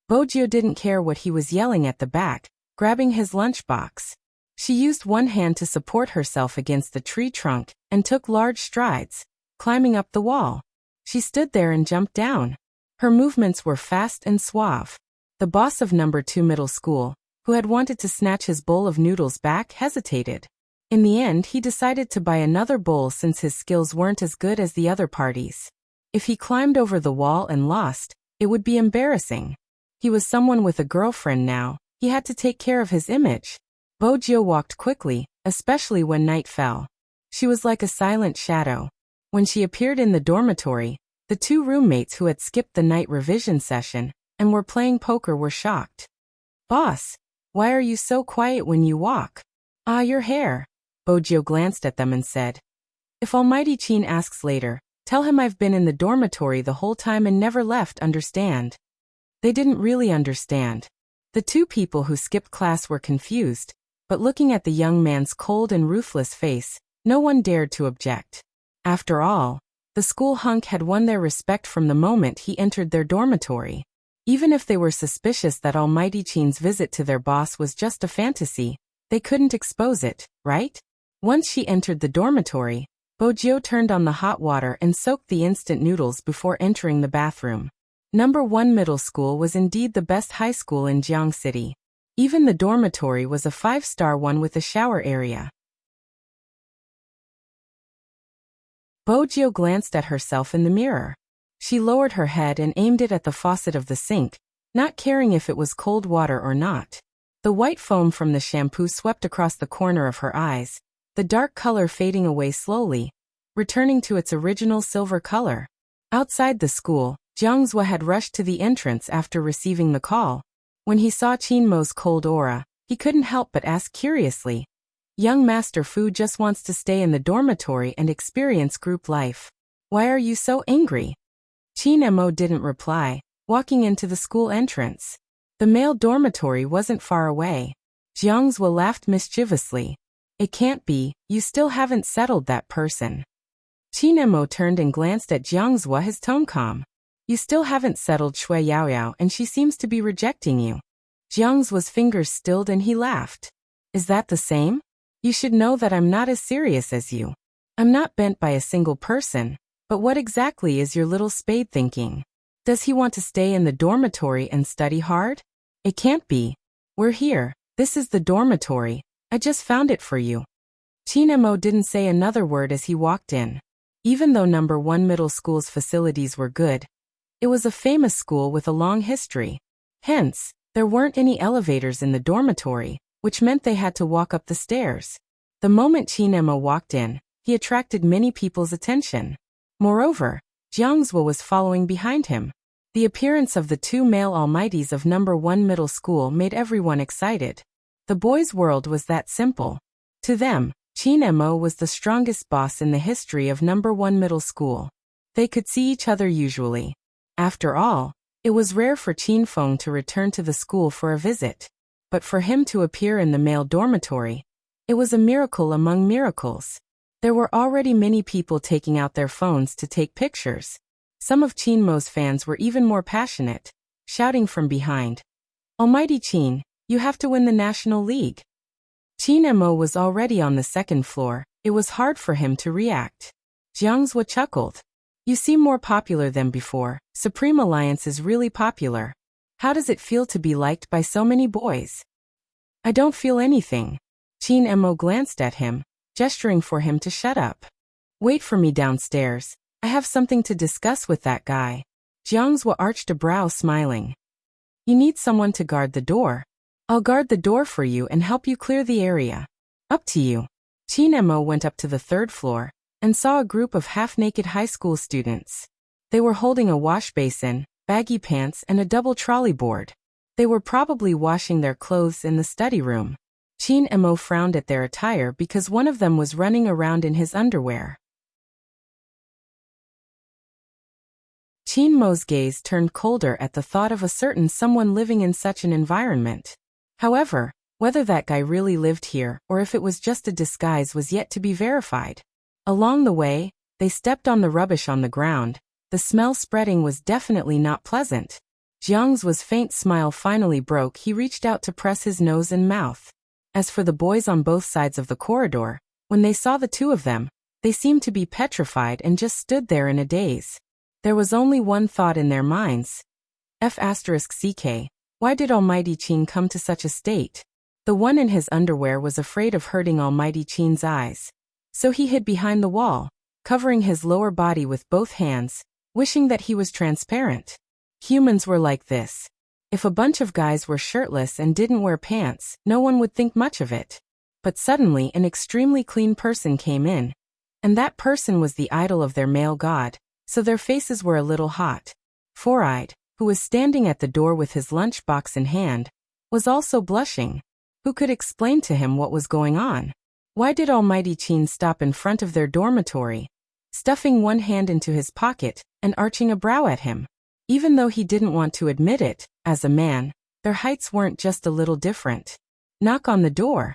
Bojo didn't care what he was yelling at the back, grabbing his lunchbox. She used one hand to support herself against the tree trunk and took large strides, climbing up the wall. She stood there and jumped down. Her movements were fast and suave. The boss of number 2 middle school, who had wanted to snatch his bowl of noodles back, hesitated. In the end, he decided to buy another bowl since his skills weren't as good as the other parties. If he climbed over the wall and lost, it would be embarrassing. He was someone with a girlfriend now. He had to take care of his image. Bojo walked quickly, especially when night fell. She was like a silent shadow. When she appeared in the dormitory, the 2 roommates who had skipped the night revision session and were playing poker were shocked. Boss, why are you so quiet when you walk? Ah, your hair. Bojo glanced at them and said, If Almighty Chin asks later, tell him I've been in the dormitory the whole time and never left, understand? They didn't really understand. The 2 people who skipped class were confused, but looking at the young man's cold and ruthless face, no one dared to object. After all, the school hunk had won their respect from the moment he entered their dormitory. Even if they were suspicious that Almighty Chin's visit to their boss was just a fantasy, they couldn't expose it, right? Once she entered the dormitory, Bojiu turned on the hot water and soaked the instant noodles before entering the bathroom. Number 1 middle school was indeed the best high school in Jiang City. Even the dormitory was a 5-star one with a shower area. Bojiu glanced at herself in the mirror. She lowered her head and aimed it at the faucet of the sink, not caring if it was cold water or not. The white foam from the shampoo swept across the corner of her eyes, the dark color fading away slowly, returning to its original silver color. Outside the school, Jiang Zhua had rushed to the entrance after receiving the call. When he saw Qin Mo's cold aura, he couldn't help but ask curiously, "Young Master Fu just wants to stay in the dormitory and experience group life. Why are you so angry?" Qin Mo didn't reply, walking into the school entrance. The male dormitory wasn't far away. Jiang Zhua laughed mischievously. "It can't be, you still haven't settled that person." Qin Mo turned and glanced at Jiang Zhua, his tone calm. "You still haven't settled Shui Yaoyao and she seems to be rejecting you." Jiang Zhua's fingers stilled and he laughed. "Is that the same? You should know that I'm not as serious as you. I'm not bent by a single person. But what exactly is your little spade thinking? Does he want to stay in the dormitory and study hard? It can't be. We're here. This is the dormitory. I just found it for you." Qin Mo didn't say another word as he walked in. Even though number 1 middle school's facilities were good, it was a famous school with a long history. Hence, there weren't any elevators in the dormitory, which meant they had to walk up the stairs. The moment Qin Mo walked in, he attracted many people's attention. Moreover, Jiang Zhua was following behind him. The appearance of the 2 male almighties of number 1 middle school made everyone excited. The boys' world was that simple. To them, Qin Mo was the strongest boss in the history of number 1 middle school. They could see each other usually. After all, it was rare for Qin Feng to return to the school for a visit. But for him to appear in the male dormitory, it was a miracle among miracles. There were already many people taking out their phones to take pictures. Some of Qin Mo's fans were even more passionate, shouting from behind, "Almighty Qin, you have to win the National League." Qin Mo was already on the 2nd floor. It was hard for him to react. Jiang Zhua chuckled. "You seem more popular than before. Supreme Alliance is really popular. How does it feel to be liked by so many boys?" "I don't feel anything." Qin Mo glanced at him, gesturing for him to shut up. "Wait for me downstairs. I have something to discuss with that guy." Jiang Zhua arched a brow, smiling. "You need someone to guard the door. I'll guard the door for you and help you clear the area. Up to you." Qin Mo went up to the 3rd floor and saw a group of half-naked high school students. They were holding a wash basin, baggy pants and a double trolley board. They were probably washing their clothes in the study room. Qin Mo frowned at their attire because one of them was running around in his underwear. Qin Mo's gaze turned colder at the thought of a certain someone living in such an environment. However, whether that guy really lived here or if it was just a disguise was yet to be verified. Along the way, they stepped on the rubbish on the ground. The smell spreading was definitely not pleasant. Jiang Zhua's faint smile finally broke. He reached out to press his nose and mouth. As for the boys on both sides of the corridor, when they saw the 2 of them, they seemed to be petrified and just stood there in a daze. There was only one thought in their minds. F***ck, why did Almighty Qin come to such a state? The one in his underwear was afraid of hurting Almighty Qin's eyes. So he hid behind the wall, covering his lower body with both hands, wishing that he was transparent. Humans were like this. If a bunch of guys were shirtless and didn't wear pants, no one would think much of it. But suddenly an extremely clean person came in. And that person was the idol of their male god, so their faces were a little hot. Four-Eyed, who was standing at the door with his lunchbox in hand, was also blushing. Who could explain to him what was going on? Why did Almighty Qin stop in front of their dormitory, stuffing one hand into his pocket and arching a brow at him? Even though he didn't want to admit it, as a man, their heights weren't just a little different. Knock on the door.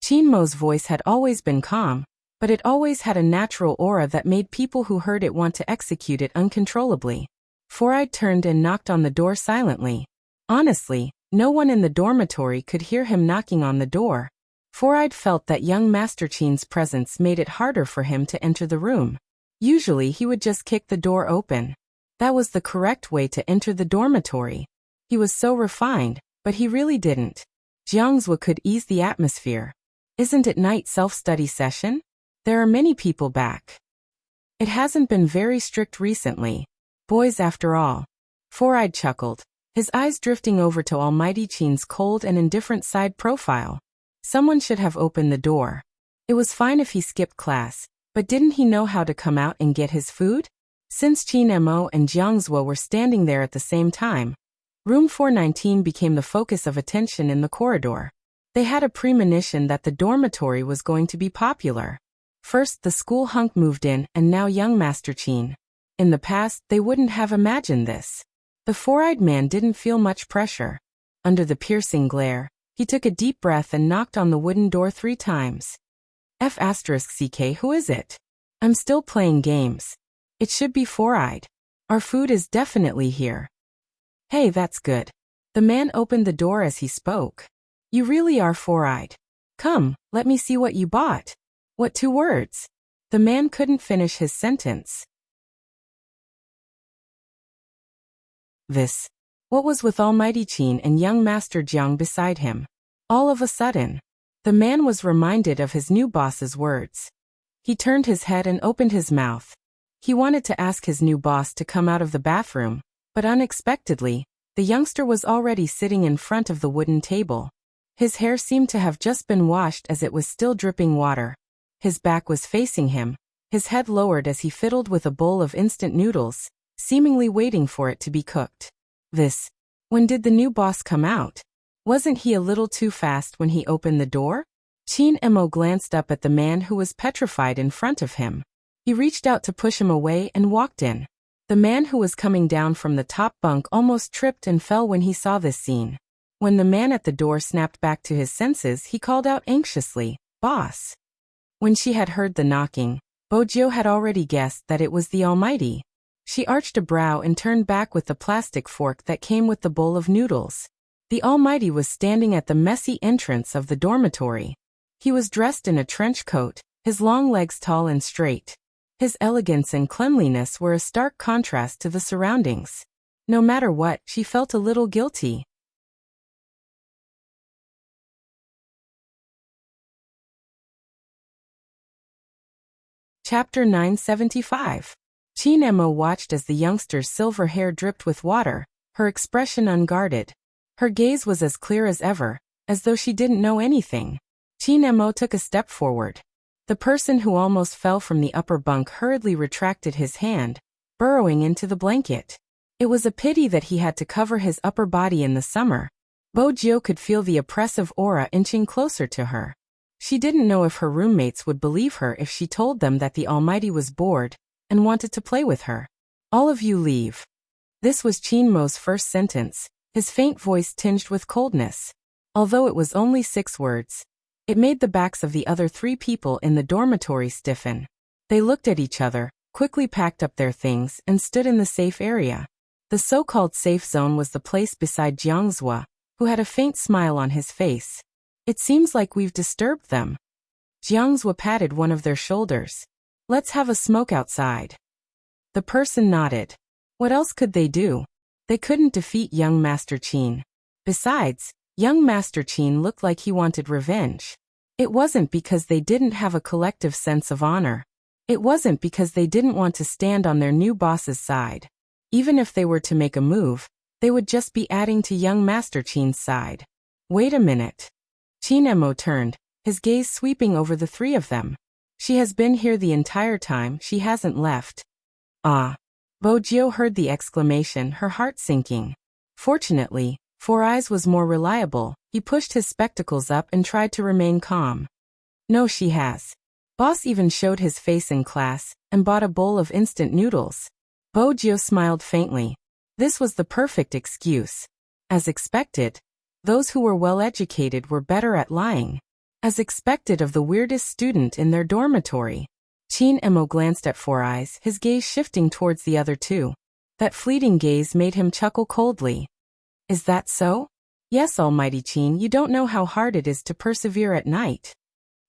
Qin Mo's voice had always been calm, but it always had a natural aura that made people who heard it want to execute it uncontrollably. Four-Eyed turned and knocked on the door silently. Honestly, no one in the dormitory could hear him knocking on the door. Four-Eyed felt that young Master Chin's presence made it harder for him to enter the room. Usually he would just kick the door open. That was the correct way to enter the dormitory. He was so refined, but he really didn't. Jiangzhou could ease the atmosphere. Isn't it night self-study session? There are many people back. It hasn't been very strict recently. Boys after all. Four-Eyed chuckled, his eyes drifting over to Almighty Chin's cold and indifferent side profile. Someone should have opened the door. It was fine if he skipped class, but didn't he know how to come out and get his food? Since Qin Mo and Jiangzhou were standing there at the same time, room 419 became the focus of attention in the corridor. They had a premonition that the dormitory was going to be popular. First the school hunk moved in and now young Master Qin. In the past, they wouldn't have imagined this. The four-eyed man didn't feel much pressure. Under the piercing glare, he took a deep breath and knocked on the wooden door 3 times. F***CK, who is it? I'm still playing games. It should be Four-Eyed. Our food is definitely here. Hey, that's good. The man opened the door as he spoke. You really are Four-Eyed. Come, let me see what you bought. What 2 words? The man couldn't finish his sentence. What was with Almighty Qin and young Master Jiang beside him? All of a sudden, the man was reminded of his new boss's words. He turned his head and opened his mouth. He wanted to ask his new boss to come out of the bathroom, but unexpectedly, the youngster was already sitting in front of the wooden table. His hair seemed to have just been washed as it was still dripping water. His back was facing him, his head lowered as he fiddled with a bowl of instant noodles, seemingly waiting for it to be cooked. When did the new boss come out? Wasn't he a little too fast when he opened the door? Qin Mo glanced up at the man who was petrified in front of him. He reached out to push him away and walked in. The man who was coming down from the top bunk almost tripped and fell when he saw this scene. When the man at the door snapped back to his senses, he called out anxiously, "Boss." When she had heard the knocking, Bojiu had already guessed that it was the Almighty. She arched a brow and turned back with the plastic fork that came with the bowl of noodles. The Almighty was standing at the messy entrance of the dormitory. He was dressed in a trench coat, his long legs tall and straight. His elegance and cleanliness were a stark contrast to the surroundings. No matter what, she felt a little guilty. Chapter 975. Qin Mo watched as the youngster's silver hair dripped with water, her expression unguarded. Her gaze was as clear as ever, as though she didn't know anything. Qin Mo took a step forward. The person who almost fell from the upper bunk hurriedly retracted his hand, burrowing into the blanket. It was a pity that he had to cover his upper body in the summer. Bojiu could feel the oppressive aura inching closer to her. She didn't know if her roommates would believe her if she told them that the Almighty was bored and wanted to play with her. All of you leave. This was Qin Mo's first sentence, his faint voice tinged with coldness. Although it was only 6 words, it made the backs of the other 3 people in the dormitory stiffen. They looked at each other, quickly packed up their things, and stood in the safe area. The so-called safe zone was the place beside Jiangzhou, who had a faint smile on his face. It seems like we've disturbed them. Jiangzhou patted one of their shoulders. Let's have a smoke outside. The person nodded. What else could they do? They couldn't defeat young Master Qin. Besides, young Master Qin looked like he wanted revenge. It wasn't because they didn't have a collective sense of honor. It wasn't because they didn't want to stand on their new boss's side. Even if they were to make a move, they would just be adding to young Master Qin's side. Wait a minute. Qin Mo turned, his gaze sweeping over the 3 of them. She has been here the entire time, she hasn't left. Ah. Bojiu heard the exclamation, her heart sinking. Fortunately, Four Eyes was more reliable. He pushed his spectacles up and tried to remain calm. No, she has. Boss even showed his face in class and bought a bowl of instant noodles. Bojiu smiled faintly. This was the perfect excuse. As expected, those who were well-educated were better at lying. As expected of the weirdest student in their dormitory. Qin Mo glanced at Four Eyes, his gaze shifting towards the other 2. That fleeting gaze made him chuckle coldly. Is that so? Yes, Almighty Qin, you don't know how hard it is to persevere at night.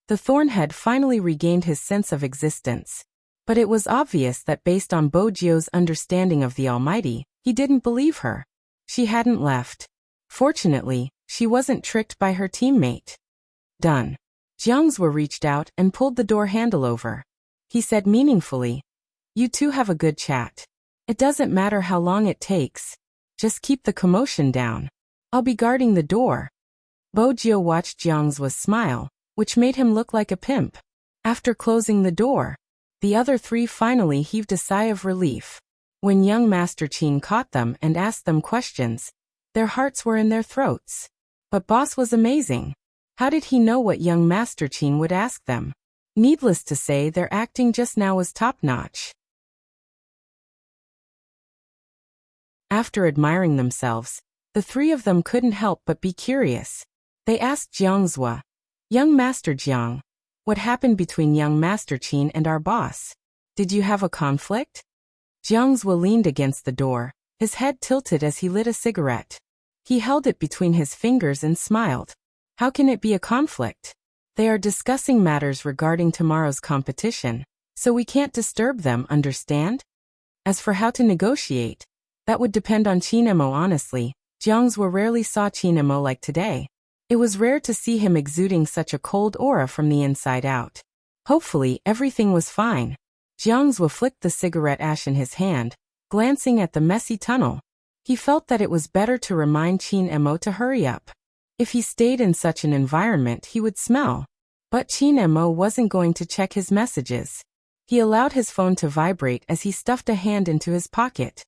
The Thornhead finally regained his sense of existence. But it was obvious that based on Bojio's understanding of the Almighty, he didn't believe her. She hadn't left. Fortunately, she wasn't tricked by her teammate. Done. Jiangzhou reached out and pulled the door handle over. He said meaningfully, "You two have a good chat. It doesn't matter how long it takes. Just keep the commotion down. I'll be guarding the door." Bojio watched Jiangzhou smile, which made him look like a pimp. After closing the door, the other three finally heaved a sigh of relief. When young Master Qin caught them and asked them questions, their hearts were in their throats. But Boss was amazing. How did he know what young Master Qin would ask them? Needless to say, their acting just now was top-notch. After admiring themselves, the three of them couldn't help but be curious. They asked Jiangzhou, "Young Master Jiang, what happened between young Master Qin and our boss? Did you have a conflict?" Jiangzhou leaned against the door, his head tilted as he lit a cigarette. He held it between his fingers and smiled. How can it be a conflict? They are discussing matters regarding tomorrow's competition, so we can't disturb them, understand? As for how to negotiate, that would depend on Qinemo honestly. Jiangzhou rarely saw Qinemo like today. It was rare to see him exuding such a cold aura from the inside out. Hopefully, everything was fine. Jiangzhou flicked the cigarette ash in his hand, glancing at the messy tunnel. He felt that it was better to remind Qinemo to hurry up. If he stayed in such an environment, he would smell. But Qinemo wasn't going to check his messages. He allowed his phone to vibrate as he stuffed a hand into his pocket.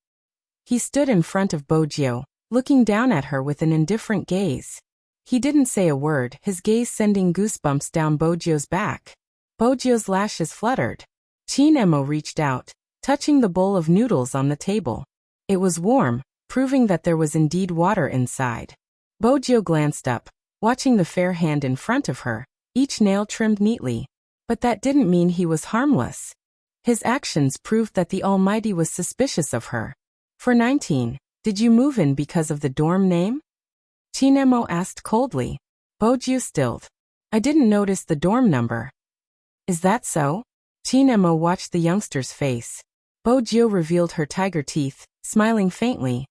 He stood in front of Bojio, looking down at her with an indifferent gaze. He didn't say a word, his gaze sending goosebumps down Bojio's back. Bojio's lashes fluttered. Qinemo reached out, touching the bowl of noodles on the table. It was warm, proving that there was indeed water inside. Bojio glanced up, watching the fair hand in front of her, each nail trimmed neatly. But that didn't mean he was harmless. His actions proved that the Almighty was suspicious of her. For 19, did you move in because of the dorm name? Qinemo asked coldly. Bojio stilled. I didn't notice the dorm number. Is that so? Qinemo watched the youngster's face. Bojio revealed her tiger teeth, smiling faintly.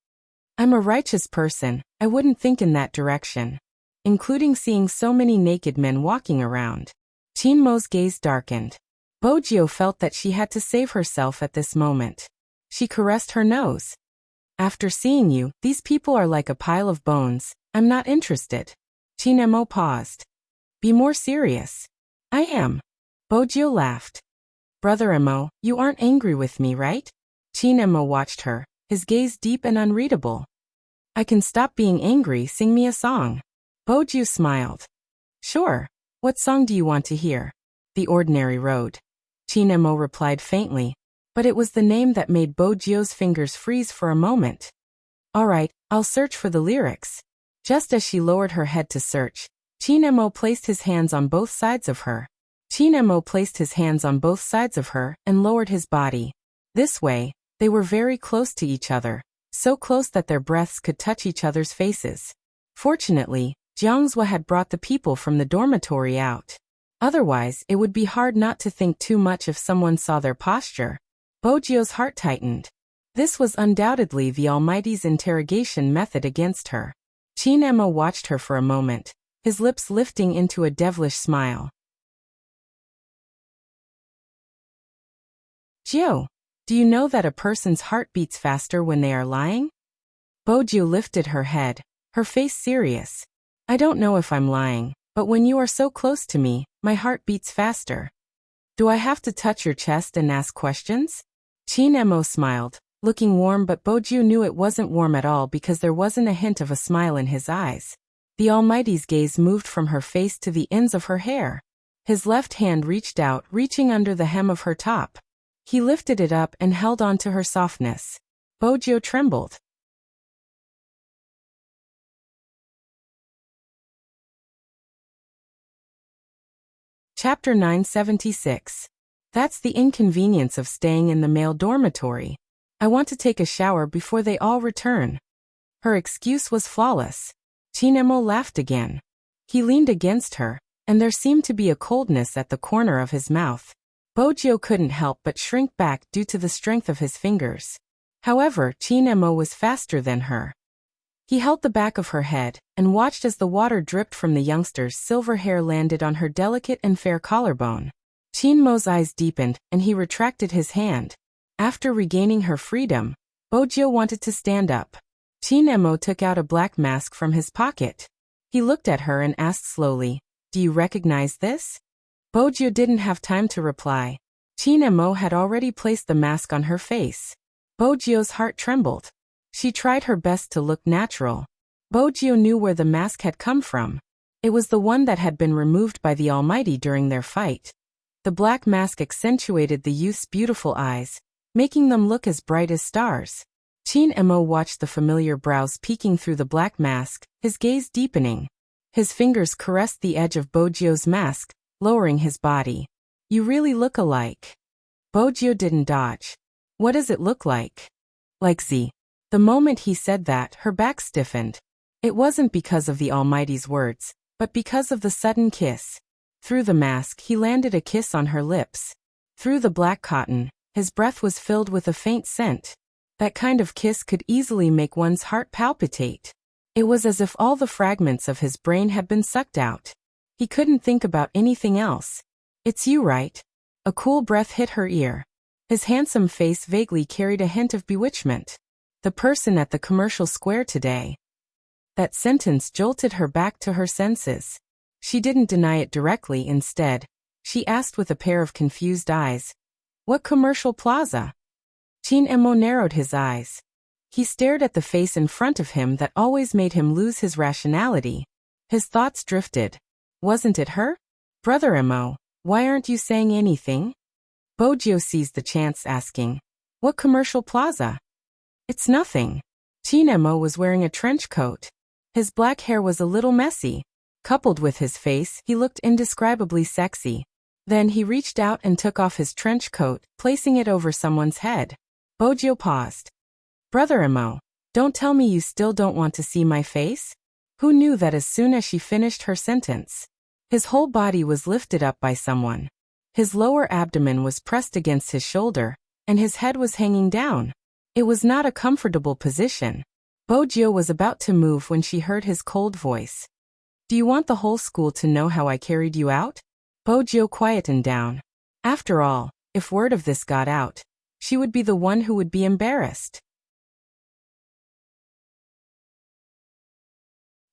I'm a righteous person, I wouldn't think in that direction. Including seeing so many naked men walking around. Qinmo's gaze darkened. Bojio felt that she had to save herself at this moment. She caressed her nose. After seeing you, these people are like a pile of bones. I'm not interested. Qinemo paused. Be more serious. I am. Bojio laughed. Brother Emo, you aren't angry with me, right? Qinemo watched her, his gaze deep and unreadable. I can stop being angry, sing me a song. Bojio smiled. Sure. What song do you want to hear? The Ordinary Road. Qinemo replied faintly, but it was the name that made Bojio's fingers freeze for a moment. All right, I'll search for the lyrics. Just as she lowered her head to search, Qinemo placed his hands on both sides of her. Qinemo placed his hands on both sides of her and lowered his body. This way, they were very close to each other, so close that their breaths could touch each other's faces. Fortunately, Jiangzhou had brought the people from the dormitory out. Otherwise, it would be hard not to think too much if someone saw their posture. Bojio's heart tightened. This was undoubtedly the Almighty's interrogation method against her. Qinemo watched her for a moment, his lips lifting into a devilish smile. Jio, do you know that a person's heart beats faster when they are lying? Bojio lifted her head, her face serious. I don't know if I'm lying, but when you are so close to me, my heart beats faster. Do I have to touch your chest and ask questions? Qinemo smiled, looking warm, but Bojio knew it wasn't warm at all because there wasn't a hint of a smile in his eyes. The Almighty's gaze moved from her face to the ends of her hair. His left hand reached out, reaching under the hem of her top. He lifted it up and held on to her softness. Bojio trembled. Chapter 976. That's the inconvenience of staying in the male dormitory. I want to take a shower before they all return. Her excuse was flawless. Chinemo laughed again. He leaned against her, and there seemed to be a coldness at the corner of his mouth. Bojio couldn't help but shrink back due to the strength of his fingers. However, Chinemo was faster than her. He held the back of her head, and watched as the water dripped from the youngster's silver hair landed on her delicate and fair collarbone. Chinemo's eyes deepened, and he retracted his hand. After regaining her freedom, Bojio wanted to stand up. Chinemo took out a black mask from his pocket. He looked at her and asked slowly, "Do you recognize this?" Bojio didn't have time to reply. Chinemo had already placed the mask on her face. Bojio's heart trembled. She tried her best to look natural. Bojio knew where the mask had come from. It was the one that had been removed by the Almighty during their fight. The black mask accentuated the youth's beautiful eyes, making them look as bright as stars. Chinemo watched the familiar brows peeking through the black mask, his gaze deepening. His fingers caressed the edge of Bojio's mask, lowering his body. "You really look alike." Bojio didn't dodge. "What does it look like?" "Like Z." The moment he said that, her back stiffened. It wasn't because of the Almighty's words, but because of the sudden kiss. Through the mask, he landed a kiss on her lips. Through the black cotton, his breath was filled with a faint scent. That kind of kiss could easily make one's heart palpitate. It was as if all the fragments of his brain had been sucked out. He couldn't think about anything else. "It's you, right?" A cool breath hit her ear. His handsome face vaguely carried a hint of bewitchment. "The person at the commercial square today." That sentence jolted her back to her senses. She didn't deny it directly. Instead, she asked with a pair of confused eyes, "What commercial plaza?" Chinemo narrowed his eyes. He stared at the face in front of him that always made him lose his rationality. His thoughts drifted. Wasn't it her? "Brother Emo, why aren't you saying anything?" Bojio seized the chance, asking, "What commercial plaza?" "It's nothing." Chinemo was wearing a trench coat. His black hair was a little messy. Coupled with his face, he looked indescribably sexy. Then he reached out and took off his trench coat, placing it over someone's head. Bojio paused. "Brother Emo, don't tell me you still don't want to see my face?" Who knew that as soon as she finished her sentence? His whole body was lifted up by someone. His lower abdomen was pressed against his shoulder, and his head was hanging down. It was not a comfortable position. Bojio was about to move when she heard his cold voice. "Do you want the whole school to know how I carried you out?" Bojio quietened down. After all, if word of this got out, she would be the one who would be embarrassed.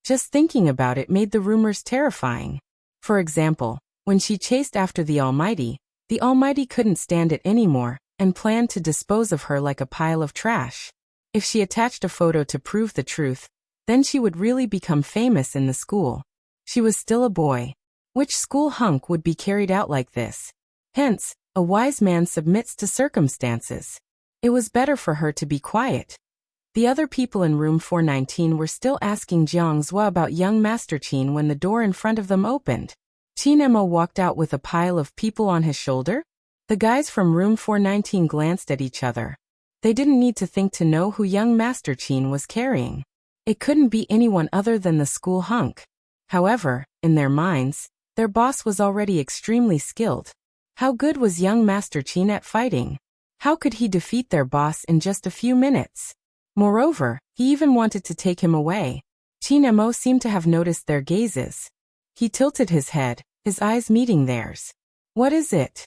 Just thinking about it made the rumors terrifying. For example, when she chased after the Almighty couldn't stand it anymore, and planned to dispose of her like a pile of trash. If she attached a photo to prove the truth, then she would really become famous in the school. She was still a boy. Which school hunk would be carried out like this? Hence, a wise man submits to circumstances. It was better for her to be quiet. The other people in room 419 were still asking Jiangzhua about young Master Qin when the door in front of them opened. Chinemo walked out with a pile of people on his shoulder. The guys from room 419 glanced at each other. They didn't need to think to know who young Master Qin was carrying. It couldn't be anyone other than the school hunk. However, in their minds, their boss was already extremely skilled. How good was young Master Qin at fighting? How could he defeat their boss in just a few minutes? Moreover, he even wanted to take him away. Chinemo seemed to have noticed their gazes. He tilted his head, his eyes meeting theirs. "What is it?"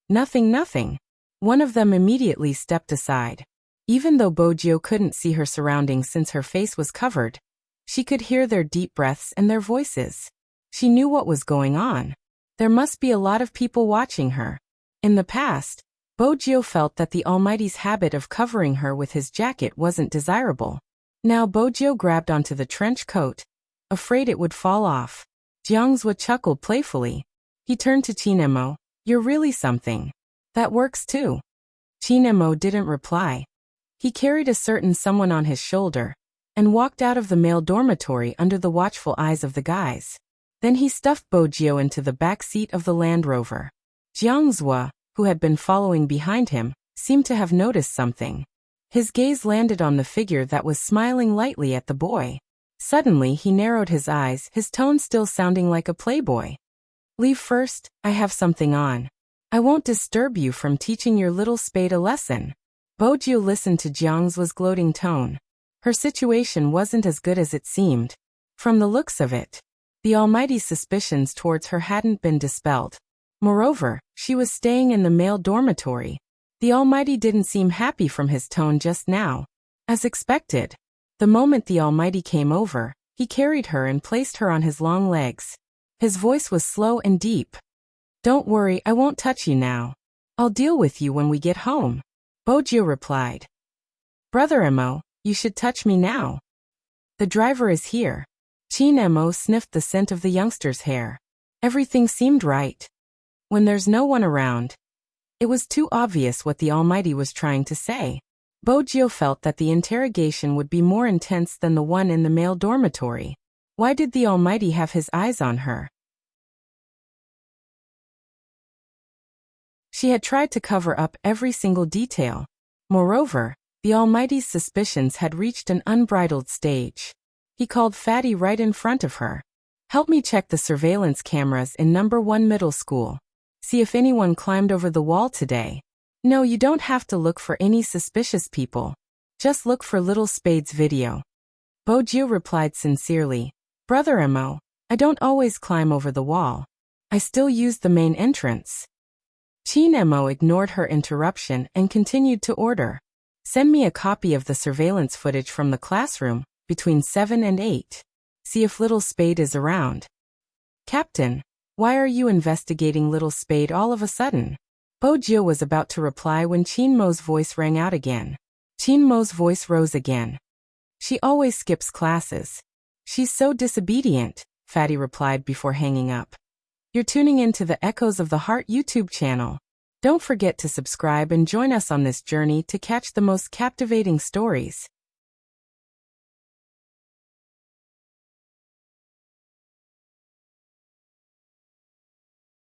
Nothing. One of them immediately stepped aside. Even though Bojio couldn't see her surroundings since her face was covered, she could hear their deep breaths and their voices. She knew what was going on. There must be a lot of people watching her. In the past, Bojio felt that the Almighty's habit of covering her with his jacket wasn't desirable. Now Bojio grabbed onto the trench coat, afraid it would fall off. Jiangzhua chuckled playfully. He turned to Chinemo. "You're really something. That works too." Chinemo didn't reply. He carried a certain someone on his shoulder, and walked out of the male dormitory under the watchful eyes of the guys. Then he stuffed Bojio into the back seat of the Land Rover. Jiangzhua, who had been following behind him, seemed to have noticed something. His gaze landed on the figure that was smiling lightly at the boy. Suddenly he narrowed his eyes, his tone still sounding like a playboy. Leave first, I have something on. I won't disturb you from teaching your little spade a lesson. Bojiu listened to Jiang's gloating tone. Her situation wasn't as good as it seemed. From the looks of it, the Almighty's suspicions towards her hadn't been dispelled. Moreover, she was staying in the male dormitory. The Almighty didn't seem happy from his tone just now. As expected, the moment the Almighty came over, he carried her and placed her on his long legs. His voice was slow and deep. Don't worry, I won't touch you now. I'll deal with you when we get home. Bojiu replied. Brother Mo, you should touch me now. The driver is here. Qin Mo sniffed the scent of the youngster's hair. Everything seemed right. When there's no one around, it was too obvious what the Almighty was trying to say. Bojiu felt that the interrogation would be more intense than the one in the male dormitory. Why did the Almighty have his eyes on her? She had tried to cover up every single detail. Moreover, the Almighty's suspicions had reached an unbridled stage. He called Fatty right in front of her. Help me check the surveillance cameras in number 1 middle school. See if anyone climbed over the wall today. No, you don't have to look for any suspicious people. Just look for Little Spade's video. Bojiu replied sincerely. Brother Mo, I don't always climb over the wall. I still use the main entrance. Qin Mo ignored her interruption and continued to order. Send me a copy of the surveillance footage from the classroom, between 7 and 8. See if Little Spade is around. Captain, why are you investigating Little Spade all of a sudden? Bojiu was about to reply when Qin Mo's voice rang out again. Qin Mo's voice rose again. She always skips classes. She's so disobedient, Fatty replied before hanging up. You're tuning in to the Echoes of the Heart YouTube channel. Don't forget to subscribe and join us on this journey to catch the most captivating stories.